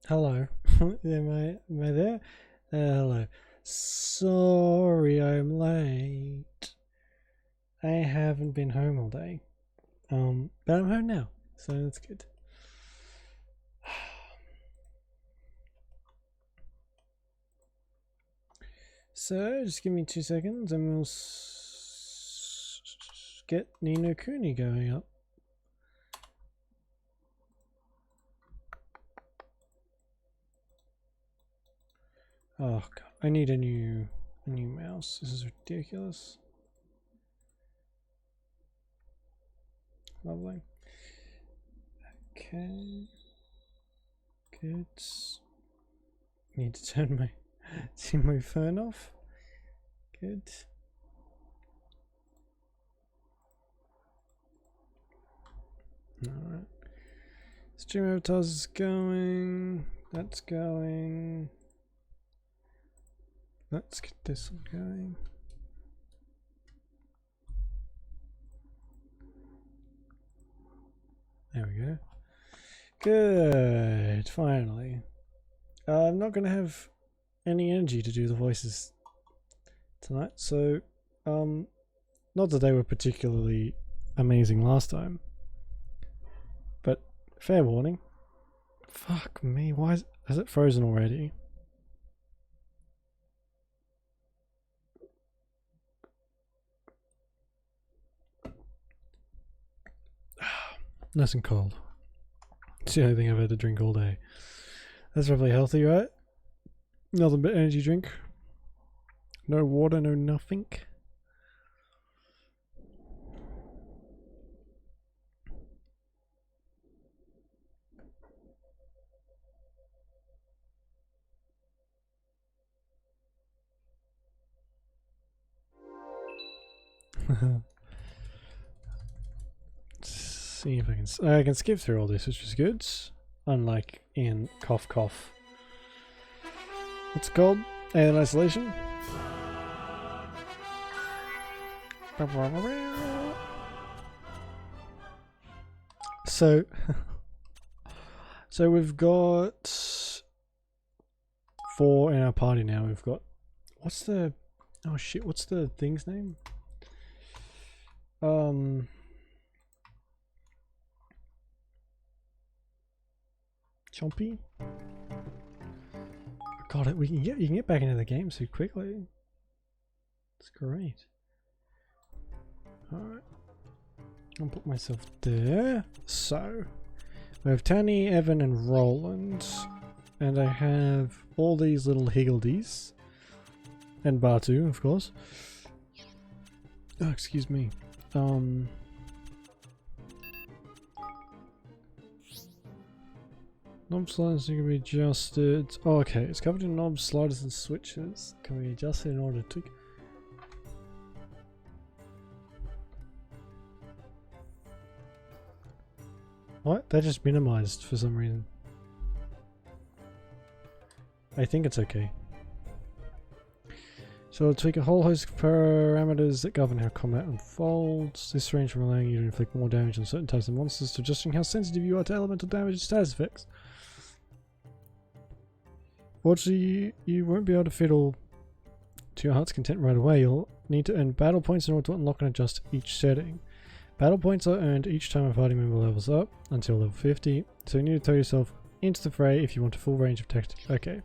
Hello. Am I there? Hello. Sorry I'm late. I haven't been home all day. But I'm home now, so that's good. So, just give me 2 seconds and we'll get Ni no Kuni going up. Oh god, I need a new mouse. This is ridiculous. Lovely. Okay. Good. Need to turn my phone off. Good. Alright. Stream avatars is going. That's going. Let's get this one going. There we go. Good. Finally. I'm not going to have any energy to do the voices tonight, so not that they were particularly amazing last time, but fair warning. Fuck me, why has it frozen already? Nice and cold. It's the only thing I've had to drink all day. That's probably healthy, right? Nothing but energy drink. No water, no nothing. See if I can skip through all this, which is good. Unlike in Cough Cough. What's it called? Alien Isolation. So, so we've got 4 in our party now. We've got what's the thing's name? Chompy? God, you can get back into the game so quickly. It's great. Alright. I'll put myself there. So, we have Tanny, Evan, and Roland. And I have all these little higgledies. And Batu, of course. Oh, excuse me. Knob sliders can be adjusted. Oh, okay. It's covered in knobs, sliders, and switches. Can be adjusted in order to. What? That just minimized for some reason. I think it's okay. So it'll tweak a whole host of parameters that govern how combat unfolds. This range from allowing you to inflict more damage on certain types of monsters to adjusting how sensitive you are to elemental damage and status effects. Fortunately, you won't be able to fit all to your heart's content right away. You'll need to earn battle points in order to unlock and adjust each setting. Battle points are earned each time a party member levels up until level 50, so you need to throw yourself into the fray if you want a full range of tactics. Okay.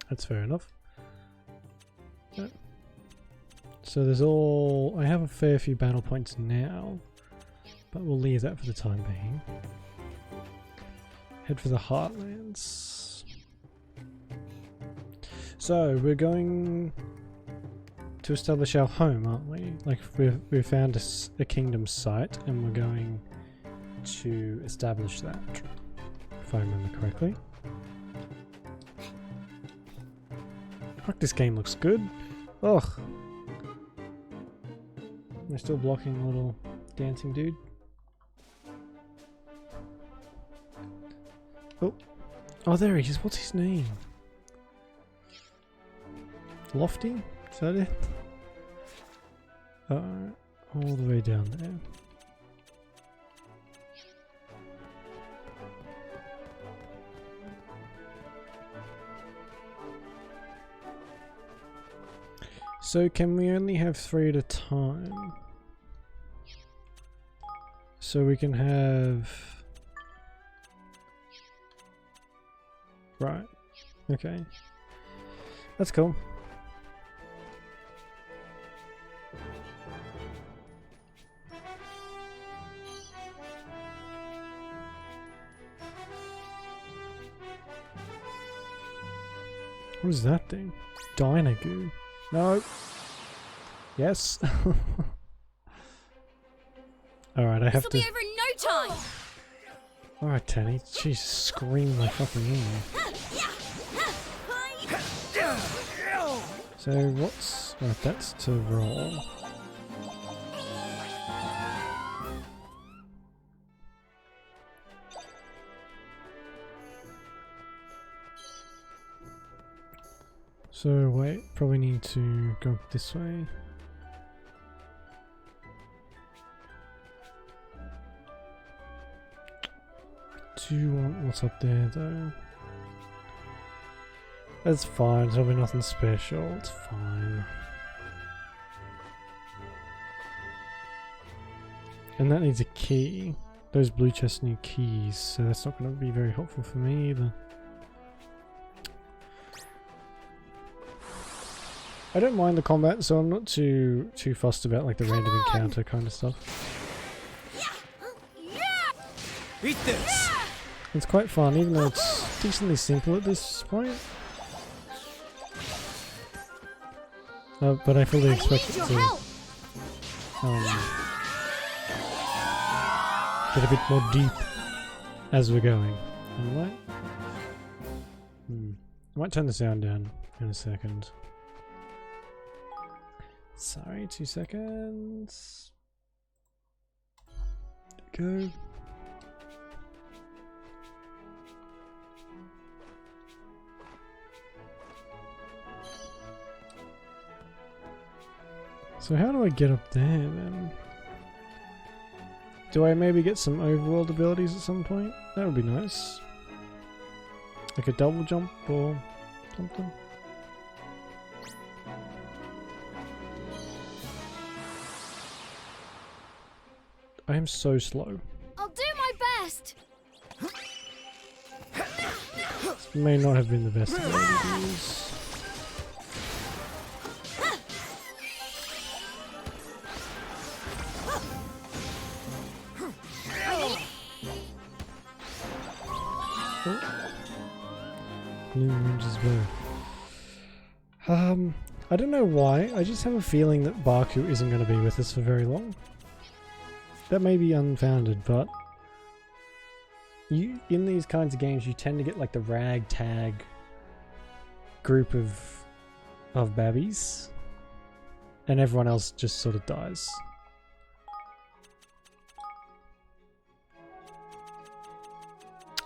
That's fair enough. Yep. So there's all... I have a fair few battle points now, but we'll leave that for the time being. Head for the Heartlands. So we're going to establish our home, aren't we? Like we've found a kingdom site and we're going to establish that, if I remember correctly. Fuck, this game looks good. Ugh. They're still blocking the little dancing dude. Oh. Oh, there he is. What's his name? Lofty? Is that it? All the way down there. So can we only have 3 at a time? So we can have... Right. Okay. That's cool. What is that thing? Dynagoo. No. Yes. Alright, I have to... This'll be over in no time! Alright, Tanny. Jeez, scream my fucking ear. So what's... Right, that's to roll. So wait, probably need to go this way. Do you want what's up there though? That's fine, there'll be nothing special, it's fine. And that needs a key. Those blue chests need keys, so that's not going to be very helpful for me either. I don't mind the combat, so I'm not too fussed about like the random encounter kind of stuff. Eat this! It's quite fun, even though it's decently simple at this point. But I fully expect it to get a bit more deep as we're going. I might turn the sound down in a second. Sorry, 2 seconds. Go. So how do I get up there then? Do I maybe get some overworld abilities at some point? That would be nice. Like a double jump or something. I am so slow. I'll do my best! This may not have been the best abilities. Blue Ranger's bow. I don't know why, I just have a feeling that Baku isn't going to be with us for very long. That may be unfounded, but in these kinds of games you tend to get like the ragtag group of babbies, and everyone else just sort of dies.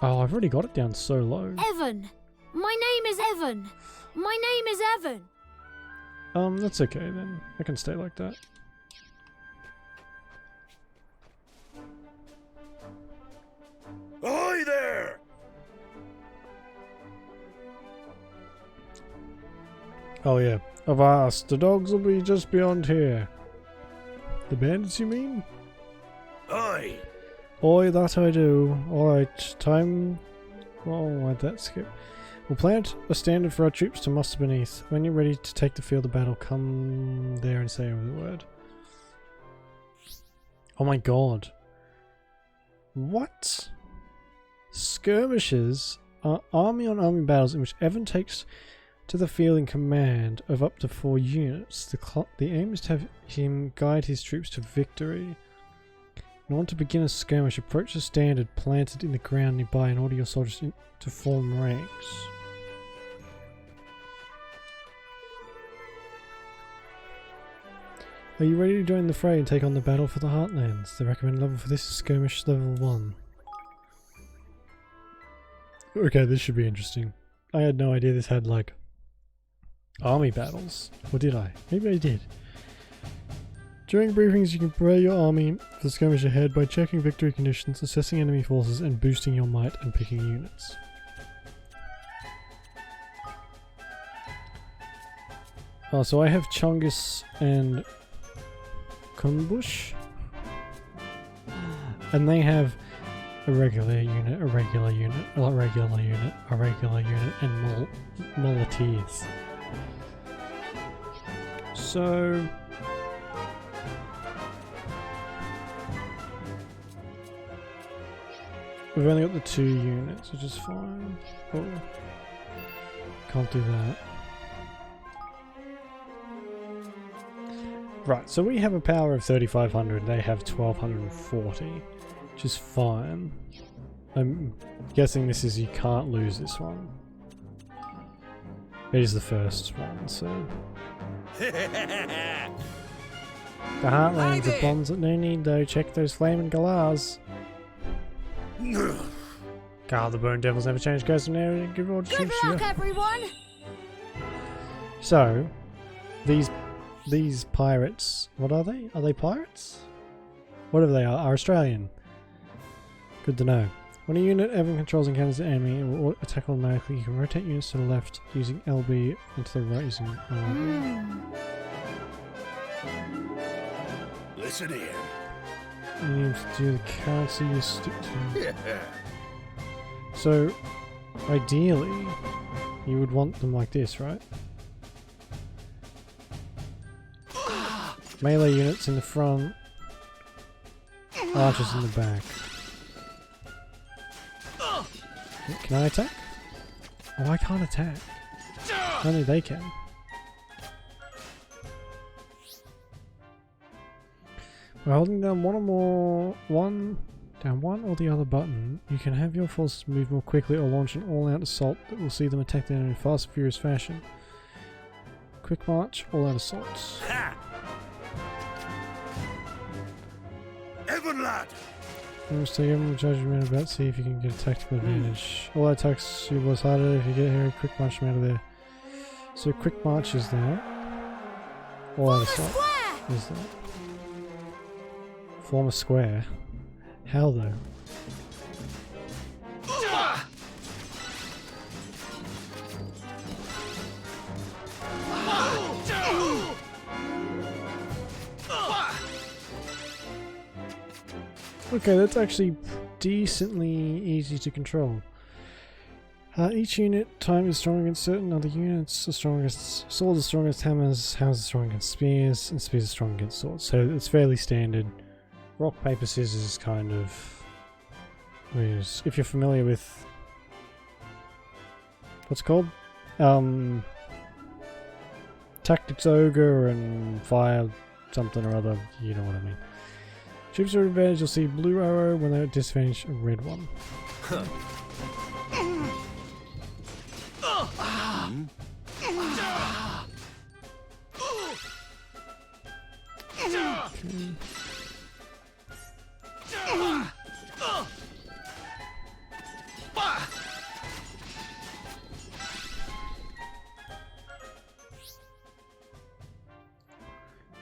Oh, I've already got it down so low. Evan! My name is Evan! My name is Evan! That's okay then. I can stay like that. Ahoy there! Oh yeah. Avast, the dogs will be just beyond here. The bandits, you mean? Aye. Oi, that I do. Alright, time... Oh, why'd that skip? We'll plant a standard for our troops to muster beneath. When you're ready to take the field of battle, come there and say over the word. Oh my god. What? Skirmishes are army-on-army battles in which Evan takes to the field in command of up to 4 units. The aim is to have him guide his troops to victory. In order to begin a skirmish, approach a standard planted in the ground nearby and order your soldiers to form ranks. Are you ready to join the fray and take on the battle for the Heartlands? The recommended level for this is skirmish level 1. Okay, this should be interesting. I had no idea this had like army battles. Or did I? Maybe I did. During briefings you can prepare your army for the skirmish ahead by checking victory conditions, assessing enemy forces and boosting your might and picking units. Oh, so I have Chungus and Kunbush. And they have a regular unit, a regular unit, a regular unit, a regular unit, and muleteers. So... we've only got the 2 units, which is fine. Oh. Can't do that. Right, so we have a power of 3,500, they have 1,240, which is fine. I'm guessing this is you can't lose this one. It is the first one, so... The Heartlands are bombs that no need though, check those flaming galahs. God, the Bone Devils never change course from there. Good luck, everyone! So, these pirates, what are they? Are they pirates? Whatever they are Australian. Good to know. When a unit ever controls encounters the enemy, it will attack automatically. You can rotate units to the left using LB and to the right using RB. Listen here. You need to do the currency you stick to. So, ideally, you would want them like this, right? Melee units in the front, archers in the back. Can I attack? Oh, I can't attack. Only they can. By holding down down one or the other button, you can have your forces move more quickly or launch an all-out assault that will see them attack the enemy in fast and furious fashion. Quick march, all-out assaults. Evan lad! Let's take everyone judgment about, see if you can get a tactical advantage. All attacks you was harder if you get here. Quick march from out of there. So quick march is that. All-out assault is that. Form a square. How though? Okay, that's actually decently easy to control. Each unit time is strong against certain other units. The strongest swords are strong against hammers, hammers are strong against spears, and spears are strong against swords. So it's fairly standard. Rock, paper, scissors is kind of... if you're familiar with... what's it called? Tactics Ogre and Fire something or other, you know what I mean. Troops are at advantage, you'll see blue arrow, when they're at disadvantage, a red one. Okay.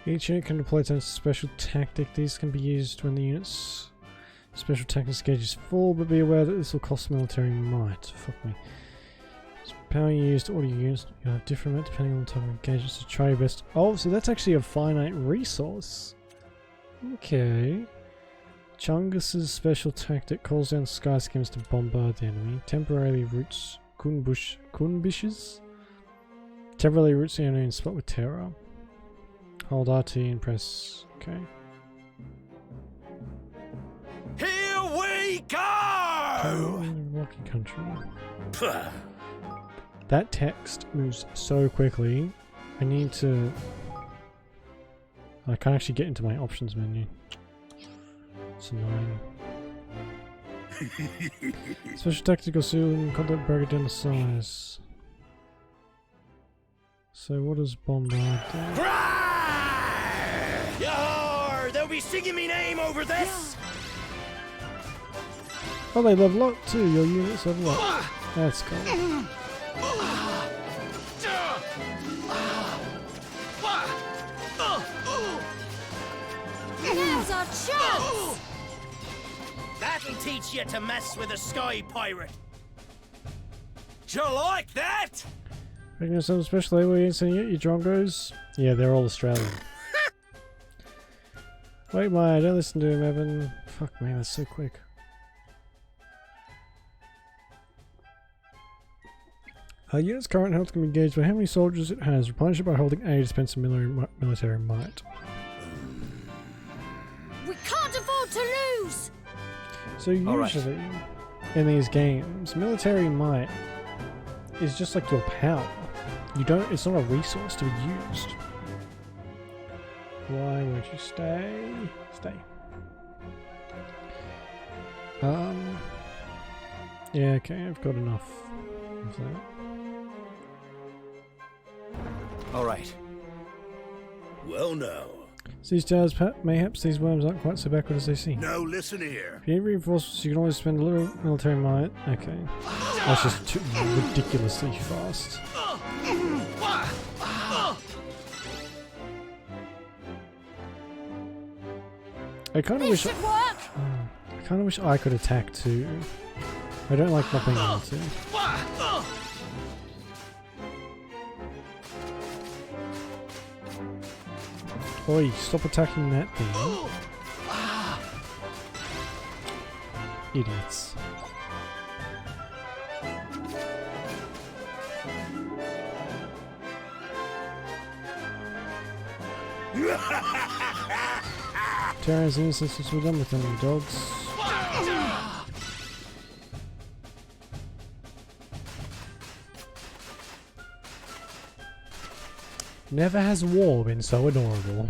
Each unit can deploy a special tactic. These can be used when the unit's special tactics gauge is full, but be aware that this will cost military might. Fuck me. So power you use to order your units, you'll have different amounts depending on the type of engagement, so try your best. Oh, so that's actually a finite resource. Okay. Chungus's special tactic calls down sky skims to bombard the enemy. Temporarily roots Kunbishes. Temporarily roots the enemy and spot with terror. Hold RT and press OK. Here we go! Rocky country. That text moves so quickly. I need to... I can't actually get into my options menu. It's annoying. Special tactical seal and contact break it down to size. So what does bombard do? Yar! They'll be singing me name over this! Oh, they level up too. Your units level up. That's cool. Now's our chance! That'll teach you to mess with a sky pirate. Do you like that? Making some special aid where you sending your drongos? Yeah, they're all Australian. Wait, Maya, don't listen to him, Evan. Fuck me, that's so quick. Our unit's current health can be gauged by how many soldiers it has. Replenish it by holding A to dispense some military might. We can't afford to lose! So usually, in these games, military might is just like your power. It's not a resource to be used. Why won't you stay? Stay. Yeah, okay, I've got enough of that. Alright. Well, now. These stars, mayhaps these worms aren't quite so backward as they seem. No, listen here. If you need reinforcements, you can always spend a little military might. Okay. That's just too ridiculously fast. I kind of wish. I kind of wish I could attack too. I don't like not being able to. Oi, stop attacking that thing. Idiots. Terrans and instances were done with them, you dogs. Never has war been so adorable.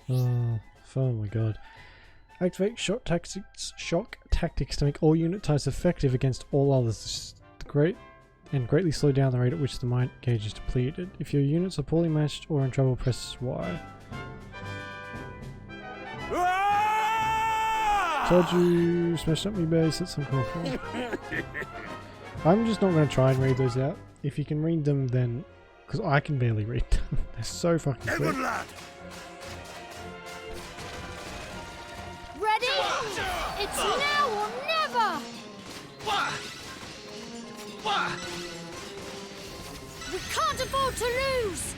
Oh my god. Activate shock tactics to make all unit types effective against all others. Greatly slow down the rate at which the might gauge is depleted. If your units are poorly matched or in trouble, press Y. Told you, smashed up me base, that's uncalled for. I'm just not going to try and read those out. If you can read them, then... Because I can barely read them. They're so fucking quick. Ready? It's now or never! We can't afford to lose!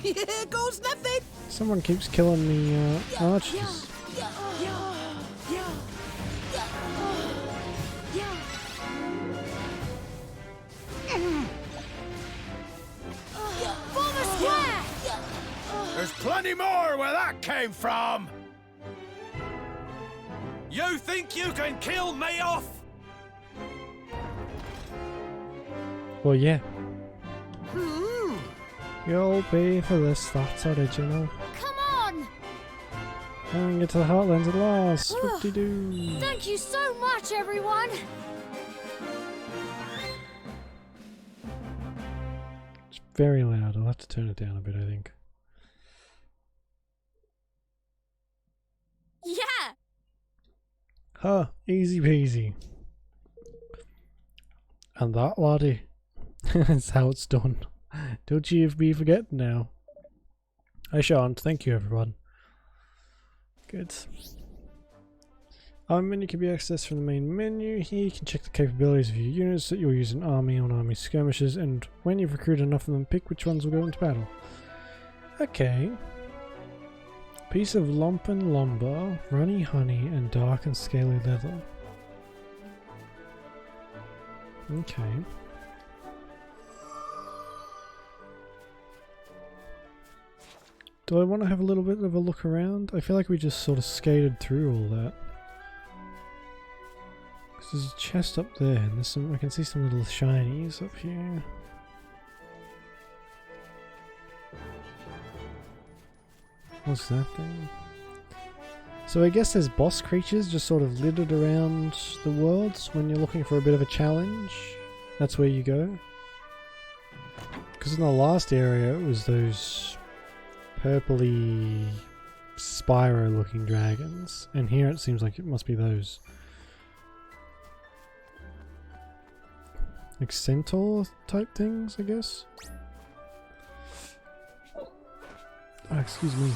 Here goes nothing! Someone keeps killing the archers. Form a square! There's plenty more where that came from! You think you can kill me off? Well, yeah. You'll pay for this, that's original. Come on! And get to the Heartlands at last. Whoop-de-doo. Thank you so much, everyone! It's very loud. I'll have to turn it down a bit, I think. Yeah! Huh, easy peasy. And that, laddie, is how it's done. Don't you be forgetting now. I shan't. Thank you, everyone. Good. Our menu can be accessed from the main menu. Here you can check the capabilities of your units that you'll use in army on army skirmishes, and when you've recruited enough of them, pick which ones will go into battle. Okay. Piece of lumpen lumber, runny honey, and dark and scaly leather. Okay. Do I want to have a little bit of a look around? I feel like we just sort of skated through all that. Because there's a chest up there, and there's some. I can see some little shinies up here. What's that thing? So I guess there's boss creatures just sort of littered around the worlds when you're looking for a bit of a challenge. That's where you go. Because in the last area it was those purpley Spyro looking dragons, and here it seems like it must be those. Like centaur type things, I guess? Oh, excuse me.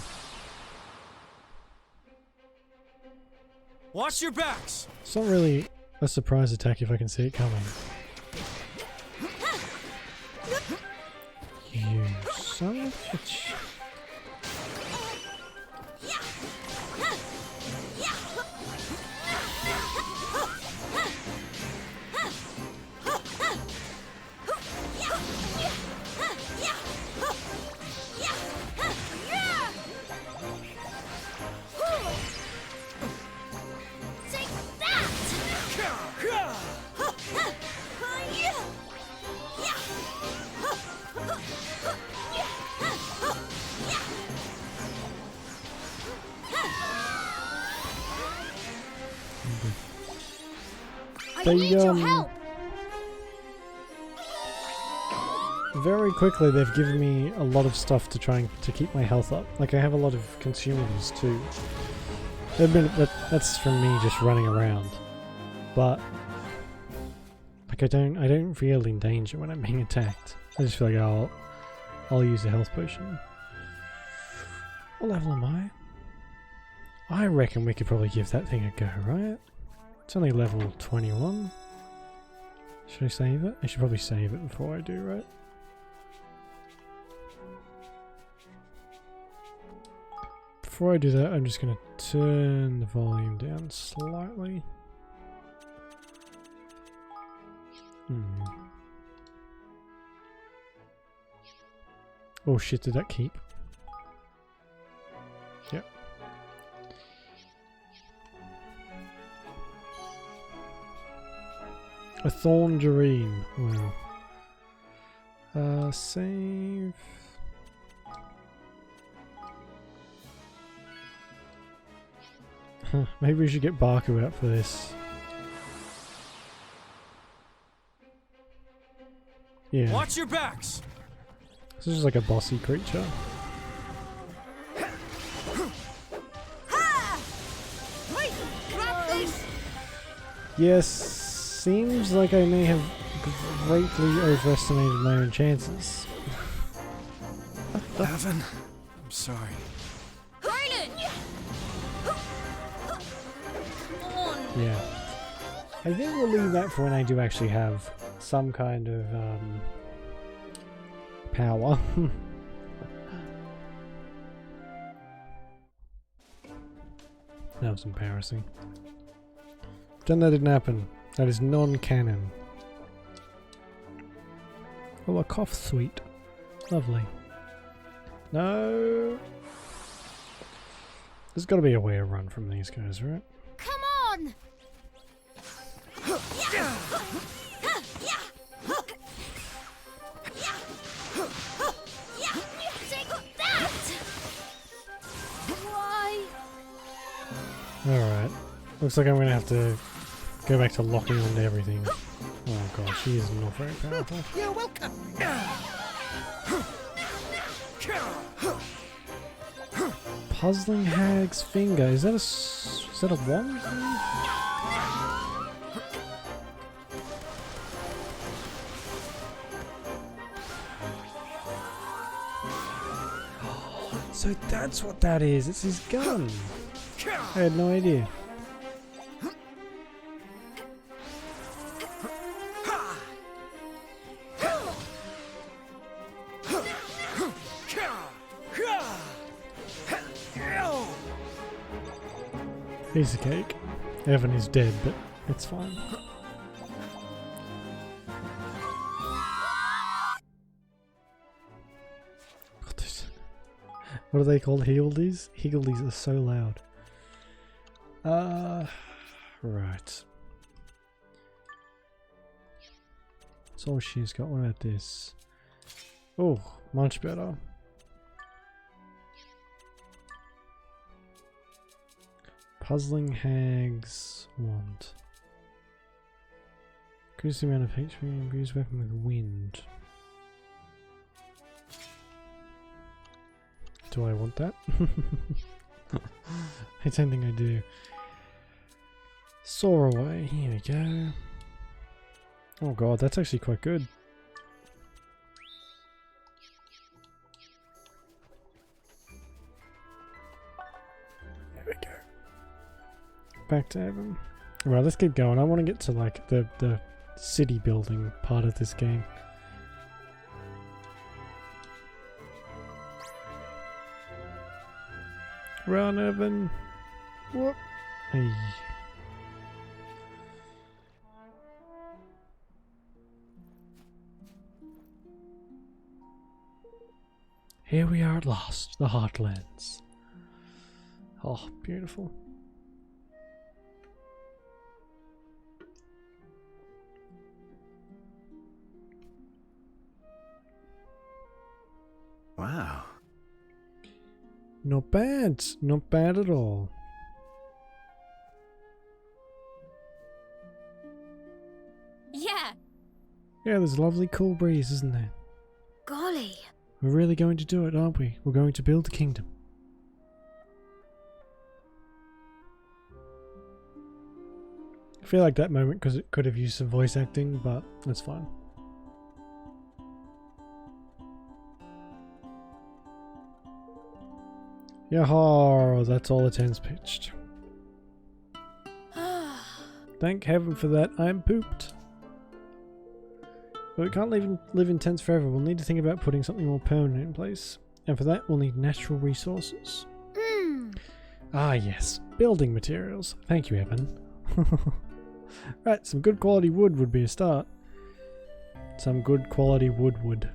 Watch your backs! It's not really a surprise attack if I can see it coming. son of a bitch. I need your help. Very quickly they've given me a lot of stuff to try and to keep my health up. Like I have a lot of consumables too. That's from me just running around. But like I don't feel in danger when I'm being attacked. I just feel like I'll use a health potion. What level am I? I reckon we could probably give that thing a go, right? It's only level 21. Should I save it? I should probably save it before I do, right? Before I do that, I'm just going to turn the volume down slightly. Oh shit, did that keep? Yep. A thorngerine. Wow. Save. Huh, maybe we should get Baku out for this. Yeah. Watch your backs. This is just like a bossy creature. Wait, grab this. Yes, seems like I may have greatly overestimated my own chances. Evan, I'm sorry. Yeah. I think we'll leave that for when I do actually have some kind of power. That was embarrassing. Pretend that didn't happen. That is non-canon. Oh, a cough suite. Lovely. No! There's got to be a way to run from these guys, right? Come on! Take that! Why? Alright. Looks like I'm gonna have to go back to locking onto everything. Oh god, she is not very powerful. You're welcome. Puzzling Hag's Finger. Is that a wand? So that's what that is. It's his gun. I had no idea. Piece of cake. Evan is dead, but it's fine. What are they called? Higgledies? Higgledies are so loud. Right. That's all she's got. What about this? Oh, much better. Puzzling Hag's Wand. Increase the amount of HP and use weapon with wind. Do I want that? I don't think I do. Soar away. Here we go. Oh god, that's actually quite good. There we go. Back to Evan. Right, let's keep going. I want to get to like the city building part of this game. Run, Evan. Whoop. Hey. Here we are at last, the Heartlands. Oh, beautiful. Wow. Not bad. Not bad at all. Yeah. Yeah, there's a lovely cool breeze, isn't there? Golly. We're really going to do it, aren't we? We're going to build a kingdom. I feel like that moment because it could have used some voice acting, but that's fine. Yahoo! That's all the tents pitched. Thank heaven for that, I'm pooped. But we can't live in tents forever. We'll need to think about putting something more permanent in place. And for that, we'll need natural resources. Ah yes, building materials. Thank you, Evan. Right, some good quality wood would be a start. Some good quality wood.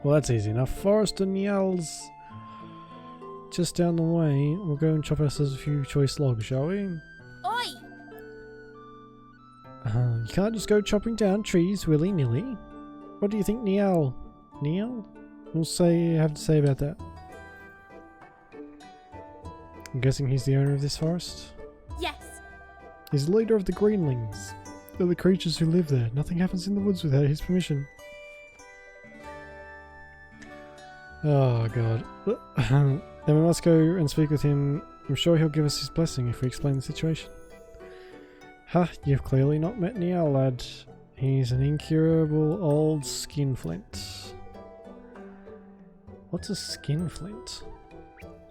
Well, that's easy enough. Forest and Niels. Just down the way. We'll go and chop ourselves a few choice logs, shall we? Oi! You can't just go chopping down trees willy-nilly. What do you think, Niel? Niel? What's you have to say about that? I'm guessing he's the owner of this forest? Yes. He's the leader of the Greenlings. They're the creatures who live there. Nothing happens in the woods without his permission. Oh god. Then we must go and speak with him. I'm sure he'll give us his blessing if we explain the situation. Ha, you've clearly not met Niall, lad. He's an incurable old skinflint. What's a skinflint?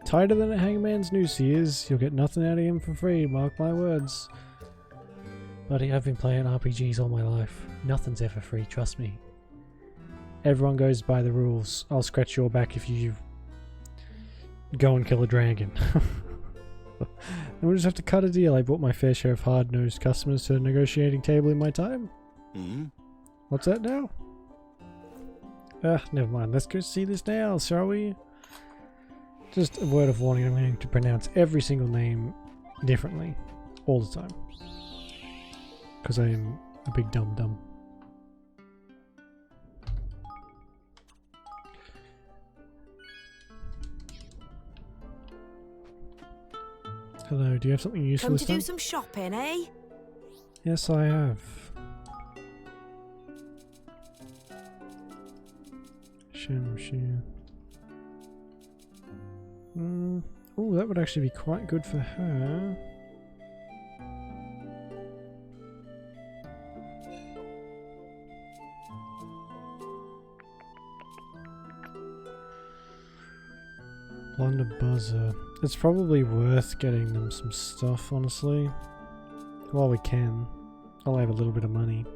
Tighter than a hangman's noose he is. You'll get nothing out of him for free, mark my words. Buddy, I've been playing RPGs all my life. Nothing's ever free, trust me. Everyone goes by the rules. I'll scratch your back if you go and kill a dragon. And we'll just have to cut a deal. I brought my fair share of hard-nosed customers to the negotiating table in my time. What's that now? Never mind. Let's go see this now, shall we? Just a word of warning, I'm going to pronounce every single name differently all the time. Because I am a big dum-dum. Hello, do you have something useful Come this to time? do some shopping, eh? Yes, I have. Shimshu. Oh, that would actually be quite good for her. Blunder buzzer. It's probably worth getting them some stuff, honestly. While we can. I'll have a little bit of money.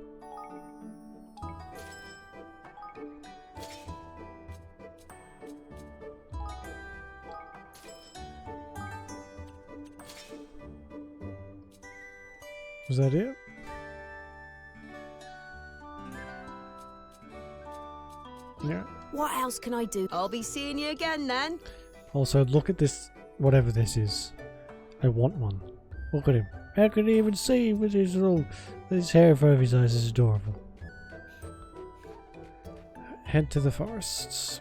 Was that it? Yeah. What else can I do? I'll be seeing you again then. Also, look at this, whatever this is. I want one. Look at him. How can he even see with his little, his hair over his eyes is adorable. Head to the forests.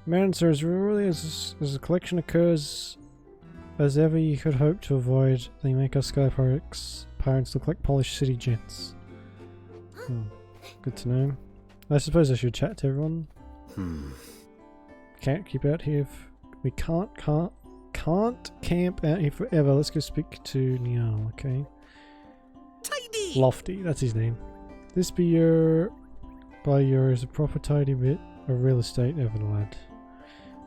Man, sir, as rarely as a collection occurs as ever you could hope to avoid, they make us sky pirates look like polished city gents. Good to know. I suppose I should chat to everyone. Can't keep out here. We can't camp out here forever. Let's go speak to Niall, okay? Tidy! Lofty, that's his name. This be your... by yours, a proper tidy bit of real estate, Evan lad.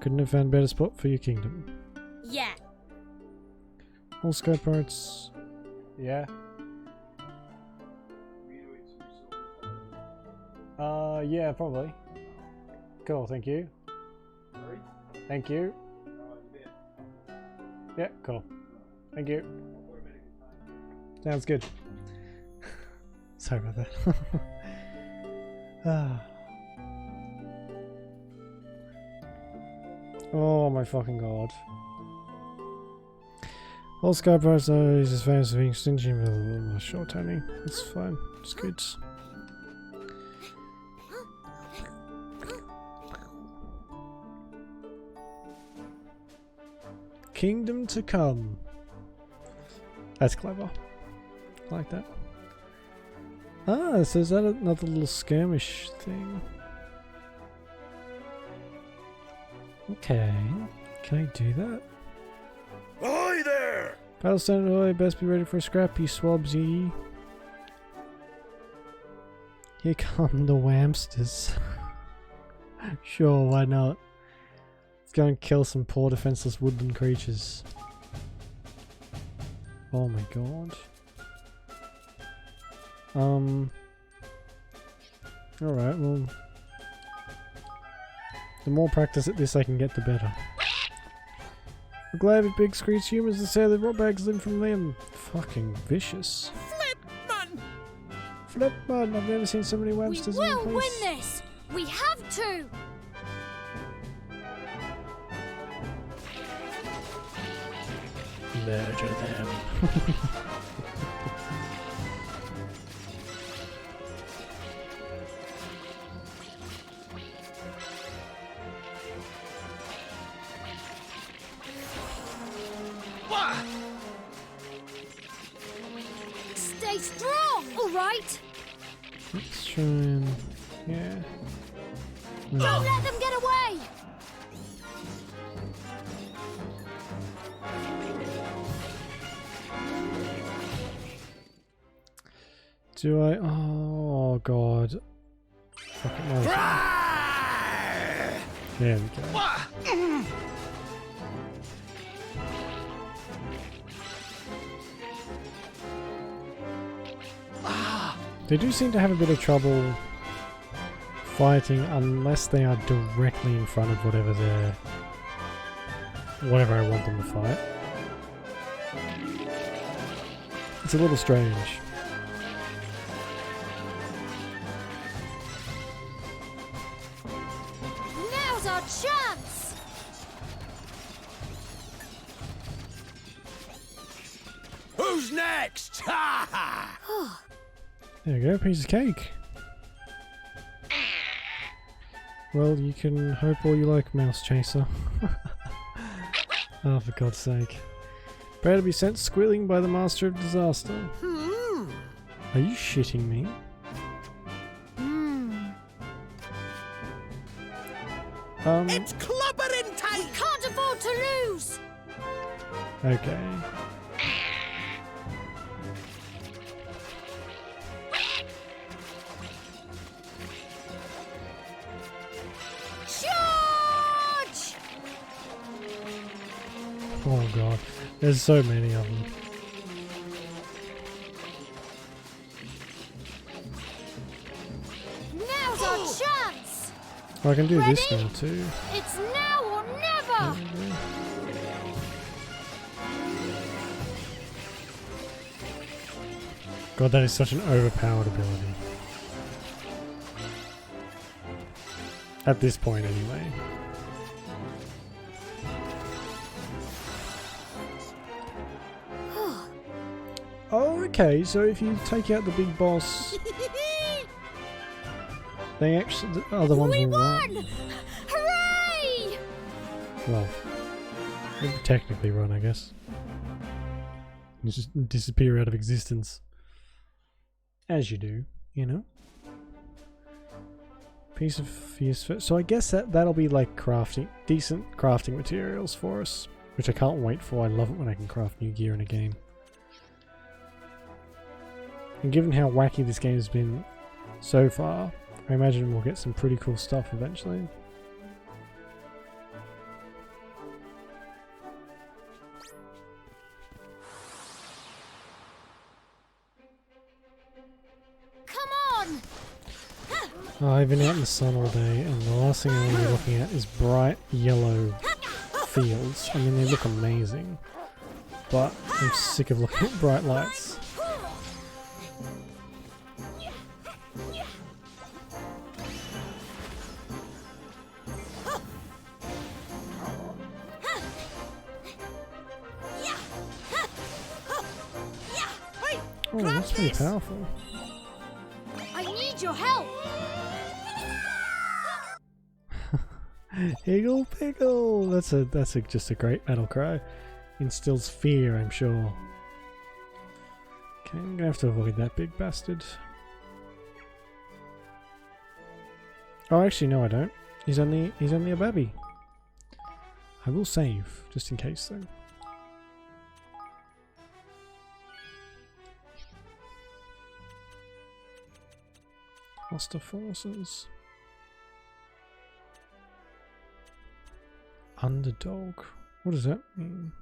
Couldn't have found a better spot for your kingdom. Yeah. All sky parts. Yeah. Yeah, probably. Cool, thank you. Thank you. Yeah, cool. Thank you. Sounds good. Sorry about that. Ah. Oh my fucking god. All Sky Price is as famous for being stingy, blah, blah, blah. Sure, Tony. It's fine. It's good. Kingdom to come. That's clever. I like that. Ah, so is that another little skirmish thing? Okay. Can I do that? Ahoy there! Battle standard ahoy, best be ready for a scrap, you swabsy. Here come the whamsters. Sure, why not? Let's go and kill some poor defenseless woodland creatures. Oh my god. Alright, well... The more practice at this I can get, the better. I'm glad with big screech humans to say that rot bags live from them. Fucking vicious. Flip man! I've never seen so many We websters in one will place. win this! We have to! Murder them. Stay strong! Alright! Let's try and... yeah. Don't let them get away! Do I... oh god. Fucking no. There we go. They do seem to have a bit of trouble fighting unless they are directly in front of whatever they're... whatever I want them to fight. It's a little strange. Now's our chance! Who's next? Ha ha! There we go, piece of cake. Well, you can hope all you like, Mouse Chaser. Oh, for God's sake. Prepare to be sent squealing by the Master of Disaster. Are you shitting me? It's clobbering time! Can't afford to lose! Okay. Charge! Oh god. There's so many of them. Now's our chance! Oh, I can do this Ready? now too. It's now or never! God, that is such an overpowered ability. At this point, anyway. Oh, okay, so if you take out the big boss, they actually, the other ones We will run. won! Hooray! Well, they can technically run, I guess. And just disappear out of existence. As you do, you know? Piece of fierce. So I guess that'll be like crafting, decent crafting materials for us, which I can't wait for. I love it when I can craft new gear in a game. And given how wacky this game has been so far, I imagine we'll get some pretty cool stuff eventually. Come on! Oh, I've been out in the sun all day, and the last thing I want to be looking at is bright yellow fields. I mean, they look amazing, but I'm sick of looking at bright lights. Oh, that's pretty powerful. I need your help. Higgle piggle! That's just a great battle cry. Instills fear, I'm sure. Okay, I'm gonna have to avoid that big bastard. Oh, actually, no, I don't. He's only a babby. I will save just in case, though. Hostile forces. Underdog. What does that mean?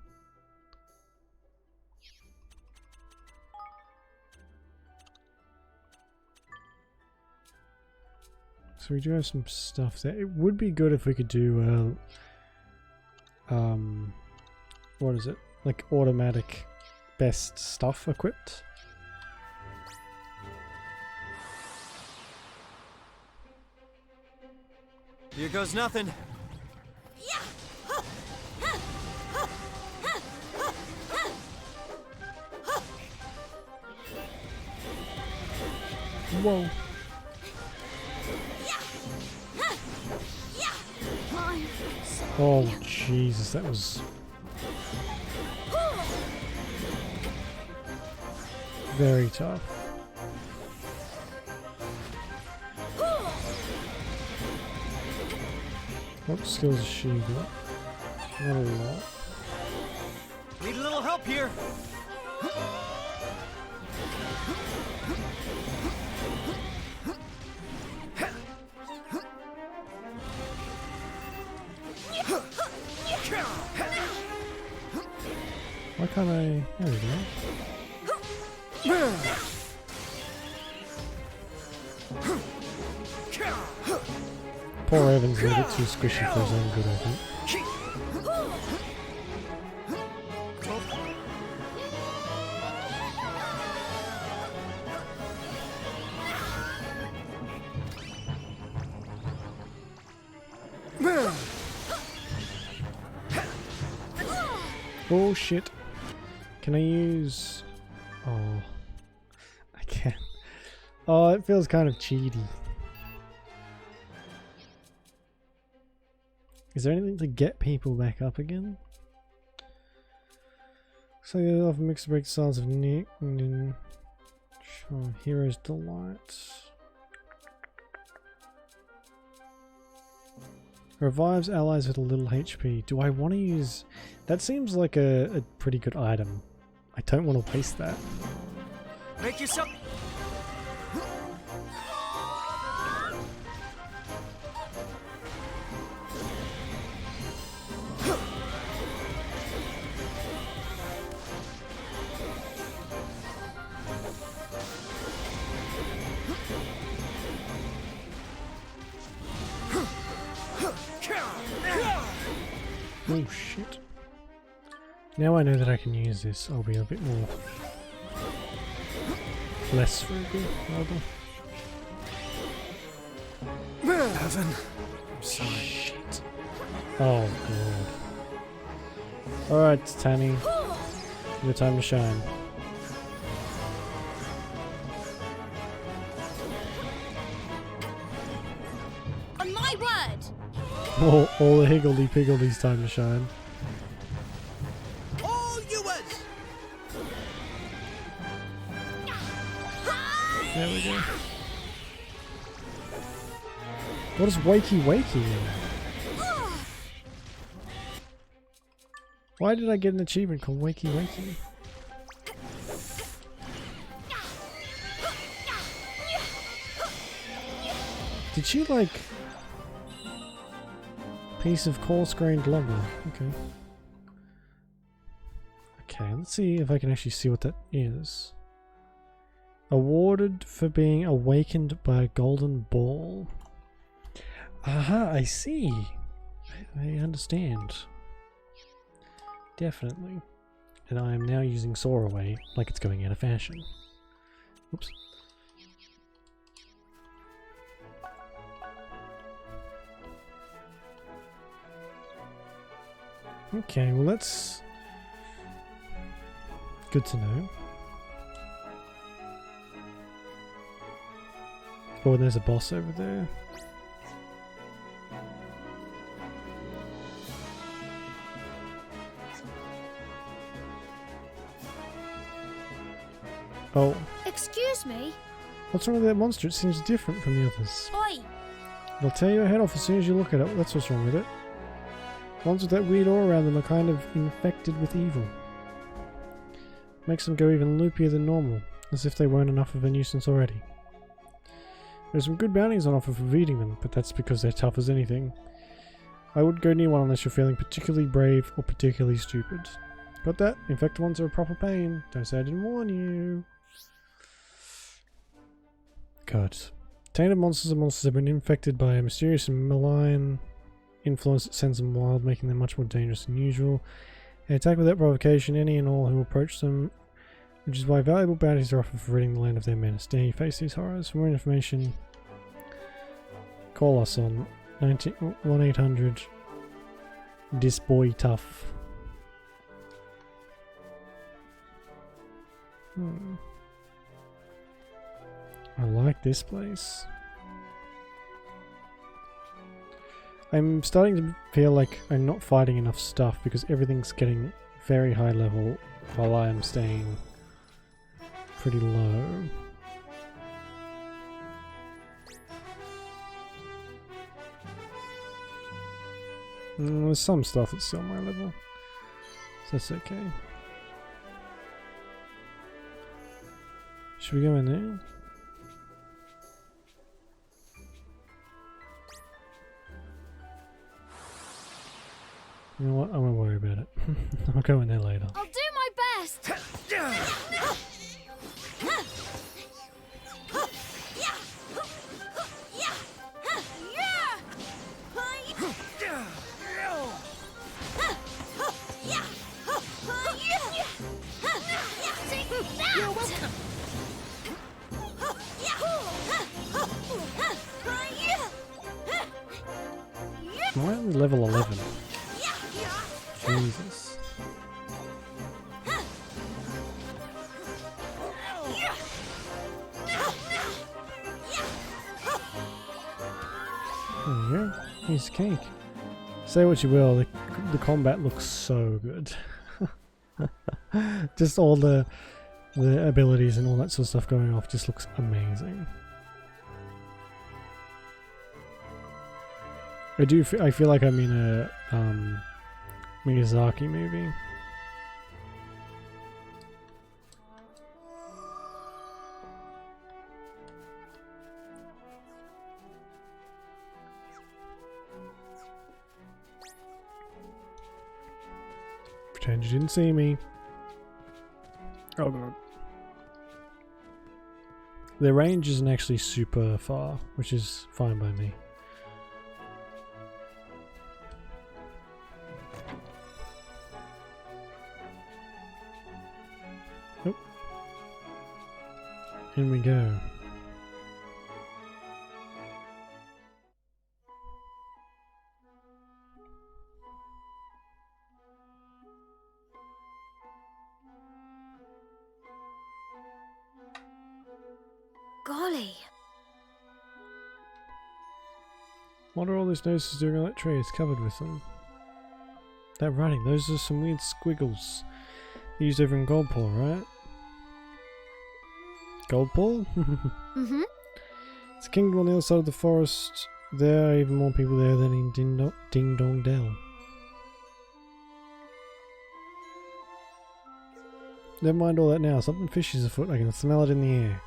So we do have some stuff there. It would be good if we could do what is it? Like automatic best stuff equipped. Here goes nothing. Whoa. Oh Jesus, that was very tough. What skills has she got? Not a lot. Need a little help here. Why can't I? There we go. Poor Evan's a bit too squishy for his own good, I think. Oh shit. Can I use... Oh. I can't. Oh, it feels kind of cheaty. Is there anything to get people back up again? So they often mix break styles of Nick and then sure, Hero's Delight. Revives allies with a little HP. Do I want to use... That seems like a pretty good item. I don't want to waste that. Make yourself... Oh shit. Now I know that I can use this, I'll be a bit more... less frugal, rather. Evan, I'm sorry. Shit. Oh god. Alright, Tanny. Your time to shine. On my word. All the higgledy-piggledy's time to shine. All yours! There we go. What does wakey wakey mean? Why did I get an achievement called wakey wakey? Did she like... Piece of coarse-grained lumber. Okay. Okay, let's see if I can actually see what that is. Awarded for being awakened by a golden ball. Aha, I see. I understand. Definitely. And I am now using Soar Away like it's going out of fashion. Oops. Okay, well that's good to know. Oh, there's a boss over there. Oh. Excuse me? What's wrong with that monster? It seems different from the others. Oi! It'll tear your head off as soon as you look at it. That's what's wrong with it. Ones with that weird aura around them are kind of infected with evil. Makes them go even loopier than normal, as if they weren't enough of a nuisance already. There's some good bounties on offer for beating them, but that's because they're tough as anything. I wouldn't go near one unless you're feeling particularly brave or particularly stupid. Got that? Infected ones are a proper pain. Don't say I didn't warn you. God. Tainted monsters and monsters have been infected by a mysterious and malign influence that sends them wild, making them much more dangerous than usual. They attack without provocation any and all who approach them, which is why valuable bounties are offered for ridding the land of their menace. Dare you face these horrors? For more information, call us on 1-800 This Boy Tough. I like this place. I'm starting to feel like I'm not fighting enough stuff because everything's getting very high level while I am staying pretty low. There's some stuff that's still my level, so that's okay. Should we go in there? You know what? I won't worry about it. I'll go in there later. I'll do my best! You're welcome. Why are we level 11? Jesus. There you go. Piece of cake. Say what you will, the combat looks so good. Just all the abilities and all that sort of stuff going off just looks amazing. I feel like I'm in a Miyazaki movie. Pretend you didn't see me. Oh god. The range isn't actually super far, which is fine by me. Nope. In we go. Golly. What are all those noses doing on that tree? It's covered with them. That writing, those are some weird squiggles. Used over in Goldpaw, right? Goldpaw? Mm-hmm. It's a kingdom on the other side of the forest. There are even more people there than in Ding Dong Dell. Never mind all that now. Something fishy is afoot. I can smell it in the air.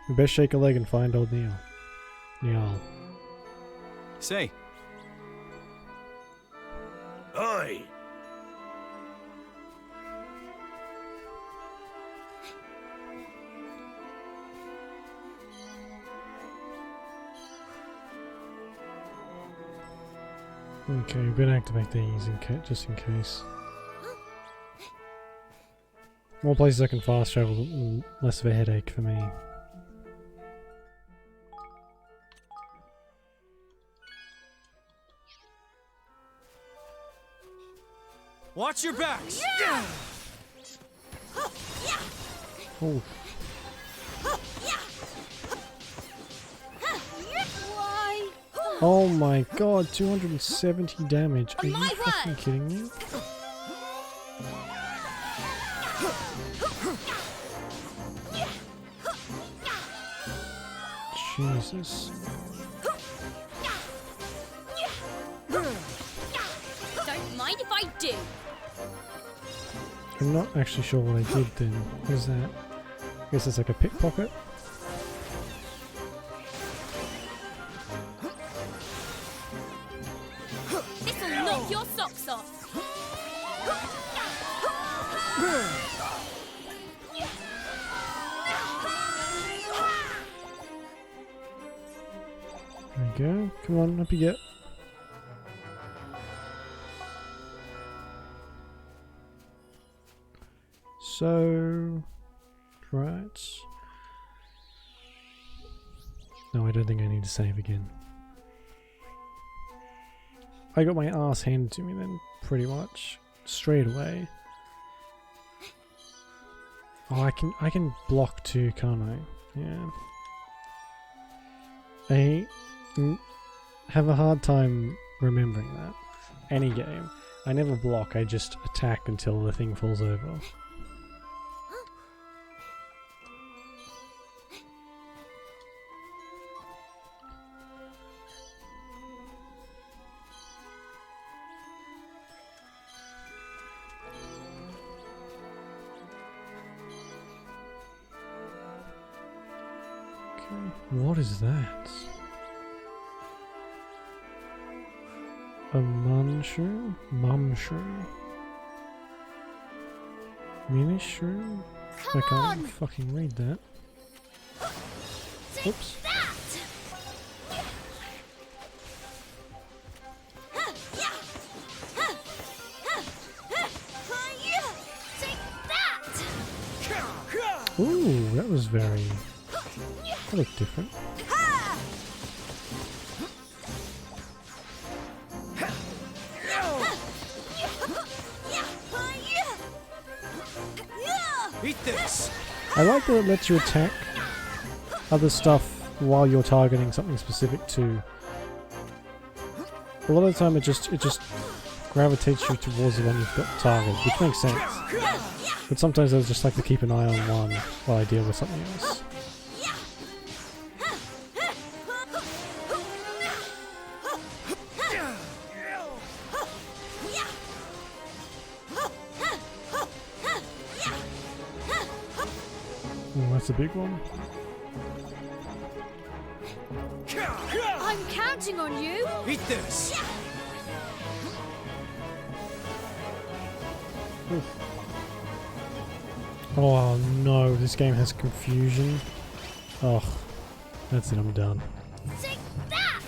We best shake a leg and find old Neil. Niall. Say. Oi! Okay, we better activate these just in case. More places I can fast travel, less of a headache for me. Watch your backs! Yeah. Oh, Why? oh my god, 270 damage. Are you my fucking way. kidding me? Jesus. Don't mind if I do. I'm not actually sure what I did then. What is that? I guess it's like a pickpocket. This'll knock your socks off. There we go. Come on, up you get. So, right. No, I don't think I need to save again. I got my ass handed to me then, pretty much straight away. Oh, I can block too, can't I? Yeah. I have a hard time remembering that. Any game, I never block. I just attack until the thing falls over. What is that? A munshroom? Mumshroom? Minishroom? I Come can't on! fucking read that. Take Oops. that! Take that! Ooh, that was very... That looked different. Eat this! I like that it lets you attack other stuff while you're targeting something specific too. A lot of the time it just gravitates you towards the one you've got targeted, which makes sense. But sometimes I just like to keep an eye on one while I deal with something else. Oh, that's a big one. I'm counting on you. Eat this! Oh no, this game has confusion. Oh, that's it, I'm done. Take that!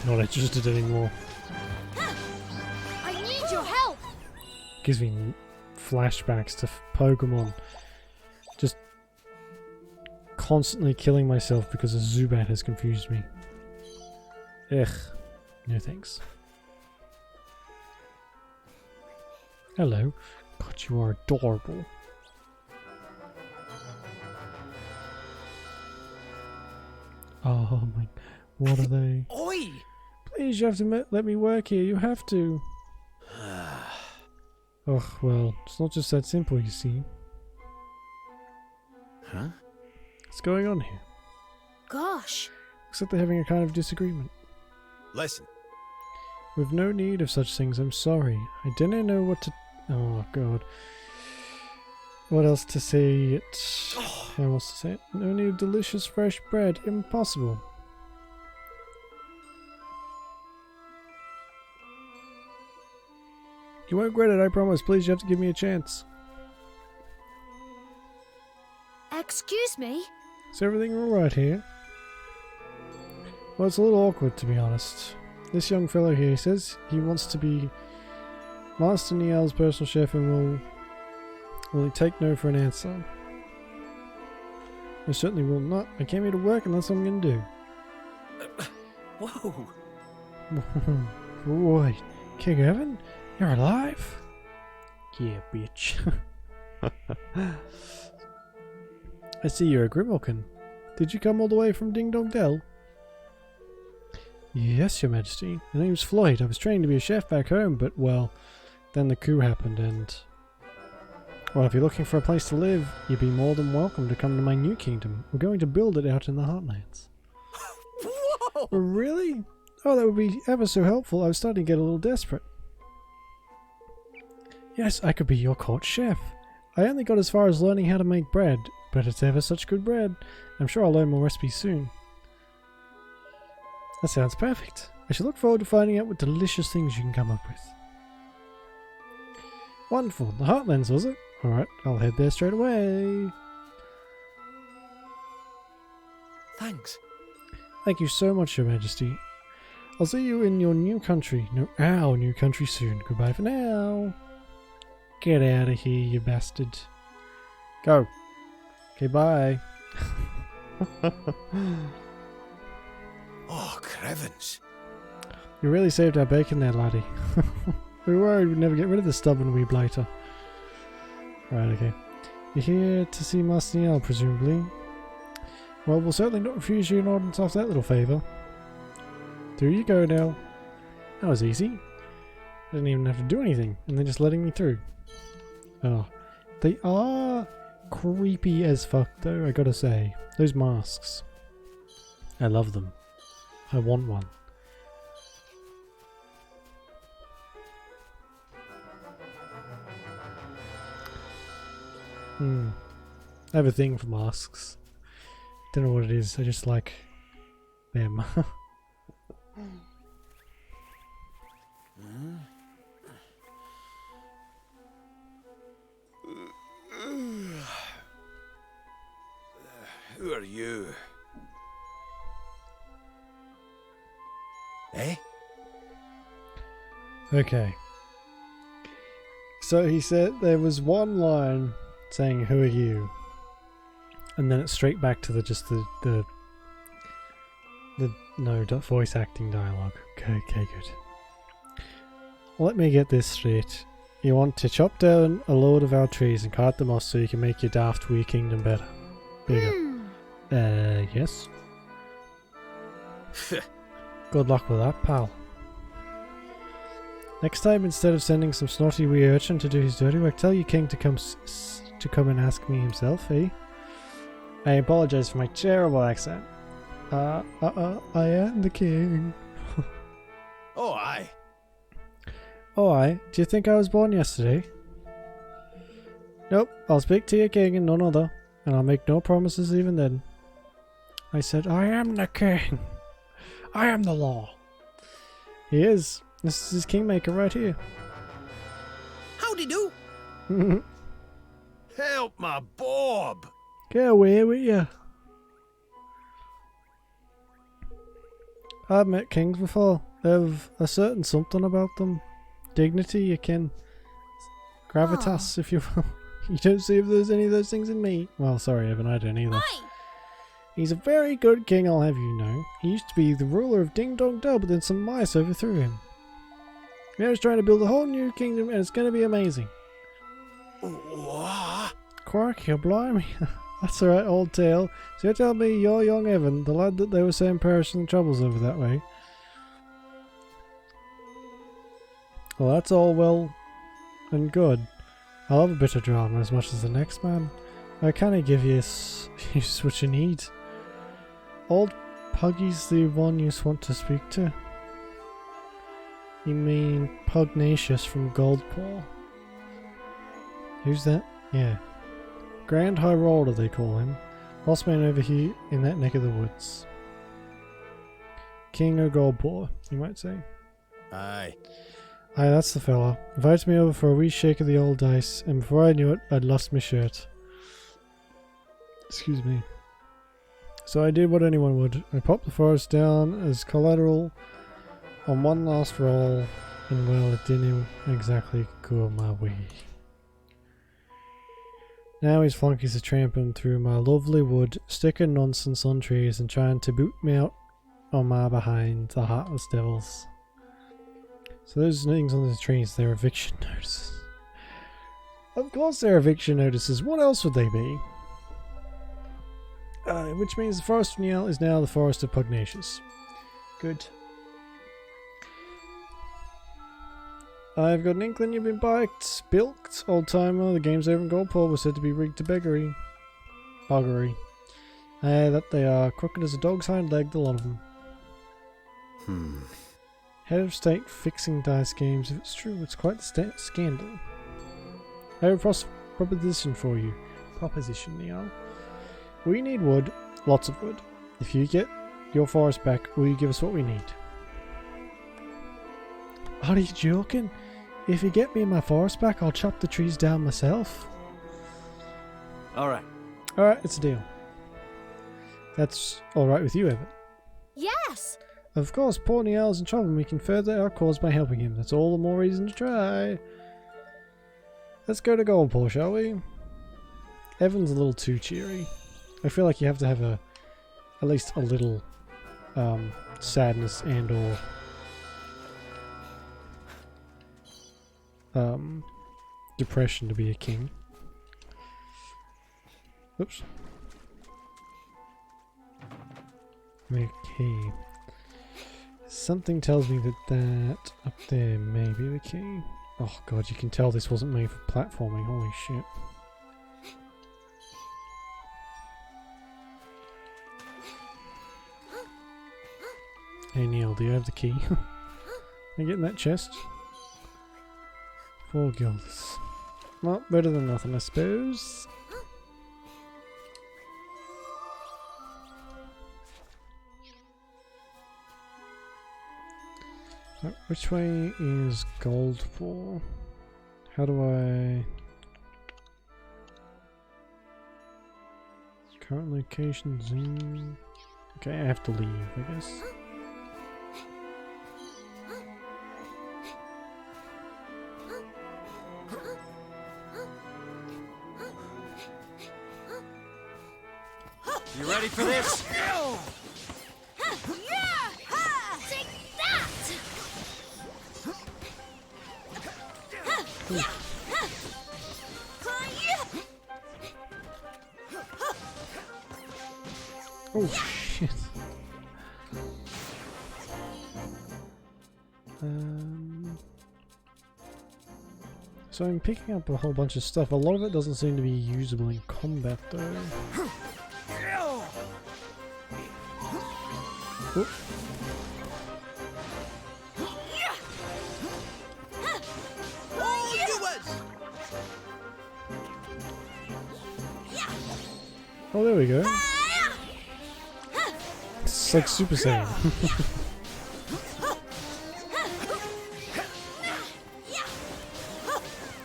Not interested anymore. I need your help. Gives me flashbacks to Pokemon. Just constantly killing myself because a Zubat has confused me. Ugh. No thanks. Hello. God, you are adorable. Oh my... What are they? Oi! Please, you have to let me work here. You have to. Oh, well, it's not just that simple, you see. Huh? What's going on here? Gosh. Looks like they're having a kind of disagreement. Listen. We've no need of such things, I'm sorry. I didn't know what to... Oh, God. What else to say it? How else to say it? No need of delicious fresh bread. Impossible. You won't regret it, I promise. Please, you have to give me a chance. Excuse me? Is everything alright here? Well, it's a little awkward, to be honest. This young fellow here says he wants to be Master Niel's personal chef and will take no for an answer. I certainly will not. I came here to work and that's what I'm going to do. Whoa. Boy, King Evan? You're alive? Yeah, bitch. I see you're a Grimmelkin. Did you come all the way from Ding Dong Dell? Yes, Your Majesty. My name's Floyd. I was trained to be a chef back home, but, well, then the coup happened and... Well, if you're looking for a place to live, you'd be more than welcome to come to my new kingdom. We're going to build it out in the Heartlands. Whoa! Really? Oh, that would be ever so helpful. I was starting to get a little desperate. Yes, I could be your court chef. I only got as far as learning how to make bread, but it's ever such good bread. I'm sure I'll learn more recipes soon. That sounds perfect. I shall look forward to finding out what delicious things you can come up with. Wonderful. The Heartlands, was it? Alright, I'll head there straight away. Thanks. Thank you so much, Your Majesty. I'll see you in your new country. No, our new country soon. Goodbye for now. Get out of here, you bastard. Go. Okay, bye. Oh, Crevens. You really saved our bacon there, laddie. We were worried we'd never get rid of this stubborn wee blighter. Right, okay. You're here to see Master Niel, presumably. Well, we'll certainly not refuse you an audience after that little favour. Through you go now. That was easy. I didn't even have to do anything, and they're just letting me through. Oh. They are creepy as fuck, though, I gotta say. Those masks. I love them. I want one. I have a thing for masks. Don't know what it is, I just like them. Who are you? Eh? Okay. So he said there was one line saying, "Who are you?" And then it's straight back to the voice acting dialogue. Okay, good. Let me get this straight. You want to chop down a load of our trees and cart them off so you can make your daft wee kingdom bigger. Yes. Good luck with that, pal. Next time, instead of sending some snotty wee urchin to do his dirty work, tell your king to come and ask me himself, eh? I apologize for my terrible accent. I am the king. Oh, aye. Oh, aye. Do you think I was born yesterday? Nope. I'll speak to your king and none other, and I'll make no promises even then. I said, I am the king. I am the law. He is. This is his kingmaker right here. Howdy do. Help my Bob! Get away with you. I've met kings before. They have a certain something about them. Dignity, akin. Gravitas, if you will. You don't see if there's any of those things in me. Well, sorry, Evan, I don't either. Oi! He's a very good king, I'll have you know. He used to be the ruler of Ding Dong Dell, but then some mice overthrew him. Now he's trying to build a whole new kingdom, and it's going to be amazing. What? Crikey, blimey. That's alright, old tale. So you're telling me you're young Evan, the lad that they were saying perished in troubles over that way? Well, that's all well and good. I love a bit of drama as much as the next man. I can't give you what you need. Old Puggy's the one you want to speak to. You mean Pugnacious from Goldpaw? Who's that? Yeah. Grand High Roller they call him. Boss man over here in that neck of the woods. King of Goldpaw, you might say. Aye. Aye, that's the fella. Invited me over for a wee shake of the old dice, and before I knew it, I'd lost my shirt. Excuse me. So I did what anyone would. I popped the forest down as collateral on one last roll, and well, it didn't exactly go my way. Now his flunkies are tramping through my lovely wood, sticking nonsense on trees and trying to boot me out on my behind, the heartless devils. So those things on the trees, they're eviction notices. Of course they're eviction notices, what else would they be? Which means the Forest of Niel is now the Forest of Pugnacious. Good. I've got an inkling you've been biked, bilked, old timer. The game's over in Goldpaw was said to be rigged to beggary. Buggery. That they are, crooked as a dog's hind leg, the lot of them. Head of state fixing dice games. If it's true, it's quite the scandal. I have a proposition for you. Proposition, Niel. We need wood, lots of wood. If you get your forest back, will you give us what we need? Are you joking? If you get me my forest back, I'll chop the trees down myself. Alright. Alright, it's a deal. That's alright with you, Evan? Yes! Of course, poor Niel's in trouble and we can further our cause by helping him. That's all the more reason to try. Let's go to Goldpaw, shall we? Evan's a little too cheery. I feel like you have to have at least a little sadness and or depression to be a king. Oops. Okay. Something tells me that up there may be the key. Oh god, you can tell this wasn't made for platforming, holy shit. Hey Neil, do you have the key? Can I get in that chest? 4 guilders. Well, better than nothing, I suppose. Which way is Goldpaw? How do I... Current location, zoom... Okay, I have to leave, I guess. You ready for this? Take that! Oh shit. So I'm picking up a whole bunch of stuff. A lot of it doesn't seem to be usable in combat though. Oop. Oh, there we go. It's like Super Saiyan.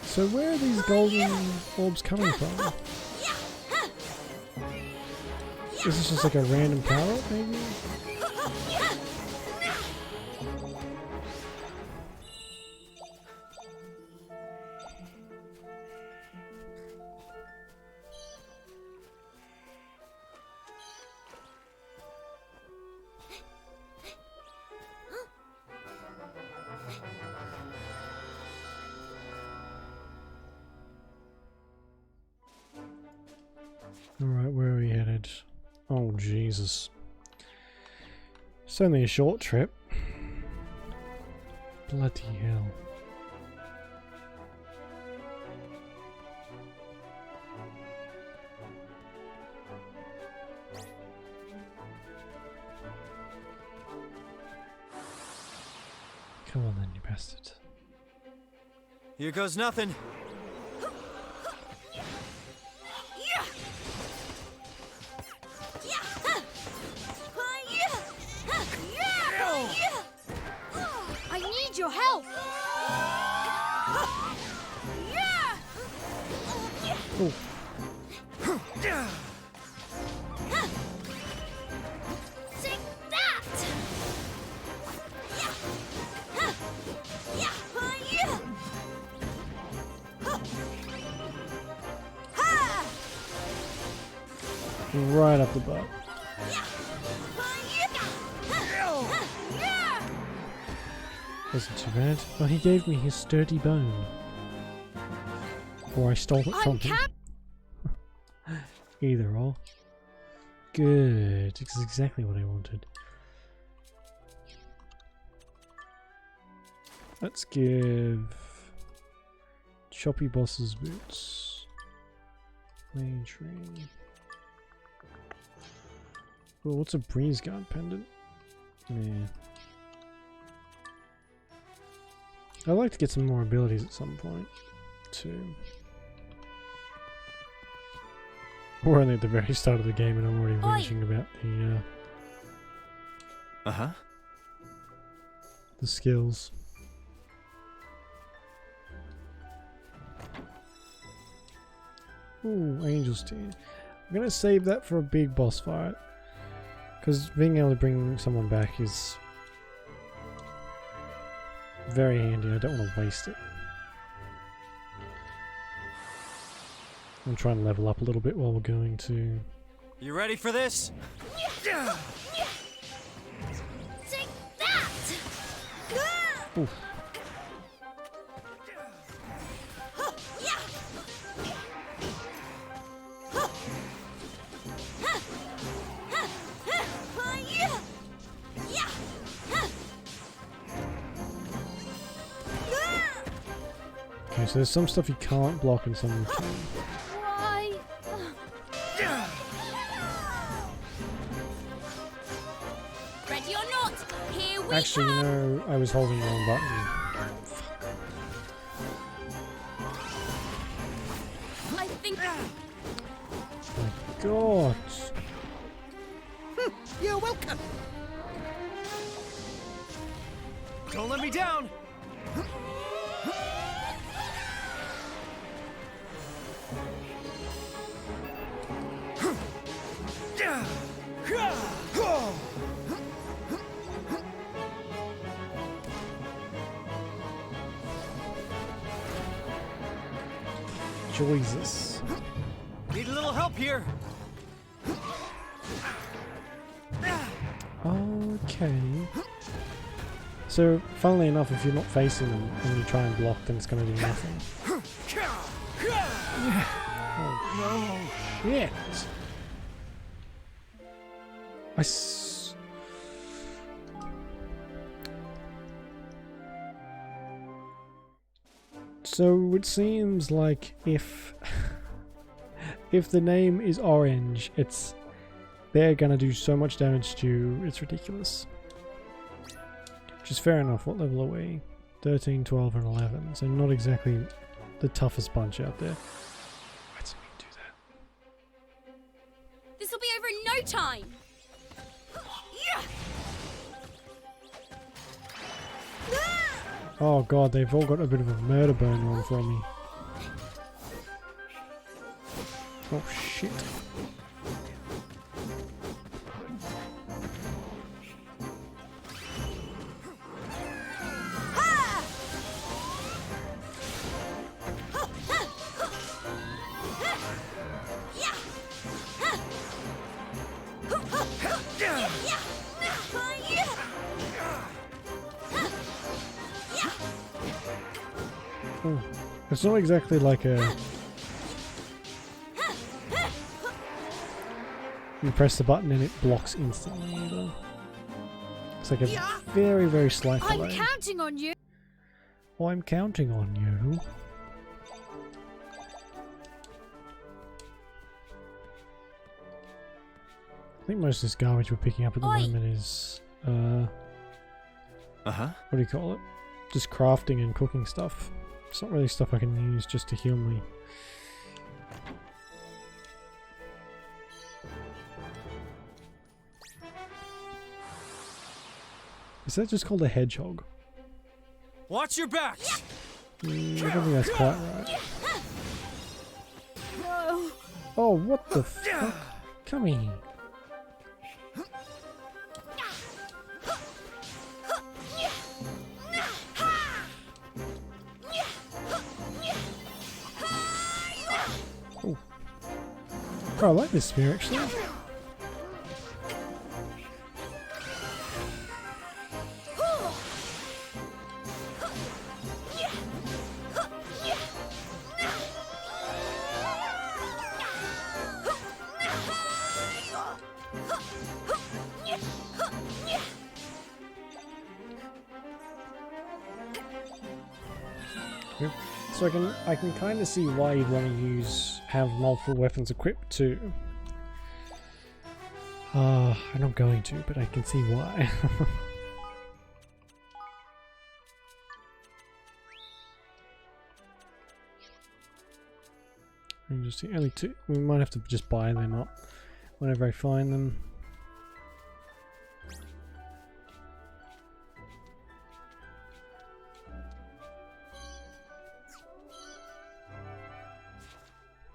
So where are these golden orbs coming from? Is this just like a random power up maybe? Alright, where are we headed? Oh, Jesus. It's only a short trip. Bloody hell. Come on then, you bastard. Here goes nothing. I need your help! Oh. Take that! Right up the butt. Wasn't too bad. Well, he gave me his sturdy bone. Or I stole it from him. Either or. Good. This is exactly what I wanted. Let's give Choppy Boss's boots. Plane train. Oh, what's a breeze guard pendant? Yeah. I'd like to get some more abilities at some point, too. We're only at the very start of the game and I'm already whinging about the skills. Ooh, Angel's Tear. I'm gonna save that for a big boss fight. Because being able to bring someone back is very handy. I don't want to waste it. I'm trying to level up a little bit while we're going to... You ready for this? Take that! Oof. Okay, so there's some stuff you can't block and some you can. Why? Ready or not? Here we Actually, come. you know, I was holding the wrong button. I think. My god! You're welcome. Don't let me down! Jesus. Need a little help here. Okay. So, funnily enough, if you're not facing them and you try and block, then it's going to do nothing. Oh, shit! So it seems like if the name is orange, they're gonna do so much damage to you, it's ridiculous. Which is fair enough. What level are we? 13, 12, and 11. So not exactly the toughest bunch out there. Why does it do that? This will be over in no time. Oh god, they've all got a bit of a murder bone on for me. Oh shit. Oh, it's not exactly like a... You press the button and it blocks instantly either. It's like a very, very slight I'm delay. counting on you. Oh, I'm counting on you. I think most of this garbage we're picking up at the moment is... what do you call it? Just crafting and cooking stuff. It's not really stuff I can use just to heal me. Is that just called a hedgehog? Watch your backs! I don't think that's quite right. No. Oh, what the fuck? Come here. Oh. Oh, I like this spear actually. Yep. So I can kind of see why you'd want to have multiple weapons equipped too. I'm not going to, but I can see why. And just the only two. We might have to just buy them up whenever I find them.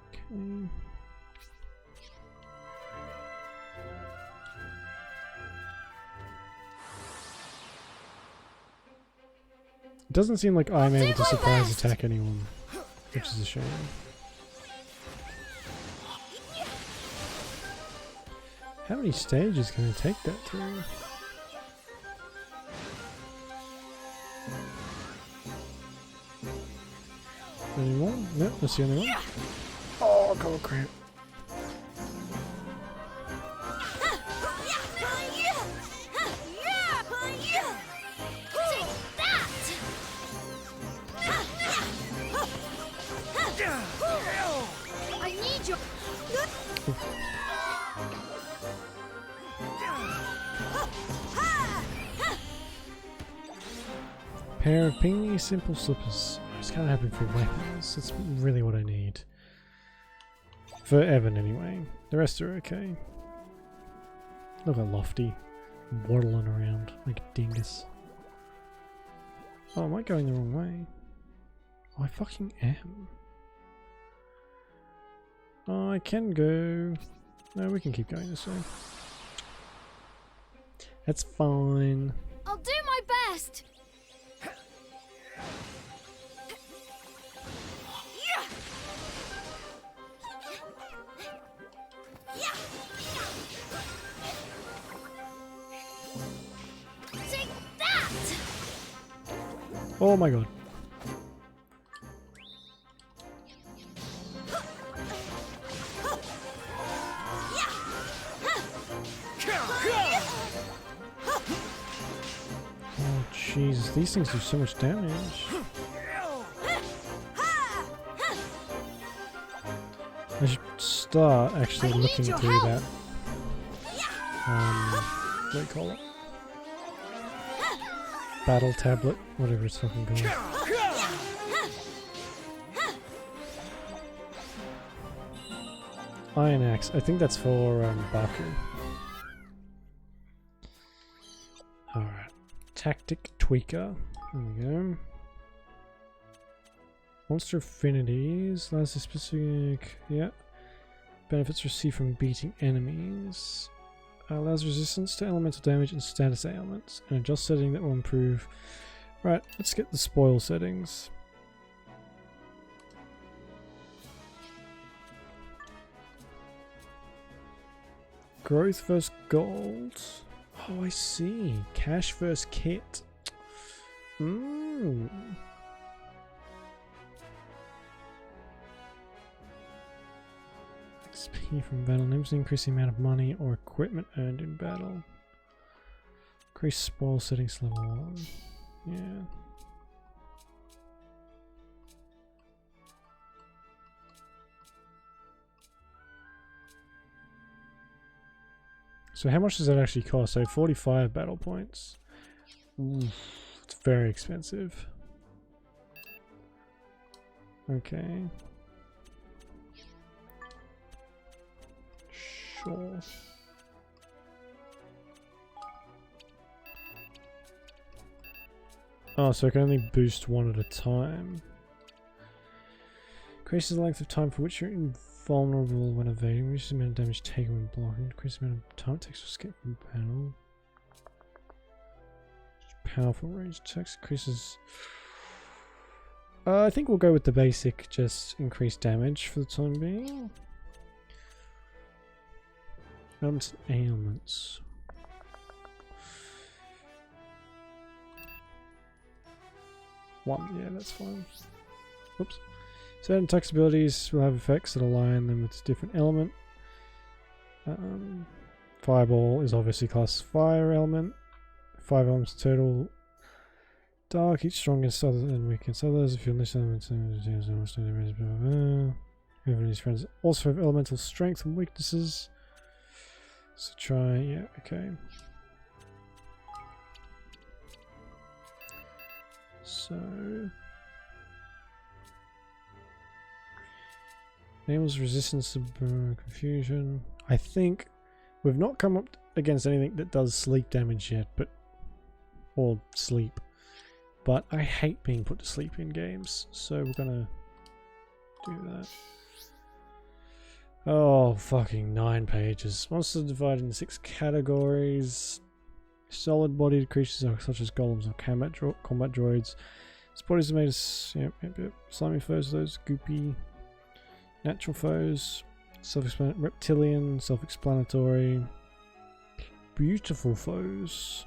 Okay. It doesn't seem like I'm able to surprise attack anyone, which is a shame. How many stages can I take that through? Any more? Nope, that's the only one. Oh, god, crap. I need your. Pair of pingy simple slippers. I was kind of hoping for weapons. That's really what I need. For Evan, anyway. The rest are okay. Look at Lofty waddling around like a dingus. Oh, am I going the wrong way? Oh, I fucking am. Oh, I can go. No, we can keep going this way. That's fine. I'll do my best. Take that! Oh my god. Oh Jesus, these things do so much damage. I should start actually looking through that. What do you call it? Battle tablet, whatever it's fucking called. Iron Axe, I think that's for Baku. Alright. Tactic Tweaker. There we go. Monster affinities. Allows a specific. Yeah. Benefits received from beating enemies. Allows resistance to elemental damage and status ailments. And adjust setting that will improve. Right, let's get the spoil settings. Growth versus gold. Oh, I see. Cash versus kit. Mmm. XP from battle names increase the amount of money or equipment earned in battle. Increase spoil settings level 1. Yeah. So how much does that actually cost? So 45 battle points. Oof, it's very expensive. Okay. Sure. Oh, so I can only boost one at a time. Increases the length of time for which you're invulnerable when evading. Reduces the amount of damage taken when blocking. Increases the amount of time it takes to escape from battle. Powerful range attacks. Increases... I think we'll go with the basic, just increased damage for the time being. Ailments and ailments. One, yeah, that's fine. Oops. Certain attacks abilities will have effects that align them with a different element. Fireball is obviously class fire element. 5 elements total. Dark, each strongest other than weakest. Others, if you listen to everybody's friends also have elemental strength and weaknesses. So try, yeah, okay. So enables resistance to confusion. I think we've not come up against anything that does sleep damage yet, or sleep. But I hate being put to sleep in games, so we're gonna do that. Oh, fucking 9 pages. Monsters are divided into 6 categories. Solid-bodied creatures such as golems or combat droids. Its bodies are made of slimy foes, those goopy. Natural foes. Reptilian, self-explanatory. Beautiful foes.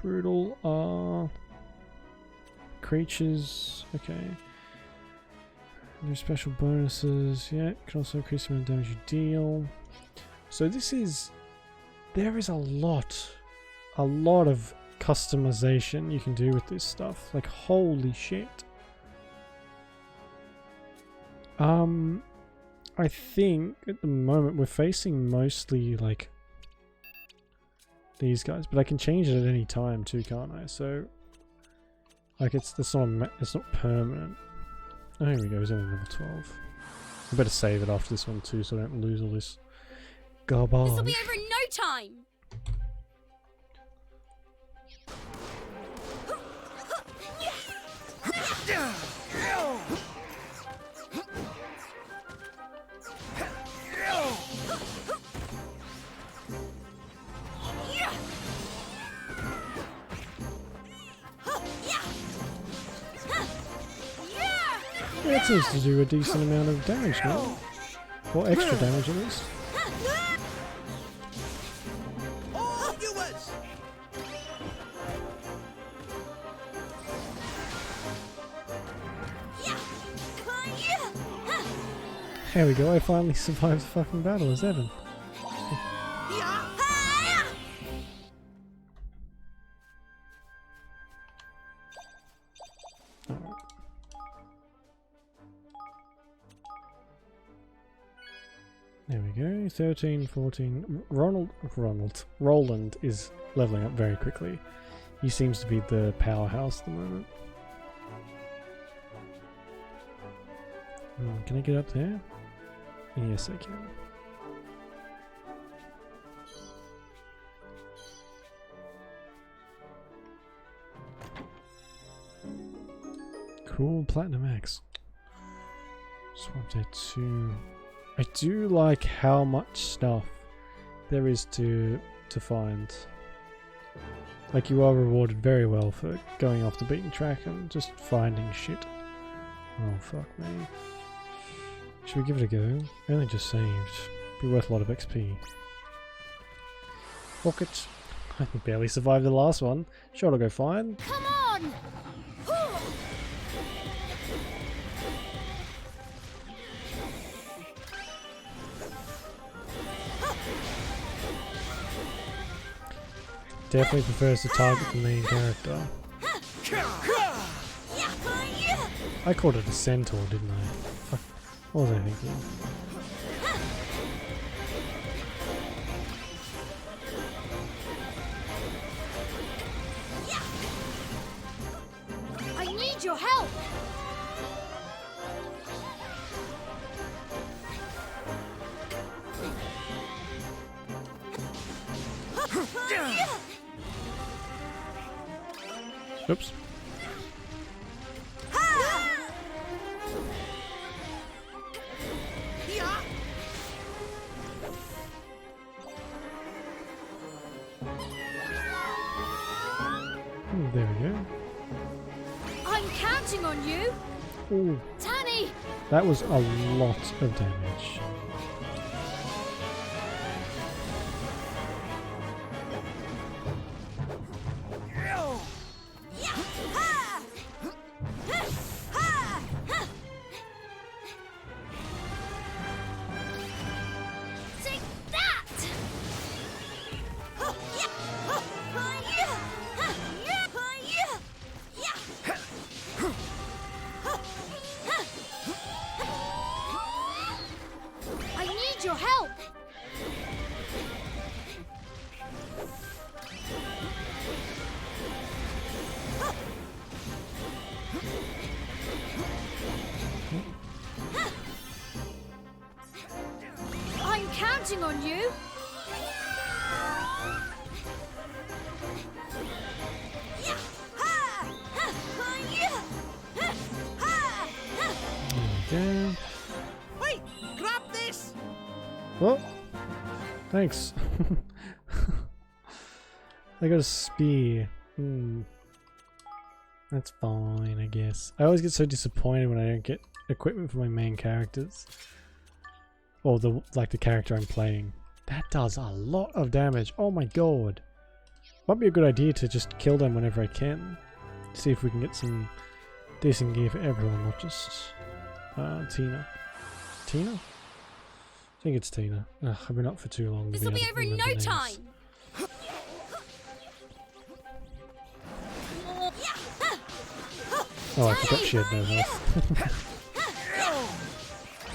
Brutal are creatures. Okay. No special bonuses. Yeah, can also increase the amount of damage you deal. So this is. There is a lot of customization you can do with this stuff. Like, holy shit. I think at the moment we're facing mostly like these guys, but I can change it at any time too, can't I? So like it's not permanent. Oh, here we go. He's only level 12. I better save it after this one too, so I don't lose all this garbage. This'll be over in no time. Yeah, it seems to do a decent amount of damage now. Or extra damage at least. All yours! There we go, I finally survived the fucking battle as Evan. There we go, 13, 14. Roland is leveling up very quickly. He seems to be the powerhouse at the moment. Can I get up there? Yes, I can. Cool, Platinum Axe. Swap that to... I do like how much stuff there is to find. Like, you are rewarded very well for going off the beaten track and just finding shit. Oh, fuck me. Should we give it a go? I only just saved. Be worth a lot of XP. Rocket. I can barely survive the last one. Sure, it'll go fine. Come on! Definitely prefers to target the main character. I called it a centaur, didn't I? Fuck. What was I thinking? I need your help! Oops. There we go. I'm counting on you! Ooh, Tanny! that was a lot of damage. Take that! need your help. I'm counting on you. Okay. Wait, grab this. Well, thanks. I got a spear. That's fine, I guess. I always get so disappointed when I don't get equipment for my main characters. Or the character I'm playing. That does a lot of damage. Oh my god. Might be a good idea to just kill them whenever I can. See if we can get some decent gear for everyone, not just Tina. Tina? I think it's Tina. Ugh, I've been up for too long. This will be over in no time. Oh, I forgot she had no health.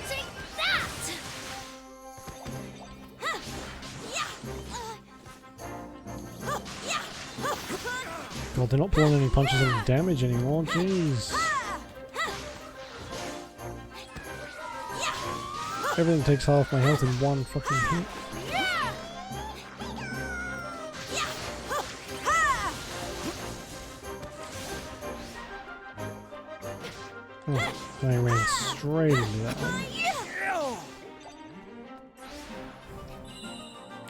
Take that! God, they're not pulling any punches and damage anymore. Jeez. Everything takes half my health in one fucking hit. Oh, I ran straight into that one.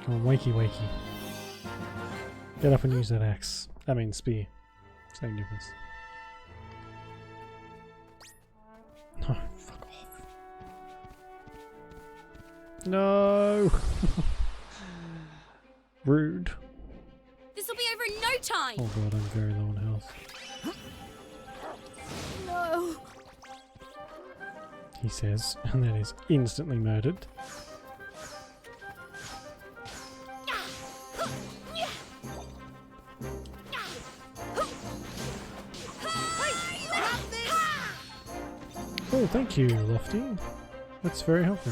Come on, wakey wakey. Get up and use that axe. I mean spear. Same difference. No, fuck off. No! Rude. This will be over in no time. Oh god, I'm very low on health. No. He says, and then is instantly murdered. Oh, thank you, Lofty. That's very helpful.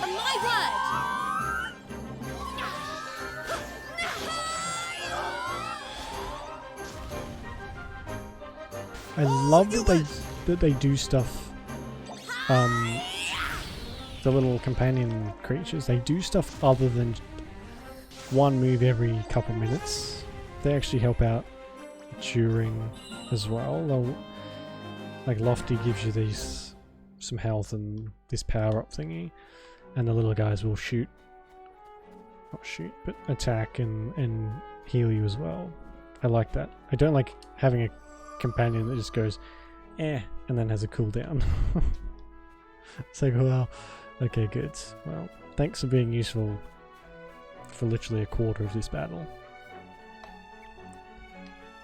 On my word. I love that they do stuff. The little companion creatures, they do stuff other than one move every couple minutes. They actually help out during as well. Like Lofty gives you these some health and this power up thingy, and the little guys will not shoot, but attack and heal you as well. I like that. I don't like having a companion that just goes and then has a cooldown. It's like, well, okay, good. Well, thanks for being useful for literally a quarter of this battle.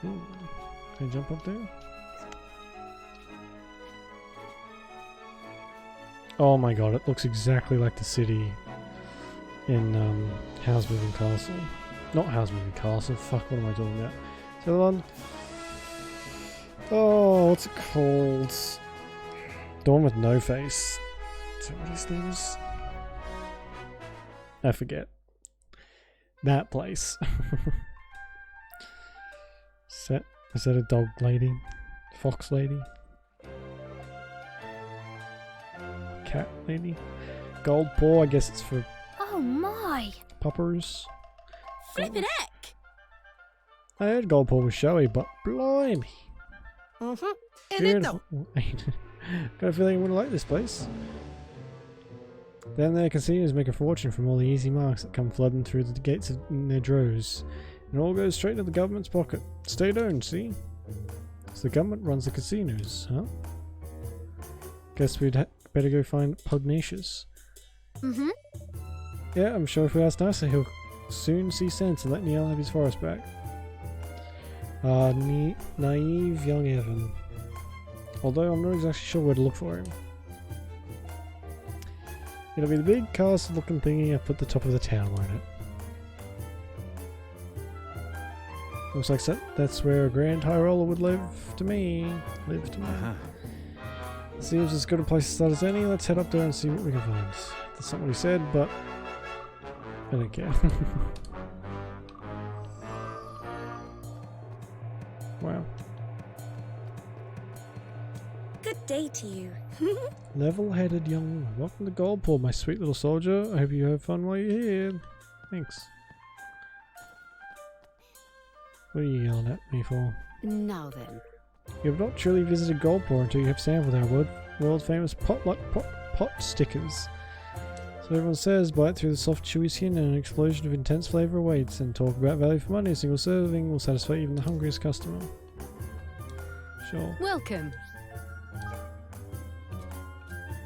Ooh. Can I jump up there? Oh my god, it looks exactly like the city in Housemoving Castle. Not Housemoving Castle, fuck, what am I talking about? Is the other one? Oh, what's it called? The one with no face. Is that what his name is? I forget. That place. Is that a dog lady? Fox lady? Cat lady? Gold paw, I guess it's for Oh my. puppers. Flippin' heck. I heard gold paw was showy, but blimey. In it though. Got a feeling you wouldn't like this place. Then their casinos make a fortune from all the easy marks that come flooding through the gates in their droves. It all goes straight to the government's pocket. State-owned, see? So the government runs the casinos, huh? Guess we'd better go find Pugnacious. Mm-hmm. Yeah, I'm sure if we ask nicely, he'll soon see sense and let Neil have his forest back. Naive young Evan. Although I'm not exactly sure where to look for him. It'll be the big castle-looking thingy up at the top of the town, won't it? Looks like that's where a Grand High Roller would live to me. Seems as good a place to start as any. Let's head up there and see what we can find. That's not what he said, but I don't care. Wow. Good day to you. Level-headed young woman. Welcome to Goldpool, my sweet little soldier. I hope you have fun while you're here. Thanks. What are you yelling at me for? Now then. You have not truly visited Goldpool until you have sampled our world-famous pot stickers. So everyone says, bite through the soft chewy skin and an explosion of intense flavour awaits, and talk about value for money. A single serving will satisfy even the hungriest customer. Sure. Welcome.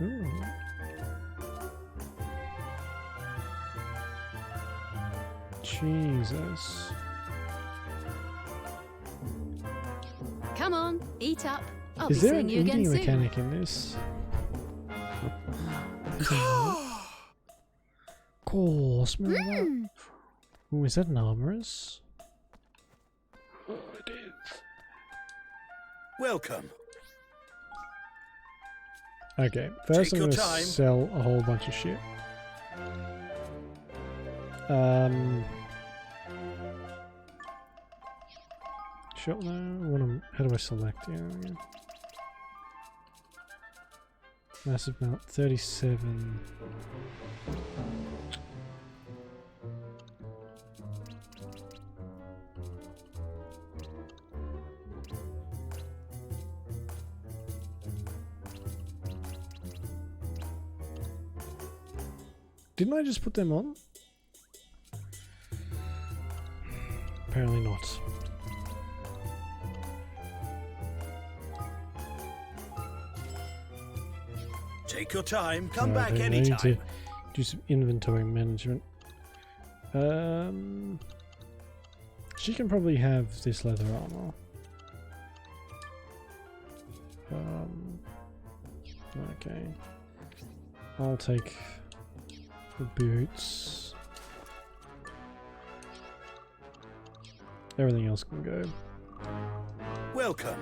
Ooh. Jesus. Come on, eat up. I'll Is be there an seeing you again eating soon. mechanic in this? Cool, smell that. Ooh, is that an armorer's? Oh, it is. Welcome. Okay, first Take I'm your gonna time. sell a whole bunch of shit. Sure, no, how do I select? Yeah, yeah. Massive amount, 37. Didn't I just put them on? Apparently not. Take your time. Come Alright, back I need to anytime. do some inventory management. She can probably have this leather armor. Okay. I'll take the boots. Everything else can go. Welcome.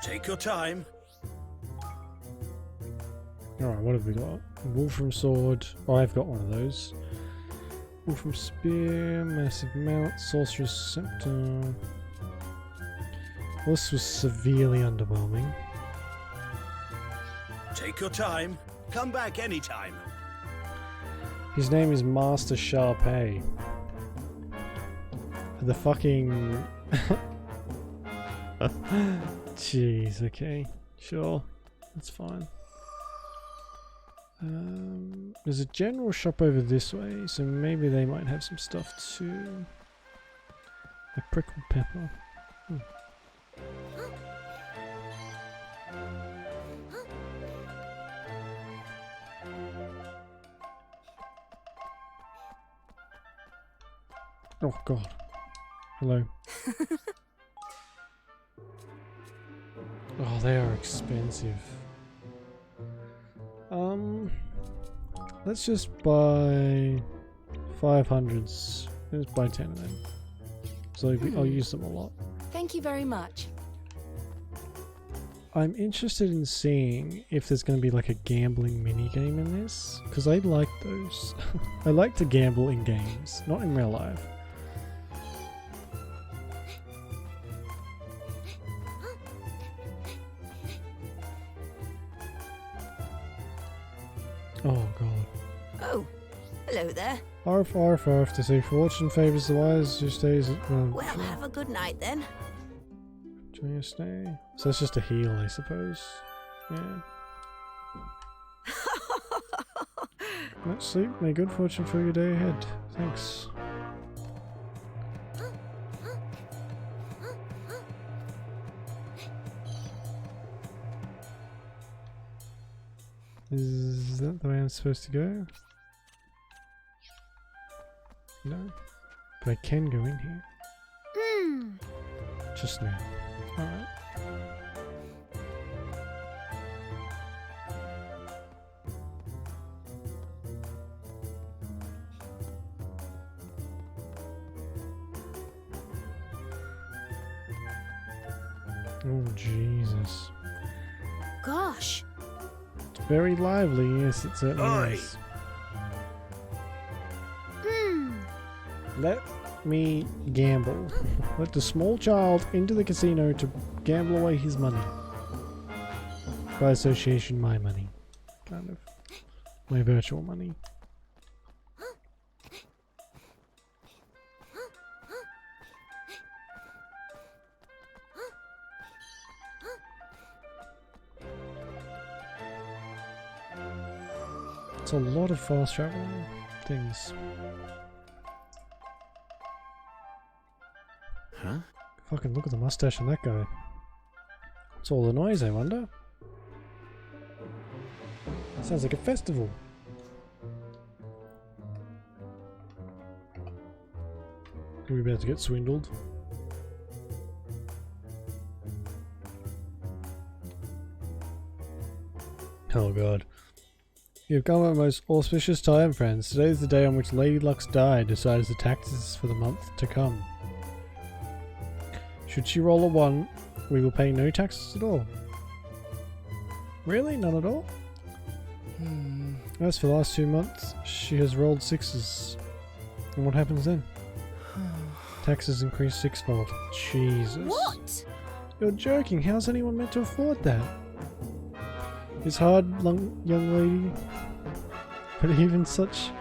Take your time. Alright, what have we got? Wolfram sword. Oh, I've got one of those. Wolfram spear, massive mount, sorcerer's scepter. Well, this was severely underwhelming. Take your time. Come back anytime. His name is Master Sharpay. The fucking... Jeez, okay. Sure. That's fine. There's a general shop over this way, so maybe they might have some stuff too. A prickled pepper. Oh god. Hello. Oh, they are expensive. Let's just buy 500s. Let's buy 10 of them. So I'll use them a lot. Thank you very much. I'm interested in seeing if there's going to be like a gambling mini game in this, because I like those. I like to gamble in games, not in real life. Oh god. Oh, hello there. Arf, arf, arf, to say fortune favours the wise who stays at... Well, have a good night then. Enjoy your stay. So that's just a heal, I suppose. Yeah. Let's sleep. May good fortune fill your day ahead. Thanks. Is that the way I'm supposed to go? No? But I can go in here. Hmm. Just now. Alright. Oh, Jesus. Gosh. It's very lively, yes, it certainly Oi. is. Hmm. Let me gamble. Let the small child into the casino to gamble away his money. By association, my money. Kind of. My virtual money. It's a lot of fast travel things. Huh? Fucking look at the mustache on that guy. What's all the noise, I wonder? Sounds like a festival. Are we about to get swindled? Oh god. You've come at a most auspicious time, friends. Today is the day on which Lady Luck's die decides the taxes for the month to come. Should she roll a 1, we will pay no taxes at all. Really? None at all? As for the last 2 months, she has rolled 6s. And what happens then? Taxes increase 6-fold. Jesus. What? You're joking. How's anyone meant to afford that? It's hard, young lady. But even such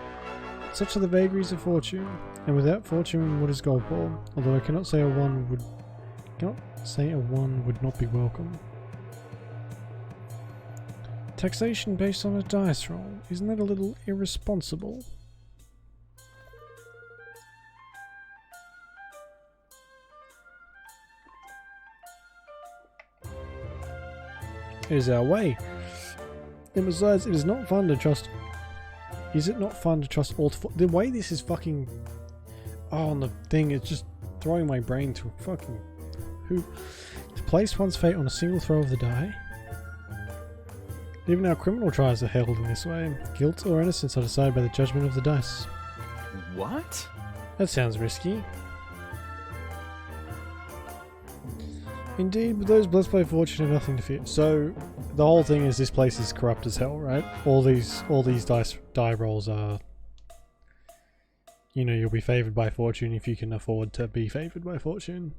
are the vagaries of fortune. And without fortune, what is gold for? Although I cannot say a 1 would not be welcome. Taxation based on a dice roll. Isn't that a little irresponsible? It is our way. And besides, it is not fun to trust. Is it not fun to trust all the way this is fucking. Oh, on the thing, it's just throwing my brain to a fucking hoop. To place one's fate on a single throw of the die. Even our criminal trials are held in this way. Guilt or innocence are decided by the judgment of the dice. What? That sounds risky. Indeed, but those blessed by fortune have nothing to fear. So, the whole thing is this place is corrupt as hell, right? All these die rolls are... You know, you'll be favoured by fortune if you can afford to be favoured by fortune.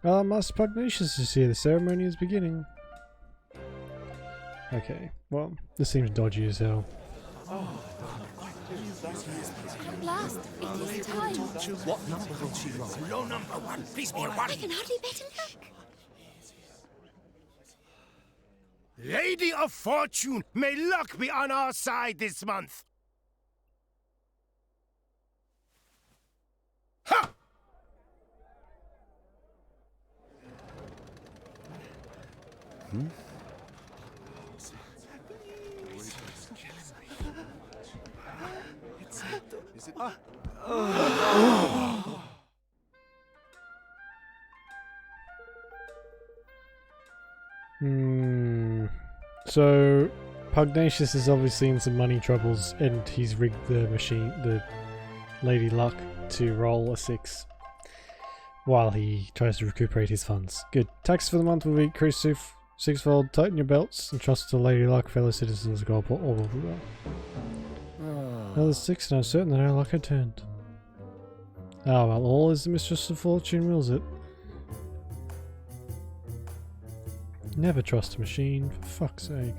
Master Pugnacious is here. The ceremony is beginning. Okay, well, this seems dodgy as hell. At last, it is time. What number will she roll? Low number 1, please be a 1. I can hardly bet in luck. Lady of Fortune, may luck be on our side this month. Ha! So, Pugnacious is obviously in some money troubles and he's rigged the machine, the Lady Luck, to roll a 6 while he tries to recuperate his funds. Good. Tax for the month will be increased 6-fold. Tighten your belts and trust to Lady Luck, fellow citizens. All will be well. Another 6 and I'm certain that our luck had turned. Oh well, all is the mistress of fortune wills it. Never trust a machine, for fuck's sake.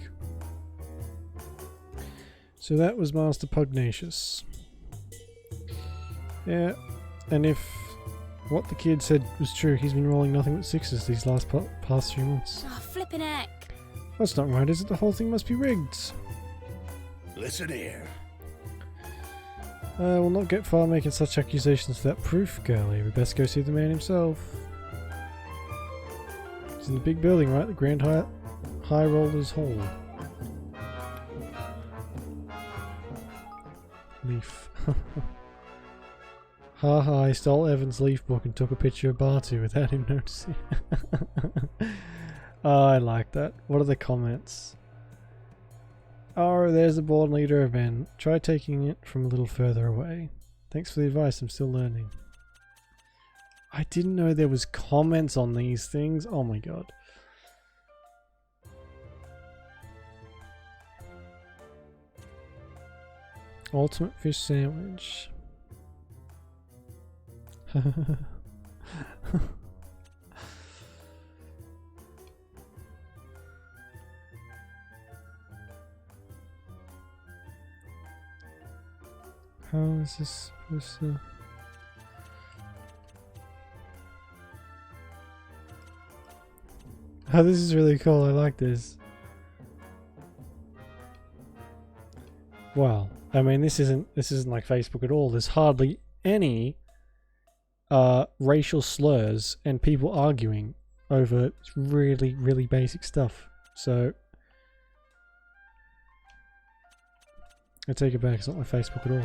So that was Master Pugnacious. Yeah, and if what the kid said was true, he's been rolling nothing but 6s these past few months. Oh, flippin' heck. That's not right, is it? The whole thing must be rigged. Listen here. We'll not get far making such accusations without proof, girlie. We best go see the man himself. He's in the big building, right? The Grand High Rollers Hall. Leaf. Haha, I stole Evan's leaf book and took a picture of Bartu without him noticing. Oh, I like that. What are the comments? Oh, there's the born leader of men. Try taking it from a little further away. Thanks for the advice, I'm still learning. I didn't know there was comments on these things. Oh my god. Ultimate fish sandwich. How is this supposed to... Oh, this is really cool. I like this. Wow. I mean, this isn't like Facebook at all. There's hardly any racial slurs and people arguing over really, really basic stuff. So I take it back. It's not my Facebook at all.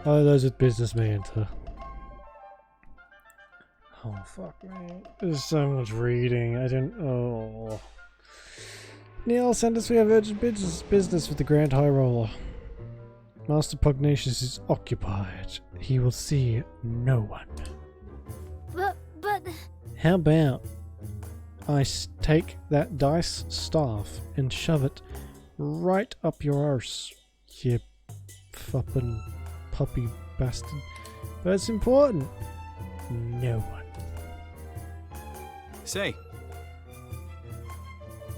Oh, those with business may enter. Oh fuck me. There's so much reading. I don't. Oh. Neil, send us. We have urgent business with the Grand High Roller. Master Pugnacious is occupied. He will see no one. But... How about I take that dice staff and shove it right up your arse, you fucking puppy bastard. That's important. No one. Say,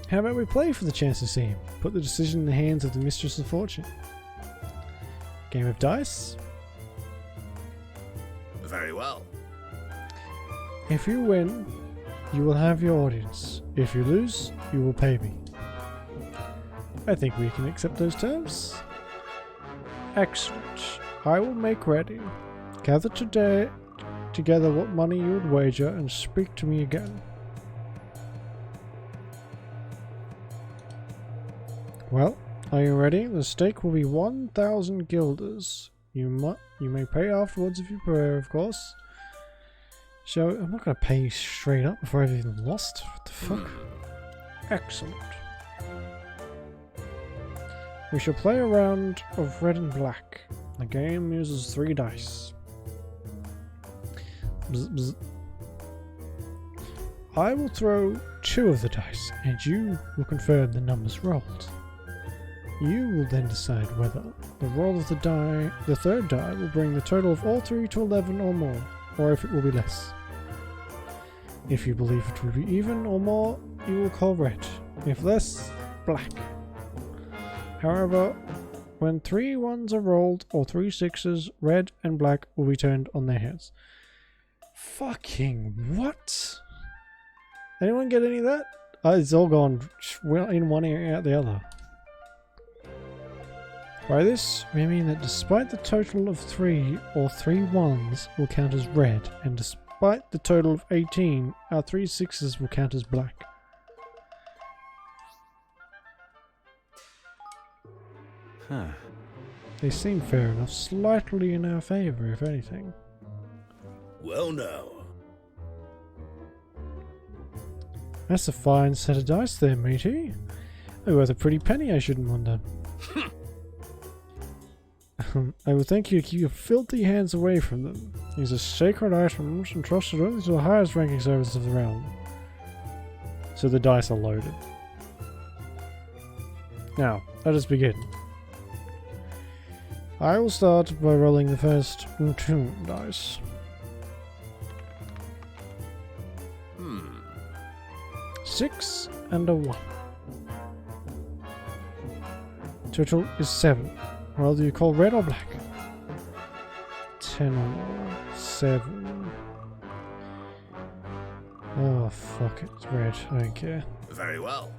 how about we play for the chance to see him? Put the decision in the hands of the Mistress of Fortune. Game of dice? Very well. If you win, you will have your audience. If you lose, you will pay me. I think we can accept those terms. Excellent. I will make ready. Gather together what money you would wager and speak to me again. Well, are you ready? The stake will be 1,000 guilders. You may pay afterwards if you prefer, of course. So I'm not going to pay you straight up before I've even lost. What the fuck? Excellent. We shall play a round of red and black. The game uses 3 dice. Bzz, bzz. I will throw 2 of the dice, and you will confirm the numbers rolled. You will then decide whether the roll of the third die will bring the total of all 3 to 11 or more, or if it will be less. If you believe it will be even or more, you will call red. If less, black. However, when 3 1s are rolled or 3 6s, red and black will be turned on their heads. Fucking what? Anyone get any of that? It's all gone in one ear out the other. By this, we mean that despite the total of 3 or 3 1s will count as red, and despite the total of 18, our 3 6s will count as black. huh. They seem fair enough, slightly in our favour, if anything. Well, now. That's a fine set of dice there, matey. They're worth a pretty penny, I shouldn't wonder. I would thank you to keep your filthy hands away from them. These are sacred items entrusted only to the highest ranking servants of the realm. So the dice are loaded. Now, let us begin. I will start by rolling the first 2 dice. 6 and a 1. Total is 7. Well, do you call red or black? 10 or more. 7. Oh, fuck it. It's red. I don't care. Very well.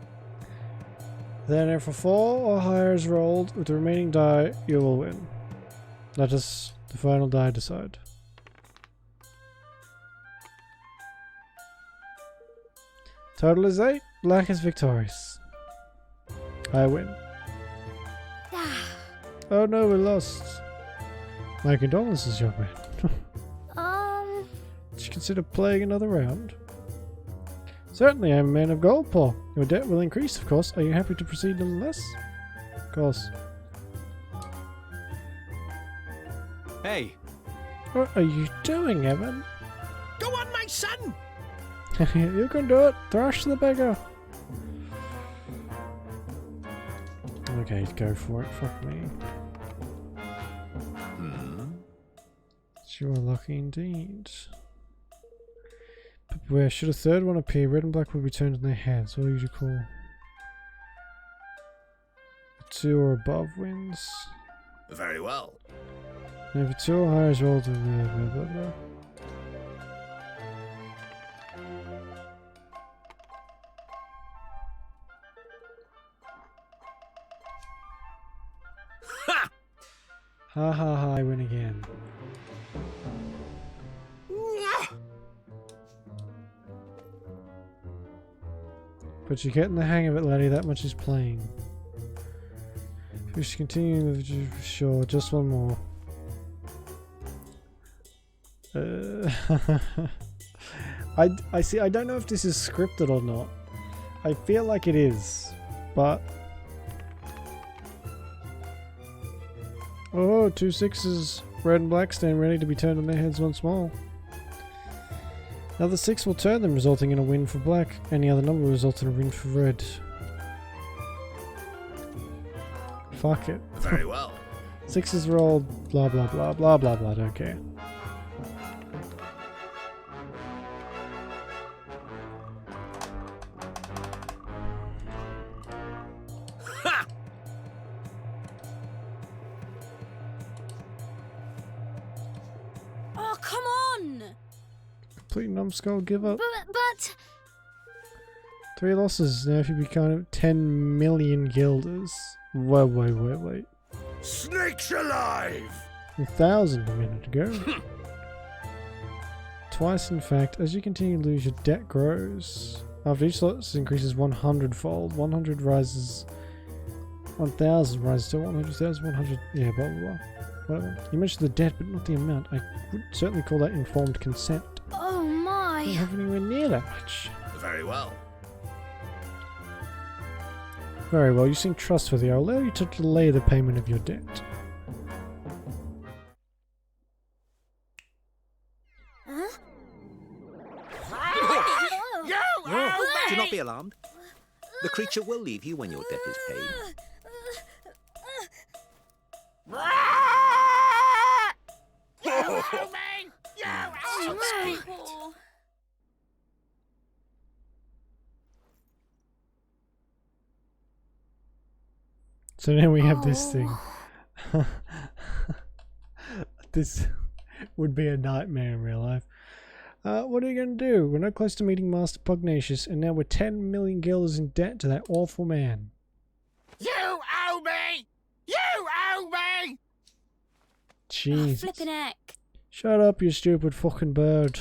Then if a 4 or higher is rolled with the remaining die, you will win. Let us, the final die, decide. Total is 8. Black is victorious. I win. Oh no, we lost. My condolences, young man. Did you consider playing another round? Certainly, I'm a man of gold, Paul. Your debt will increase, of course. Are you happy to proceed nonetheless? Of course. Hey, What are you doing, Evan? Go on, my son. You can do it. Thrash the beggar. Okay, go for it. Fuck me. You are lucky indeed. But where should a third one appear, red and black will be turned in their heads. What would you call? 2 or above wins. Very well. And if 2 or higher is rolled, then blah blah blah. Ha ha ha, I win again. But you're getting the hang of it, laddie. That much is playing. If we should continue, sure, just one more. I see. I don't know if this is scripted or not. I feel like it is, but oh, 2 6s, red and black stand ready to be turned on their heads once more. Another 6 will turn them, resulting in a win for black. Any other number will result in a win for red. Fuck it. Very well. 6s rolled, blah blah blah blah blah blah, don't care. Oh, come on! Complete numbskull, give up. But 3 losses. Now if you become 10 million guilders. Wait. Snakes alive! 1,000 a minute ago. Twice in fact. As you continue to lose, your debt grows. After each loss increases 100-fold. 100 rises. 1,000 rises to 100,000, 100. Yeah, blah blah blah. Whatever. You mentioned the debt, but not the amount. I would certainly call that informed consent. oh I don't my! have anywhere near that much. Very well. Very well, you seem trustworthy. I'll allow you to delay the payment of your debt. do not be alarmed. The creature will leave you when your debt is paid. So now we have this thing. This would be a nightmare in real life. What are you going to do? We're not close to meeting Master Pugnacious, and now we're 10 million guilders in debt to that awful man. You owe me! You owe me! Jeez. Flippin' heck! Shut up, you stupid fucking bird.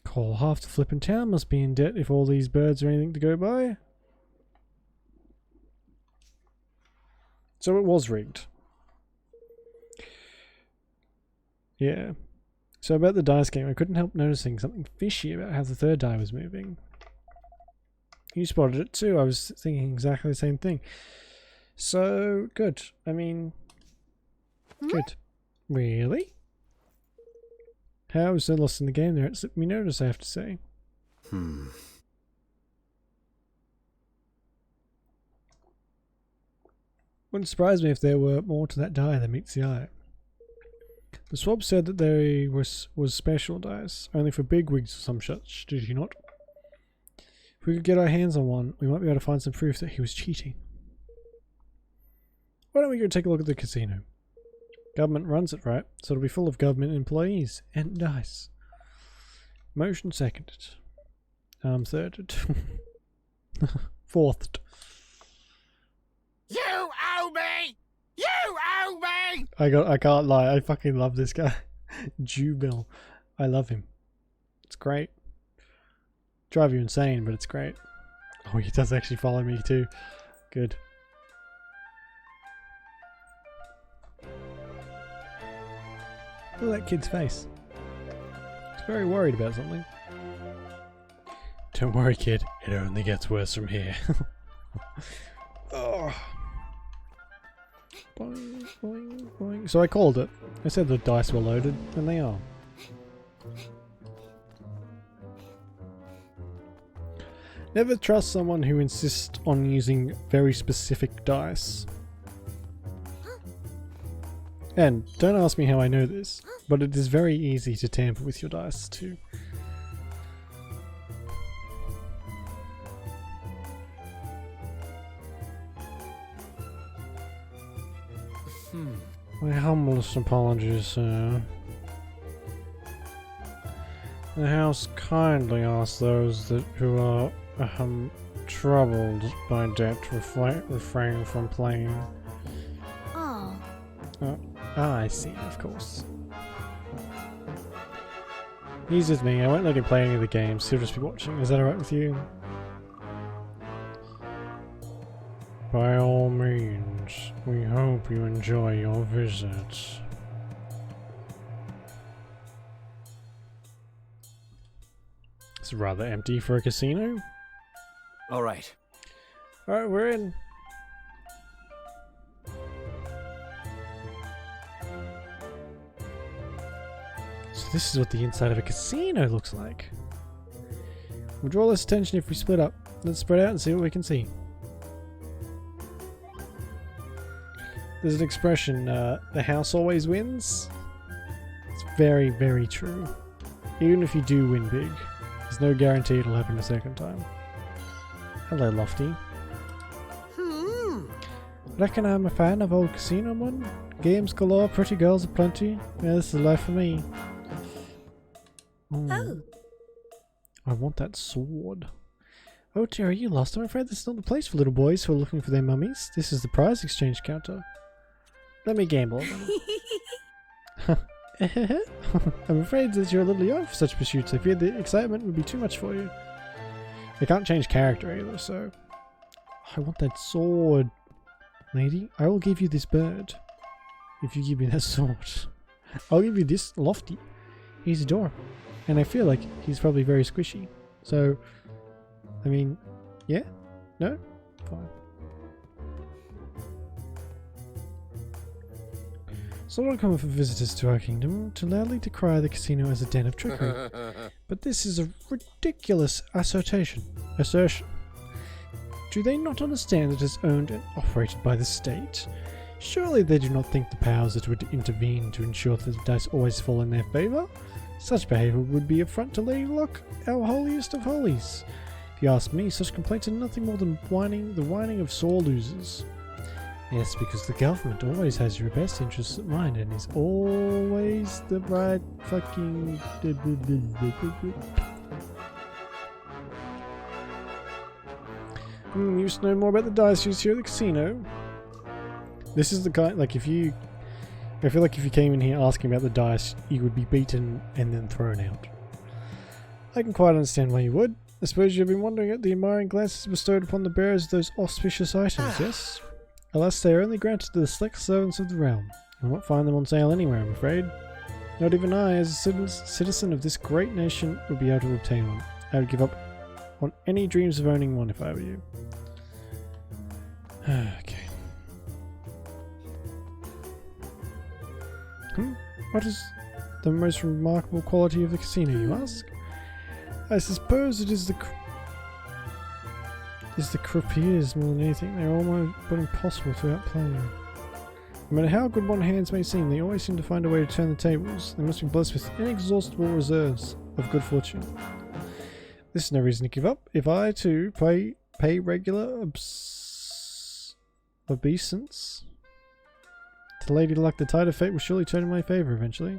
Call half the flippin' town must be in debt if all these birds are anything to go by. So it was rigged. Yeah. So about the dice game, I couldn't help noticing something fishy about how the third die was moving. You spotted it too. I was thinking exactly the same thing. So, good. I mean, good. Really? How I was so lost in the game there, it slipped me notice, I have to say. Wouldn't surprise me if there were more to that die than meets the eye. The swab said that there was special dice, only for bigwigs or some such, did he not? If we could get our hands on one, we might be able to find some proof that he was cheating. Why don't we go take a look at the casino? Government runs it, right? So it'll be full of government employees and dice. Motion seconded. Thirded. Fourthed. You owe me! You owe me! I can't lie, I fucking love this guy. Jubil. I love him. It's great. drive you insane, but it's great. Oh, he does actually follow me too. Good. Look at that kid's face. He's very worried about something. Don't worry, kid. It only gets worse from here. Oh. Boing, boing, boing. So I called it. I said the dice were loaded, and they are. Never trust someone who insists on using very specific dice. And don't ask me how I know this, but it is very easy to tamper with your dice too. My humblest apologies, sir. The house kindly asks those who are troubled by debt refrain from playing. Oh. I see, of course. He's with me. I won't let him play any of the games. He'll just be watching. Is that alright with you? By all means, we hope you enjoy your visit. It's rather empty for a casino. All right. Alright, we're in. So this is what the inside of a casino looks like. We'll draw less attention if we split up. Let's spread out and see what we can see. There's an expression, the house always wins. It's very, very true. Even if you do win big, there's no guarantee it'll happen a second time. Hello, Lofty. Reckon I'm a fan of old casino one. Games galore, pretty girls aplenty. Yeah, this is life for me. Oh. I want that sword. Oh dear, are you lost? I'm afraid this is not the place for little boys who are looking for their mummies. This is the prize exchange counter. Let me gamble. I'm afraid that you're a little young for such pursuits. I fear the excitement would be too much for you. I can't change character either, so... I want that sword. Lady, I will give you this bird. If you give me that sword. I'll give you this Lofty. He's adorable. And I feel like he's probably very squishy. So, I mean, yeah? No? Fine. It's not uncommon for visitors to our kingdom to loudly decry the casino as a den of trickery. But this is a ridiculous assertion. Do they not understand that it is owned and operated by the state? Surely they do not think the powers that would intervene to ensure that the dice always fall in their favour? Such behaviour would be affront to Lady Luck, our holiest of holies. If you ask me, such complaints are nothing more than the whining of sore losers. Yes, because the government always has your best interests at mind and is always the right fucking... You used to know more about the dice used here at the casino. This is the kind, like if you... I feel like if you came in here asking about the dice, you would be beaten and then thrown out. I can quite understand why you would. I suppose you've been wondering at the admiring glances bestowed upon the bearers of those auspicious items, yes? Alas, they are only granted to the select servants of the realm. You will not find them on sale anywhere, I'm afraid. Not even I, as a citizen of this great nation, would be able to obtain one. I would give up on any dreams of owning one if I were you. Okay. What is the most remarkable quality of the casino, you ask? I suppose it is the croupiers more than anything. They're almost but impossible to outplay. No matter how good one hands may seem, they always seem to find a way to turn the tables. They must be blessed with inexhaustible reserves of good fortune. This is no reason to give up. If I too pay regular obeisance to Lady Luck, the tide of fate will surely turn in my favour eventually.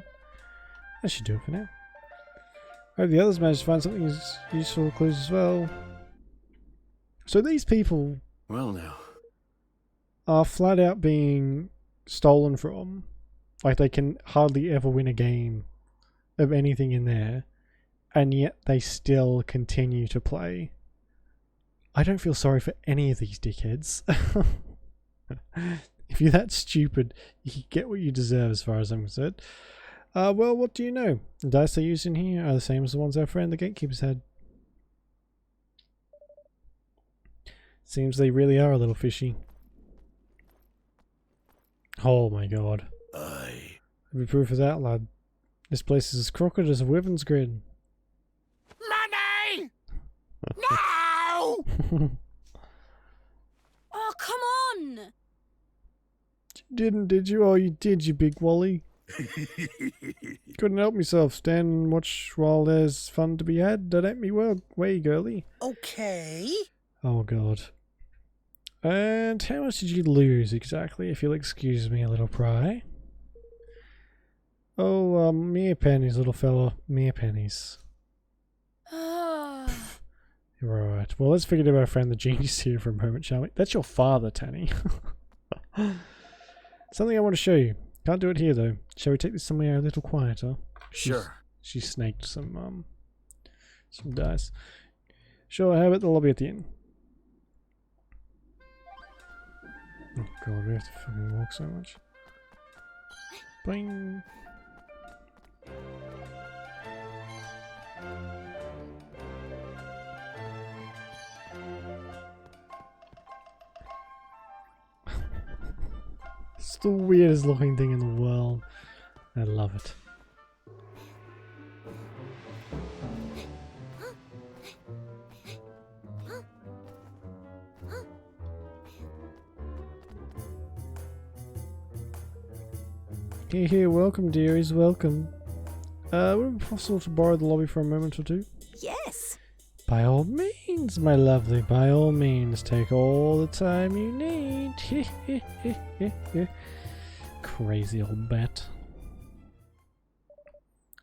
That should do it for now. I hope the others manage to find something as useful clues as well. So these people, Well now, are flat out being stolen from. Like they can hardly ever win a game of anything in there. and yet they still continue to play. I don't feel sorry for any of these dickheads. If you're that stupid, you can get what you deserve as far as I'm concerned. Well, what do you know? The dice they use in here are the same as the ones our friend the gatekeepers had. Seems they really are a little fishy. Oh my god. Aye. Every proof of that, lad. This place is as crooked as a wyvern's grin. Money! No! Oh, come on! Did you? Oh, you did, you big wally. Couldn't help myself. Stand and watch while there's fun to be had. That ain't me way, girly. Okay. Oh god. And how much did you lose exactly, if you'll excuse me a little pry? Oh, mere pennies, little fella. Mere pennies. Right. Well, let's forget about our friend the genius here for a moment, shall we? That's your father, Tanny. Something I want to show you. Can't do it here, though. Shall we take this somewhere a little quieter? Sure. She snaked some dice. Sure, how about the lobby at the inn? Oh god, we have to fucking walk so much. Bling! It's the weirdest looking thing in the world. I love it. Here, welcome dearies, welcome. Would it be possible to borrow the lobby for a moment or two? Yes. By all means, my lovely, by all means, take all the time you need. Crazy old bat.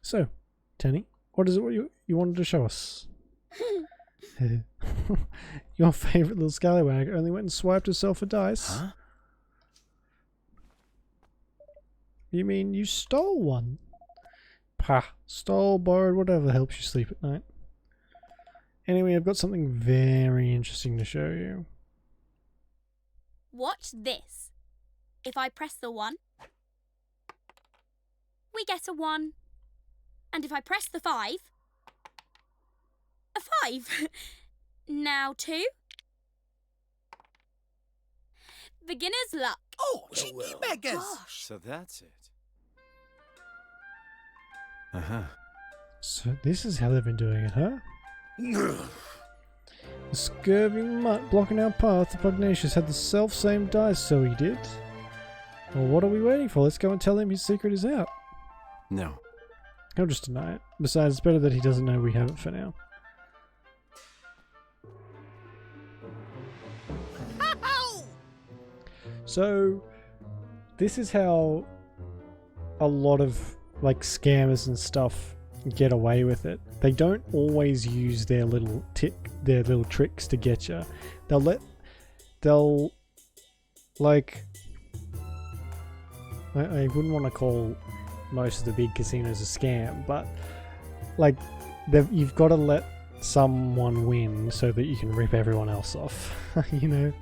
So, Tenny, what is it what you wanted to show us? Your favourite little scallywag only went and swiped herself a dice. Huh? You mean you stole one? Pah, stole, borrowed, whatever helps you sleep at night. Anyway, I've got something very interesting to show you. Watch this. If I press the 1, we get a 1. And if I press the 5, a 5. Now 2. Beginner's luck. Oh, cheeky beggars. Gosh. So that's it. Uh-huh. So this is how they've been doing it, huh? The scurvy mutt blocking our path, the pugnacious had the self-same dice, so he did. Well, what are we waiting for? Let's go and tell him his secret is out. No. He'll just deny it. Besides, it's better that he doesn't know we have it for now. So, this is how a lot of like scammers and stuff get away with it. They don't always use their little tricks to get you. They'll like I wouldn't want to call most of the big casinos a scam, but like you've got to let someone win so that you can rip everyone else off. You know,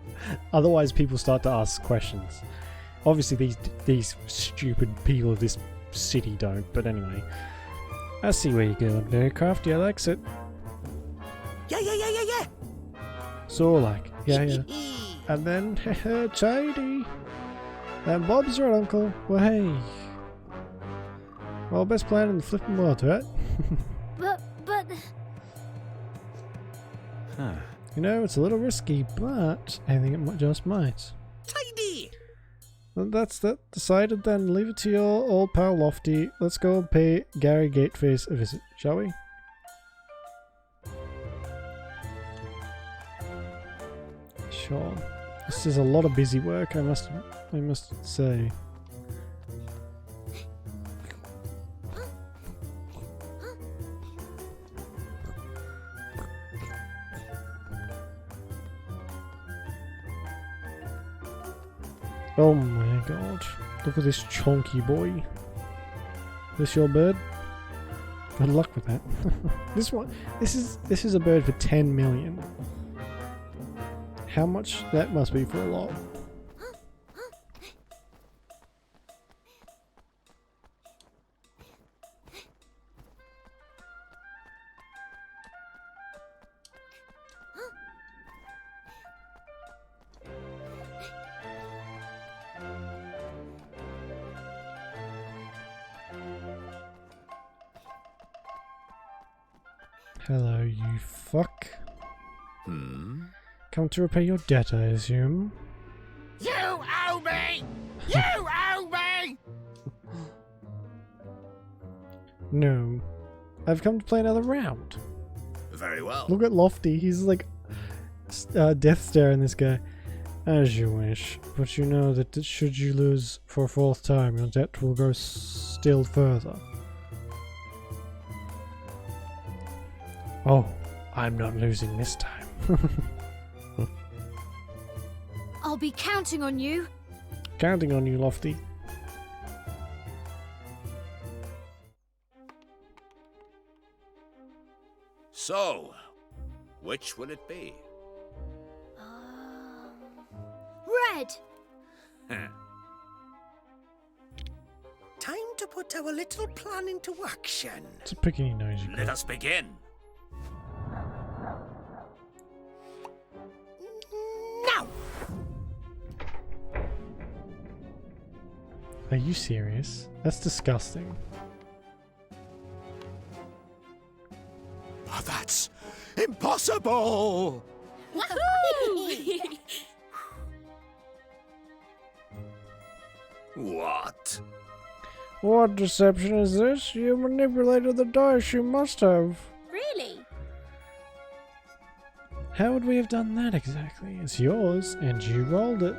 otherwise people start to ask questions. Obviously these stupid people of this city don't, but anyway. I see where you're going. Very crafty, I likes it. Yeah. So like, yeah. And then, tidy. And Bob's right, Uncle. Well, hey. Well, best plan in the flipping world, right? But... Huh. You know, it's a little risky, but I think it just might. Tidy. Well, that's that decided then. Leave it to your old pal Lofty. Let's go and pay Gary Gateface a visit, shall we? Sure. This is a lot of busy work, I must say. Oh my god. Look at this chonky boy. This your bird? Good luck with that. This is a bird for 10 million. How much? That must be for a lot. Hello, you fuck. Come to repay your debt, I assume. You owe me! You owe me! No. I've come to play another round. Very well. Look at Lofty, he's like death staring this guy. As you wish, but you know that should you lose for a fourth time, your debt will go still further. Oh, I'm not losing this time. I'll be counting on you. Counting on you, Lofty. So, which will it be? Red. Time to put our little plan into action. It's a picking nose. Let us begin. Now! Are you serious? That's disgusting. Oh, that's impossible! What? What deception is this? You manipulated the dice, you must have. Really? How would we have done that exactly? It's yours, and you rolled it.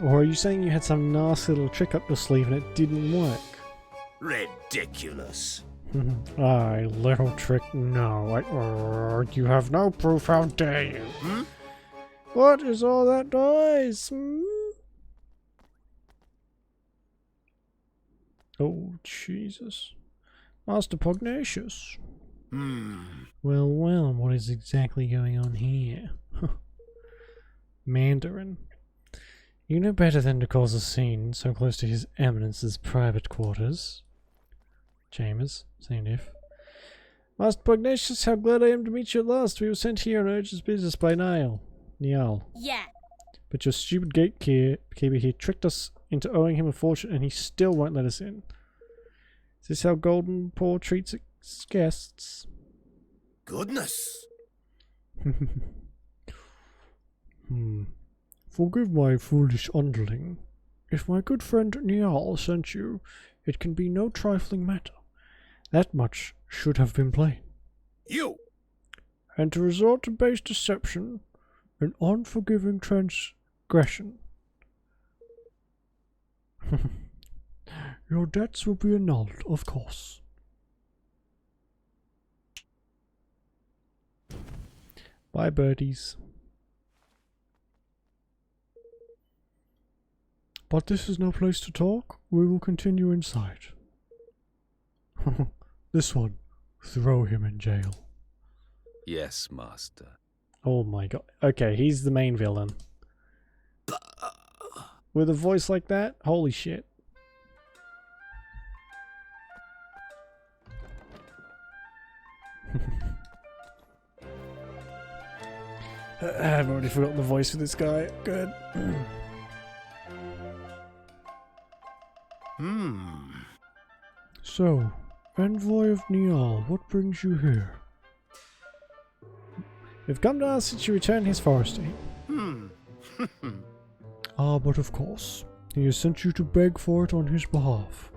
Or are you saying you had some nasty little trick up your sleeve and it didn't work? Ridiculous. Aye, little trick, no. You have no proof, how dare you? What is all that noise? Oh, Jesus. Master Pugnacious. Well, what is exactly going on here? Mandarin. You know better than to cause a scene so close to His Eminence's private quarters. Chambers, same diff. Master Pugnacious, how glad I am to meet you at last. We were sent here on urgent business by Niall. Yeah. But your stupid gatekeeper here tricked us into owing him a fortune and he still won't let us in. Is this how Golden Paw treats its guests? Goodness! Forgive my foolish underling. If my good friend Niall sent you, it can be no trifling matter. That much should have been plain. You! And to resort to base deception, an unforgiving transgression. Your debts will be annulled, of course. Bye, birdies. But this is no place to talk. We will continue inside. This one. Throw him in jail. Yes, master. Oh my god. Okay, he's the main villain. With a voice like that? Holy shit. I've already forgotten the voice of this guy. Good. So, Envoy of Niall, what brings you here? We've come to ask that you return his forest aid. Ah, but of course. He has sent you to beg for it on his behalf.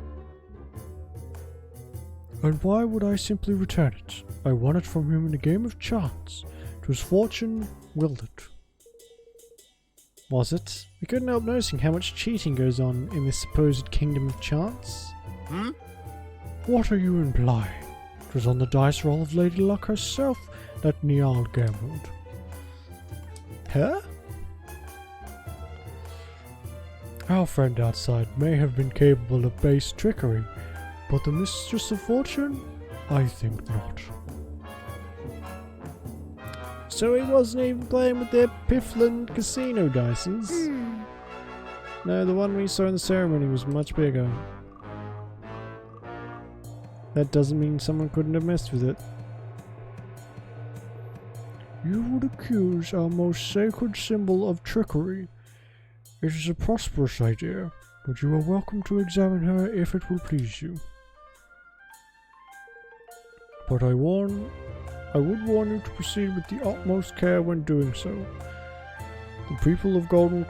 And why would I simply return it? I won it from him in a game of chance. 'Twas fortune willed it. Was it? We couldn't help noticing how much cheating goes on in this supposed kingdom of chance. What are you implying? It was on the dice roll of Lady Luck herself that Niall gambled. Huh? Our friend outside may have been capable of base trickery, But the Mistress of Fortune? I think not. So he wasn't even playing with their Pifflin casino dices? No, the one we saw in the ceremony was much bigger. That doesn't mean someone couldn't have messed with it. You would accuse our most sacred symbol of trickery. It is a prosperous idea, but you are welcome to examine her if it will please you. But I would warn you to proceed with the utmost care when doing so. The people of Golden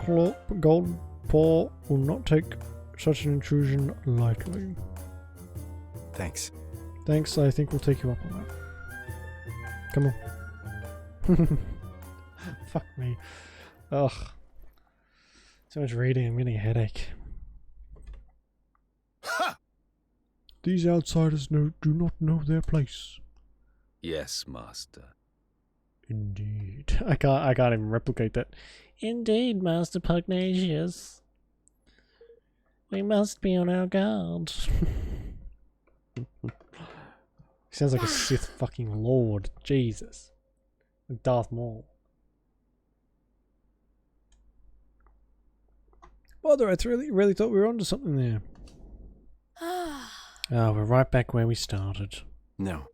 Paw will not take such an intrusion lightly. Thanks. Thanks, I think we'll take you up on that. Come on. Fuck me. Ugh. So much reading, I'm getting a headache. Ha! These outsiders do not know their place. Yes, master. Indeed. I can't even replicate that. Indeed, Master Pugnacious. We must be on our guard. Sounds like a Sith fucking lord. Jesus. Darth Maul. Mother, I really thought we were onto something there. Oh, we're right back where we started. No.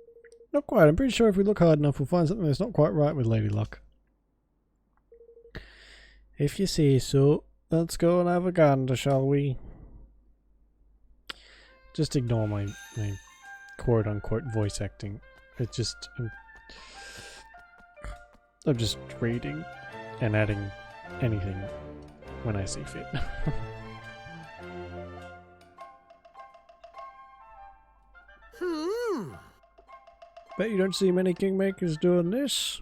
Not quite. I'm pretty sure if we look hard enough, we'll find something that's not quite right with Lady Luck. If you say so, let's go and have a gander, shall we? Just ignore my quote-unquote voice acting. It's just... I'm just reading and adding anything when I see fit. Bet you don't see many kingmakers doing this.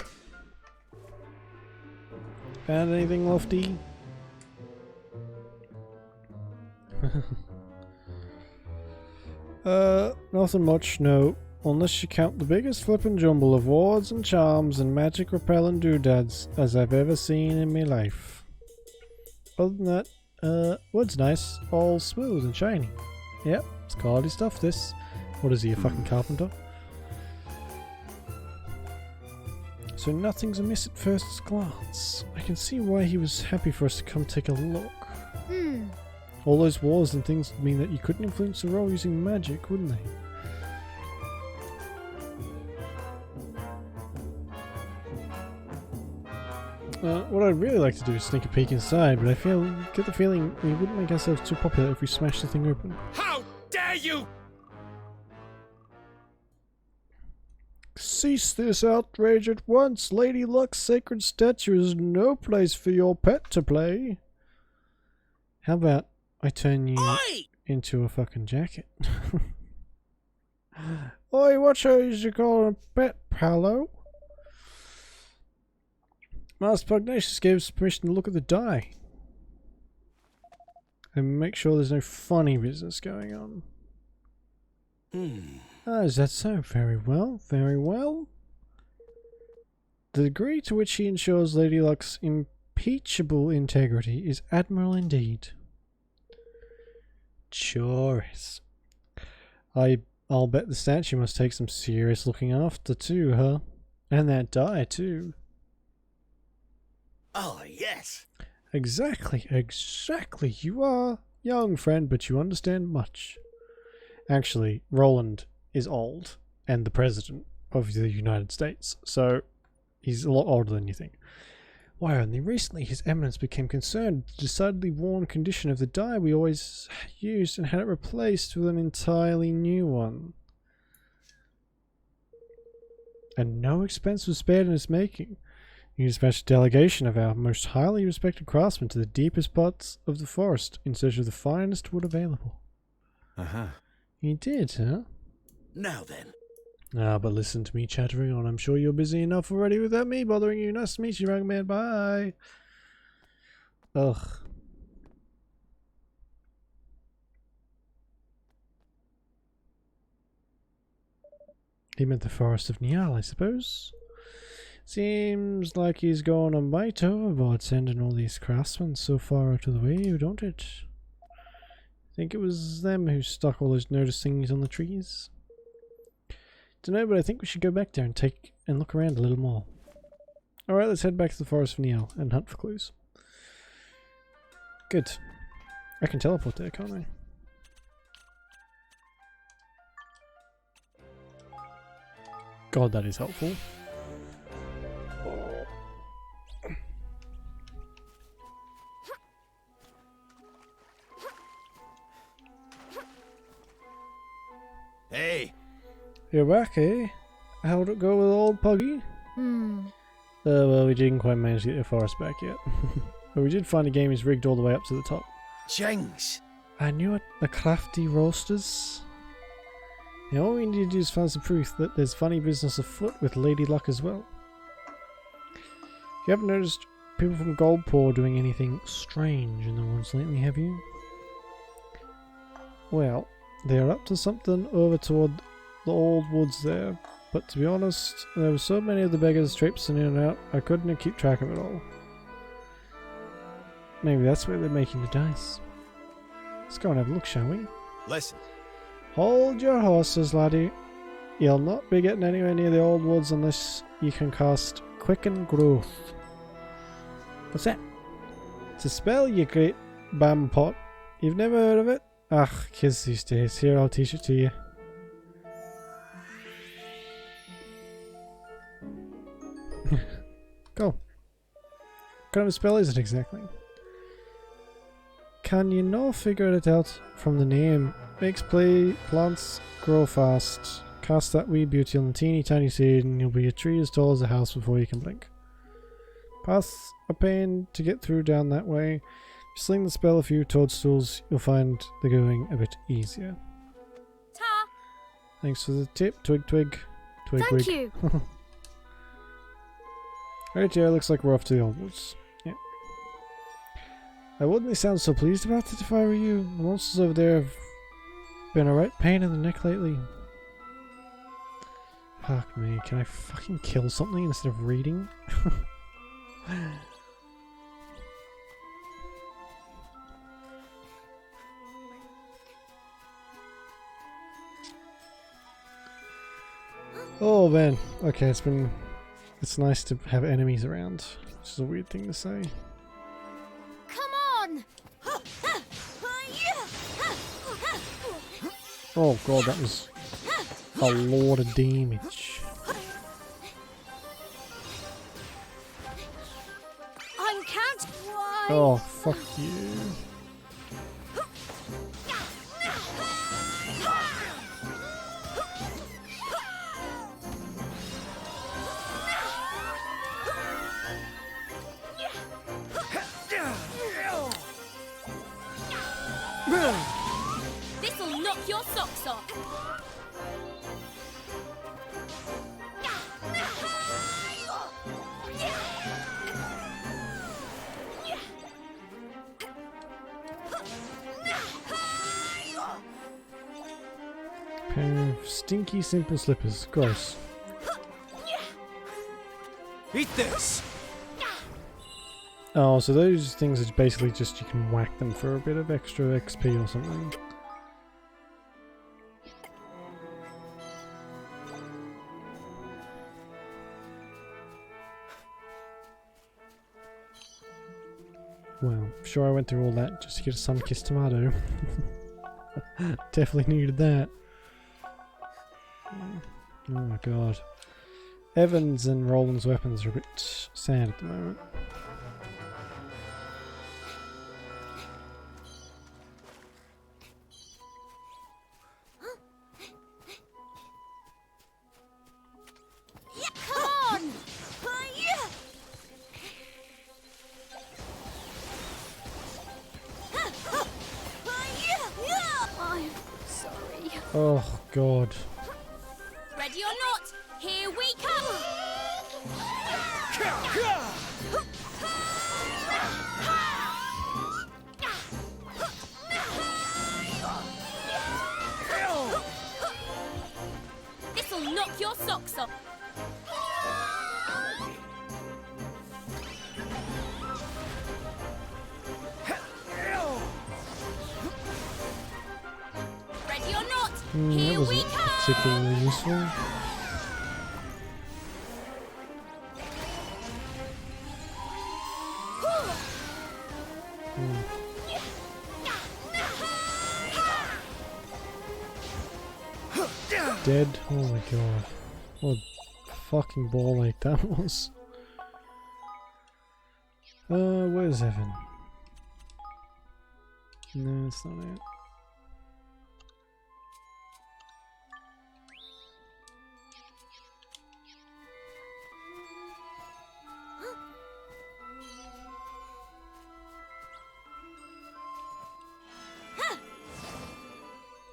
Found anything lofty? Nothing much, no. Unless you count the biggest flippin' jumble of wards and charms and magic repellent doodads as I've ever seen in my life. Other than that, wood's nice. All smooth and shiny. Yep, it's quality stuff, this. What is he, a fucking carpenter? So nothing's amiss at first glance. I can see why he was happy for us to come take a look. All those wars and things mean that you couldn't influence the role using magic, wouldn't they? What I'd really like to do is sneak a peek inside, but I get the feeling we wouldn't make ourselves too popular if we smashed the thing open. How dare you! Cease this outrage at once! Lady Luck's sacred statue is no place for your pet to play. How about I turn you into a fucking jacket? Oi, what shows you call a pet, Paolo? Master Pugnacious gave us permission to look at the die. And make sure there's no funny business going on. Oh, is that so? Very well, very well. The degree to which he ensures Lady Luck's impeachable integrity is admirable indeed. Sure is. I'll bet the statue must take some serious looking after too, huh? And that die too. Oh, yes. Exactly. You are young, friend, but you understand much. Actually, Roland is old and the president of the United States, so he's a lot older than you think. Why, only recently His Eminence became concerned with the decidedly worn condition of the die we always used and had it replaced with an entirely new one. And no expense was spared in its making. He dispatched a delegation of our most highly respected craftsmen to the deepest parts of the forest in search of the finest wood available. He did, huh? Now then. Ah, but listen to me chattering on. I'm sure you're busy enough already without me bothering you. Nice to meet you, young man. Bye. Ugh. He meant the forest of Nial, I suppose. Seems like he's gone a mite overboard sending all these craftsmen so far out of the way, don't it? Think it was them who stuck all those notice thingies on the trees? Dunno, but I think we should go back there and look around a little more. Alright, let's head back to the forest for now and hunt for clues. Good. I can teleport there, can't I? God, that is helpful. Hey, You're back, eh? How'd it go with old Puggy? Well, we didn't quite manage to get the forest back yet. But we did find a game he's rigged all the way up to the top. Jengs. I knew it. The crafty roasters. Now all we need to do is find some proof that there's funny business afoot with Lady Luck as well. You haven't noticed people from Goldpaw doing anything strange in the woods lately, have you? Well, they're up to something over toward the old woods there, but to be honest, there were so many of the beggars traipsing in and out, I couldn't keep track of it all. Maybe that's where they're making the dice. Let's go and have a look, shall we? Listen, Hold your horses, laddie. You'll not be getting anywhere near the old woods unless you can cast Quicken Growth. What's that? It's a spell, you great bam pot. You've never heard of it? Ugh, kids these days. Here, I'll teach it to you. Go. What kind of a spell is it exactly? Can you not figure it out from the name? Makes plants grow fast. Cast that wee beauty on the teeny tiny seed and you'll be a tree as tall as a house before you can blink. Paths are pain to get through down that way. If you sling the spell a few toadstools, you'll find the going a bit easier. Ta! Thanks for the tip, Twig Twig. Twig Thank Twig. you! Right, yeah, looks like we're off to the old woods. Yeah. I wouldn't sound so pleased about it if I were you. The monsters over there have been a right pain in the neck lately. Fuck me, can I fucking kill something instead of reading? Oh man, okay, it's nice to have enemies around, which is a weird thing to say. Come on! Oh god, that was a lot of damage. I'm count one! Oh, fuck you. This'll knock your socks off! Pair of stinky simple slippers. Gross. eat this. Oh, so those things are basically just you can whack them for a bit of extra XP or something. Well, sure I went through all that just to get a sun-kissed tomato. Definitely needed that. Oh my god. Evans and Roland's weapons are a bit sad at the moment. Come on! I'm sorry. Oh god. Ready or not, here we come! This'll knock your socks off! That wasn't particularly useful. Dead? Oh my god. What a fucking ball ache that was. Where's Evan? No, it's not it.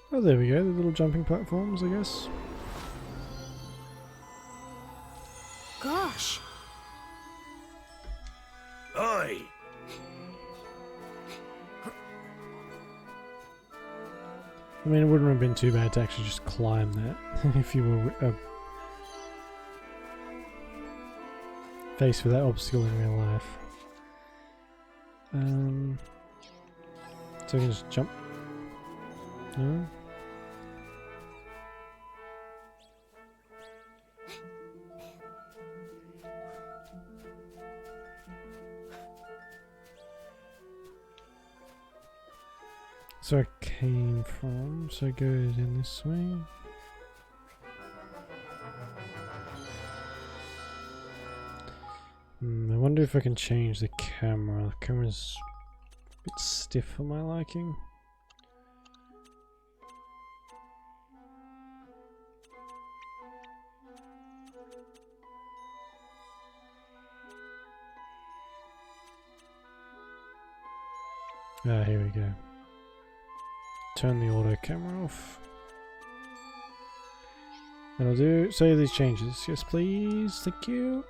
Oh, there we go, the little jumping platforms, I guess. Gosh. Oi! I mean, it wouldn't have been too bad to actually just climb that if you were faced with that obstacle in real life. So I can just jump. No? So I came from, so I go in this way. I wonder if I can change the camera. The camera's a bit stiff for my liking. Ah, here we go. Turn the auto camera off. And I'll do save these changes. Yes, please. Thank you.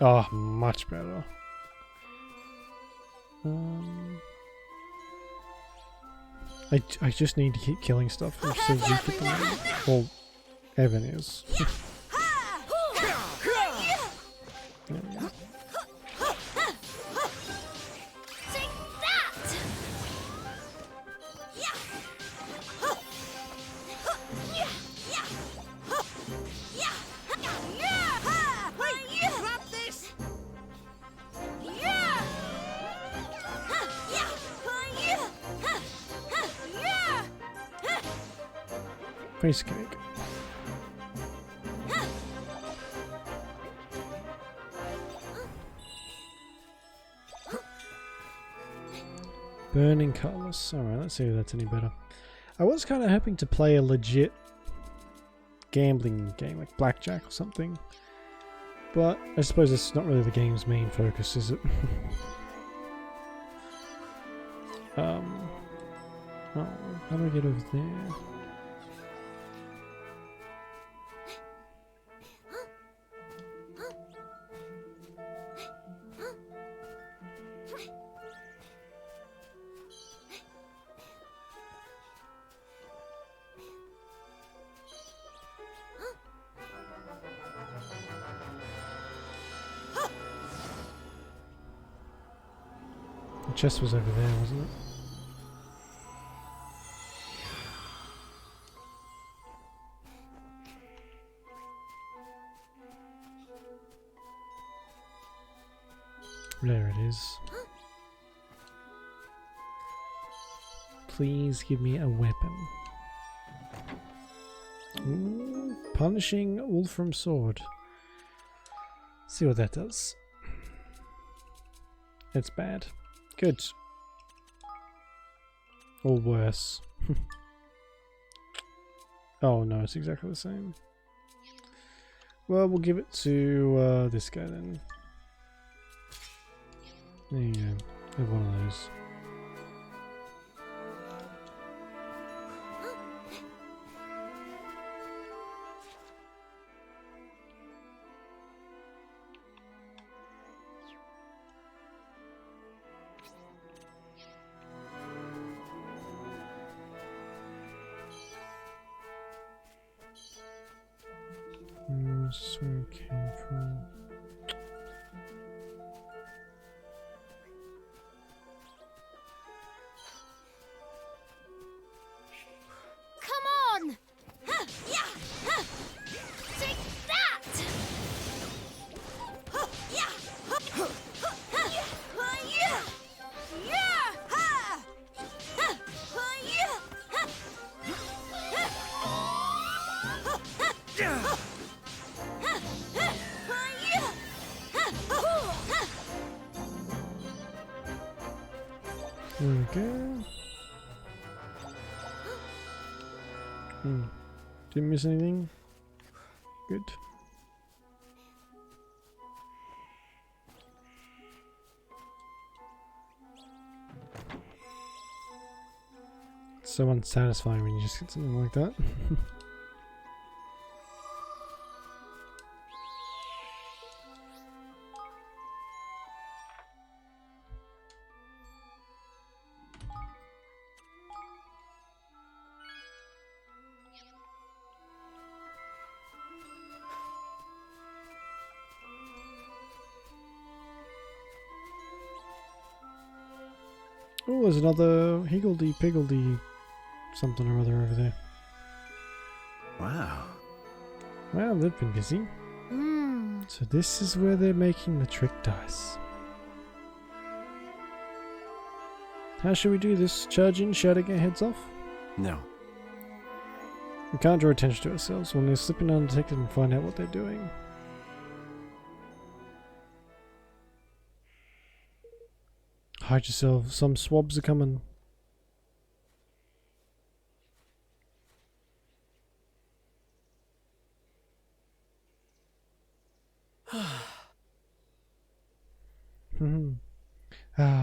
Oh, much better. I just need to keep killing stuff. Which says you get them. Well, Evan is. There we go. Face cake. Burning Cutlass. Alright, let's see if that's any better. I was kind of hoping to play a legit gambling game, like blackjack or something. But I suppose it's not really the game's main focus, is it? Oh, how do I get over there? The chest was over there, wasn't it? There it is. Please give me a weapon. Ooh, punishing Wolfram Sword. See what that does. It's bad. Good. Or worse. Oh no, it's exactly the same. Well, we'll give it to this guy then. There you go. Have one of those. That's where it came from. Okay. Didn't miss anything? Good. It's so unsatisfying when you just get something like that. Oh, there's another higgledy-piggledy something or other over there. Wow. Well, they've been busy. Mmm. So this is where they're making the trick dice. How should we do this? Charge in, shouting our heads off? No. We can't draw attention to ourselves when they're slipping undetected and find out what they're doing. Hide yourself, some swabs are coming.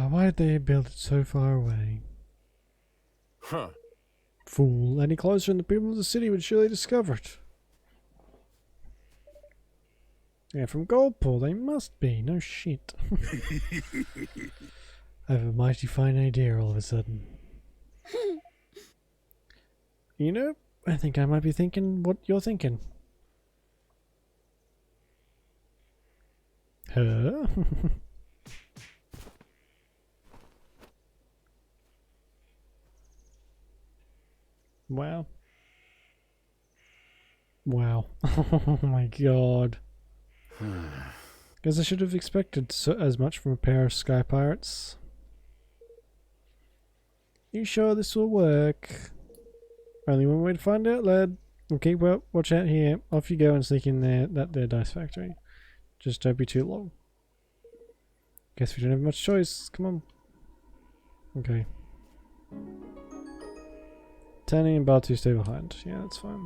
Why did they build it so far away? Huh. Fool, any closer and the people of the city would surely discover it. Yeah, from Goldpool, they must be, no shit. I have a mighty fine idea all of a sudden. You know, I think I might be thinking what you're thinking. Huh? Wow. Wow. Oh my god. Guess I should have expected as much from a pair of sky pirates. You sure this will work? Only one way to find out, lad. We'll keep watch out here. Off you go and sneak in their dice factory. Just don't be too long. Guess we don't have much choice. Come on. Okay. Tanny and Batu stay behind. Yeah, that's fine.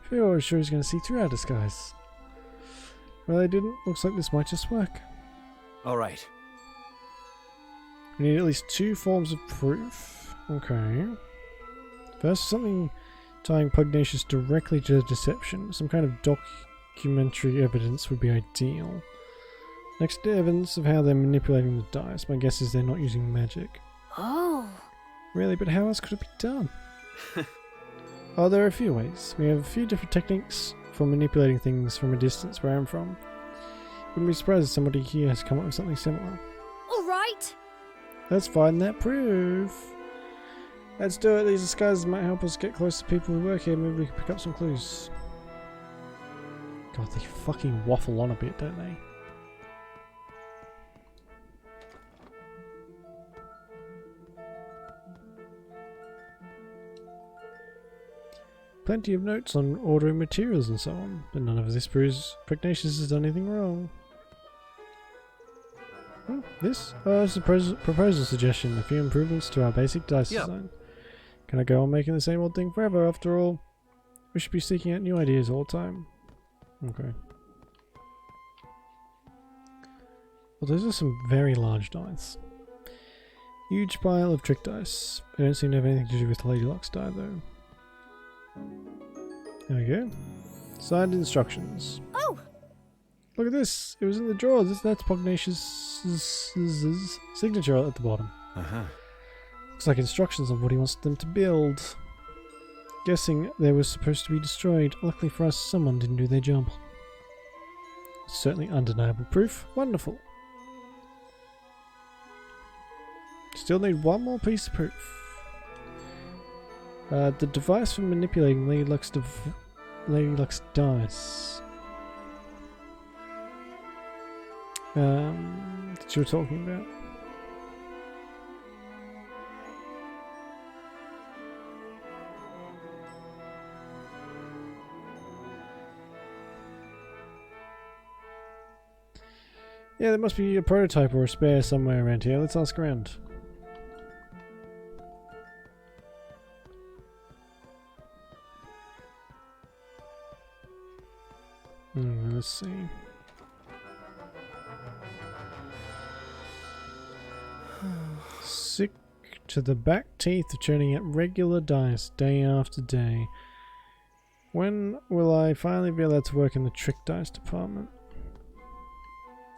Phew, I was sure he's going to see through our disguise. Well, they didn't. Looks like this might just work. All right. We need at least 2 forms of proof. Okay. First, something tying Pugnacious directly to the deception. Some kind of documentary evidence would be ideal. Next, evidence of how they're manipulating the dice. My guess is they're not using magic. Oh. Really, but how else could it be done? Oh, there are a few ways. We have a few different techniques for manipulating things from a distance where I'm from. Wouldn't be surprised if somebody here has come up with something similar. All right. Let's find that proof. Let's do it. These disguises might help us get close to people who work here. Maybe we can pick up some clues. God, they fucking waffle on a bit, don't they? Plenty of notes on ordering materials and so on, but none of this proves Pugnacious has done anything wrong. This? Oh, it's a proposal suggestion. A few improvements to our basic dice design. Can I go on making the same old thing forever? After all, we should be seeking out new ideas all the time. Okay. Well, those are some very large dice. Huge pile of trick dice. They don't seem to have anything to do with Lady Luck's die, though. There we go. Signed instructions. Oh! Look at this! It was in the drawer. That's Pugnacious's signature at the bottom. Looks like instructions on what he wants them to build. Guessing they were supposed to be destroyed. Luckily for us, someone didn't do their job. Certainly undeniable proof. Wonderful. Still need one more piece of proof. The device for manipulating Lady Luck's dice. that you were talking about. Yeah, there must be a prototype or a spare somewhere around here. Let's ask around. Let's see. Sick to the back teeth of churning out regular dice day after day. When will I finally be allowed to work in the trick dice department?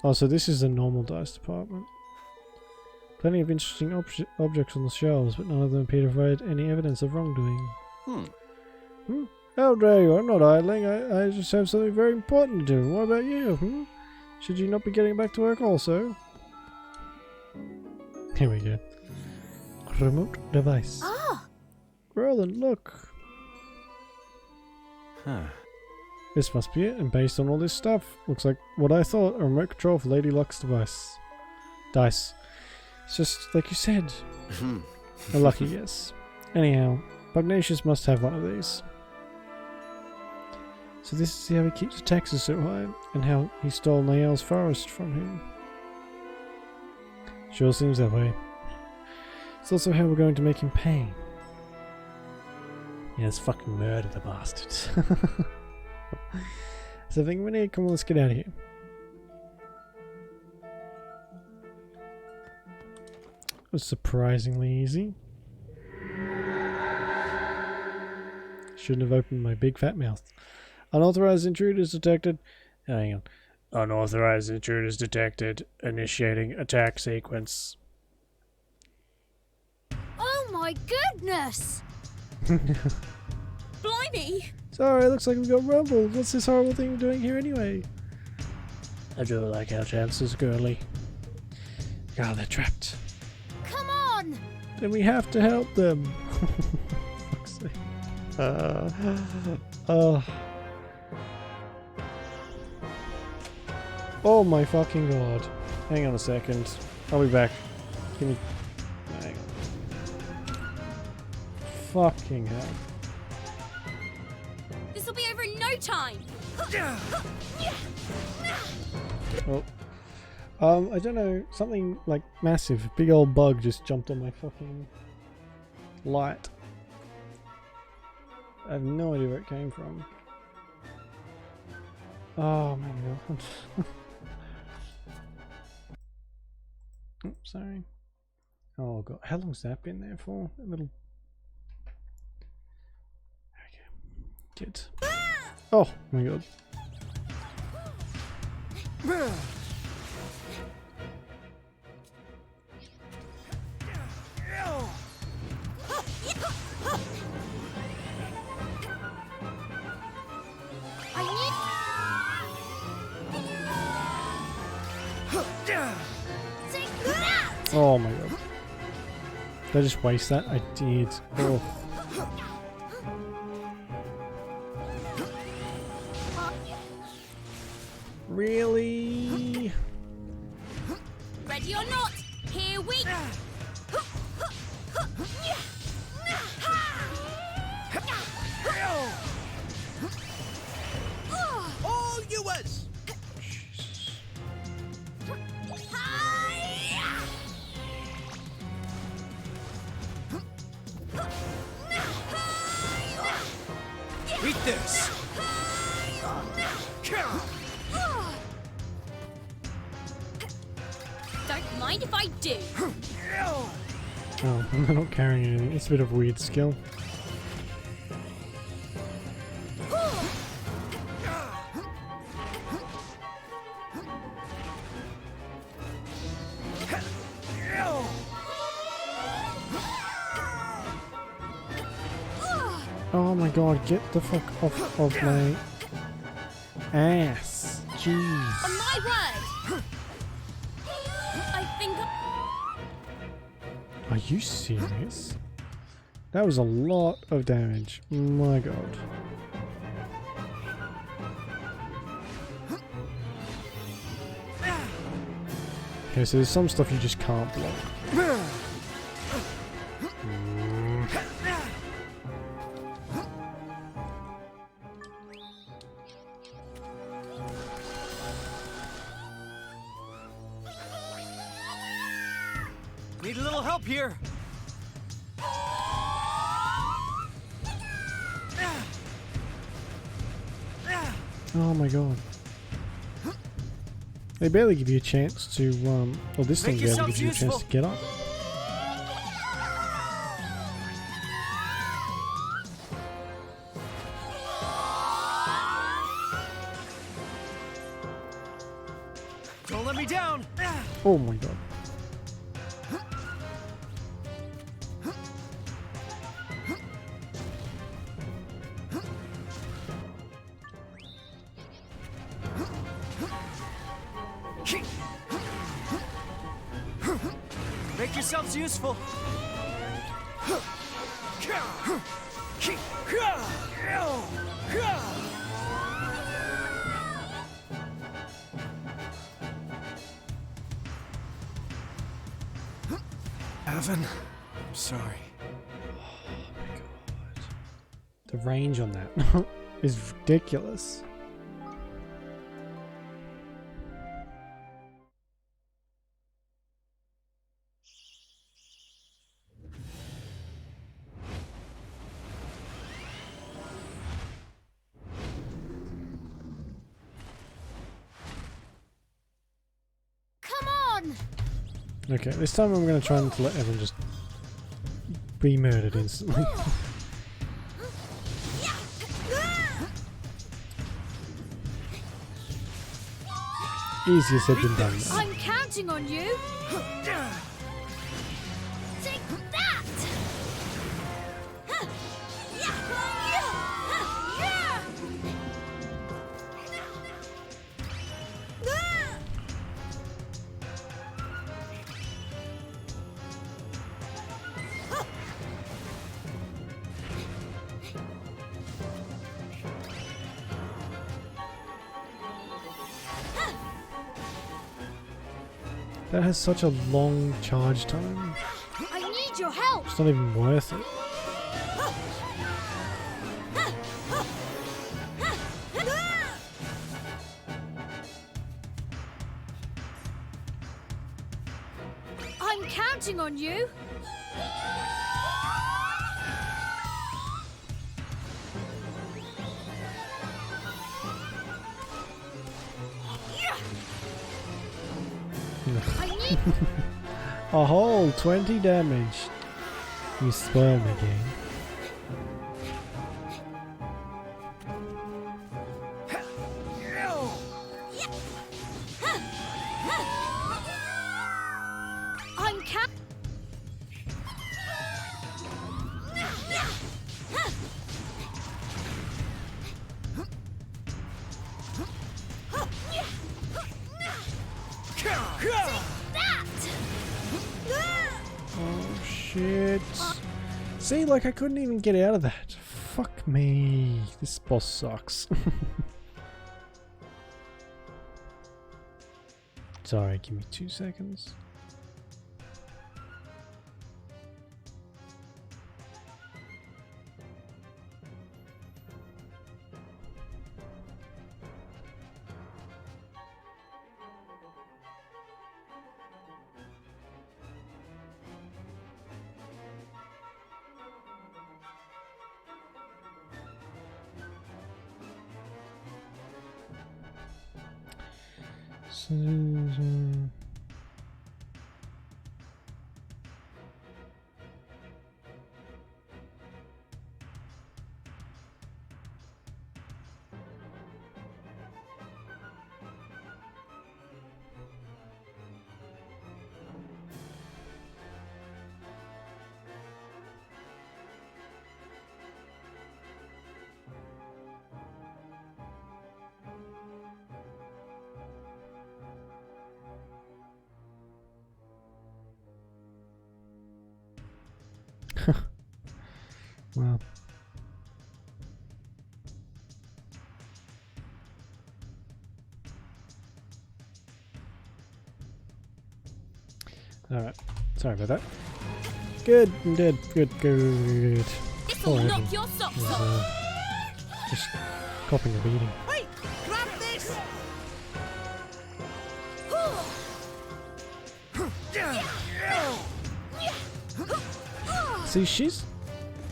Oh, so this is the normal dice department. Plenty of interesting objects on the shelves, but none of them appear to provide any evidence of wrongdoing. How dare you? I'm not idling. I just have something very important to do. What about you? Should you not be getting back to work also? Here we go. Remote device. Ah! Roland, look. Huh. This must be it, and based on all this stuff, looks like what I thought, a remote control for Lady Luck's device. Dice. It's just like you said. A lucky guess. Anyhow, Pugnacious must have one of these. So this is how he keeps the taxes so high, and how he stole Niall's forest from him. Sure seems that way. It's also how we're going to make him pay. Yeah, let's fucking murder the bastards. So I think we need to come on, let's get out of here. It was surprisingly easy. Shouldn't have opened my big fat mouth. Unauthorized intruders detected. Hang on. Unauthorized intruders detected. Initiating attack sequence. Oh my goodness! Blimey! Sorry, looks like we've got rumbled. What's this horrible thing we're doing here anyway? I do like our chances, girly. God, they're trapped. Come on! Then we have to help them. Fuck's sake. Oh my fucking god. Hang on a second. I'll be back. Give me... Hang on. Fucking hell. This'll be over in no time! Oh. I don't know, something like massive, big old bug just jumped on my fucking light. I have no idea where it came from. Oh my god. Oops, sorry. Oh god, how long's that been there for? A little... Okay. Good. Oh my god. Oh my god. Did I just waste that? I did. Oh. Really? Ready or not, here we... All yours! Eat this! Don't mind if I do. Oh, I'm not carrying anything. It's a bit of a weird skill. Oh my god, get the fuck off of my ass. Jeez. On my word! I think... Are you serious? That was a lot of damage. My god. Okay, so there's some stuff you just can't block. Need a little help here. Oh my god. They barely give you a chance to, well, this thing Make barely yourselves gives you a chance useful. to get up. Don't let me down. Oh my god. Make yourselves useful. Evan, I'm sorry. The range on that is ridiculous. Come on! Okay, this time I'm going to try not to let everyone just be murdered instantly. Easier said than done. though. I'm counting on you! Take that! That has such a long charge time. I need your help! It's not even worth it. I'm counting on you! I need A whole 20 damage. You spoil me, game. I'm count. That! Oh shit. See, like I couldn't even get out of that. Fuck me. This boss sucks. Sorry, give me 2 seconds. So, well. Alright. Sorry about that. Good. I'm dead. Good. Good. This'll Poor knock Evan. your socks He's, off. just copping a beating. Wait! Grab this! See, she's...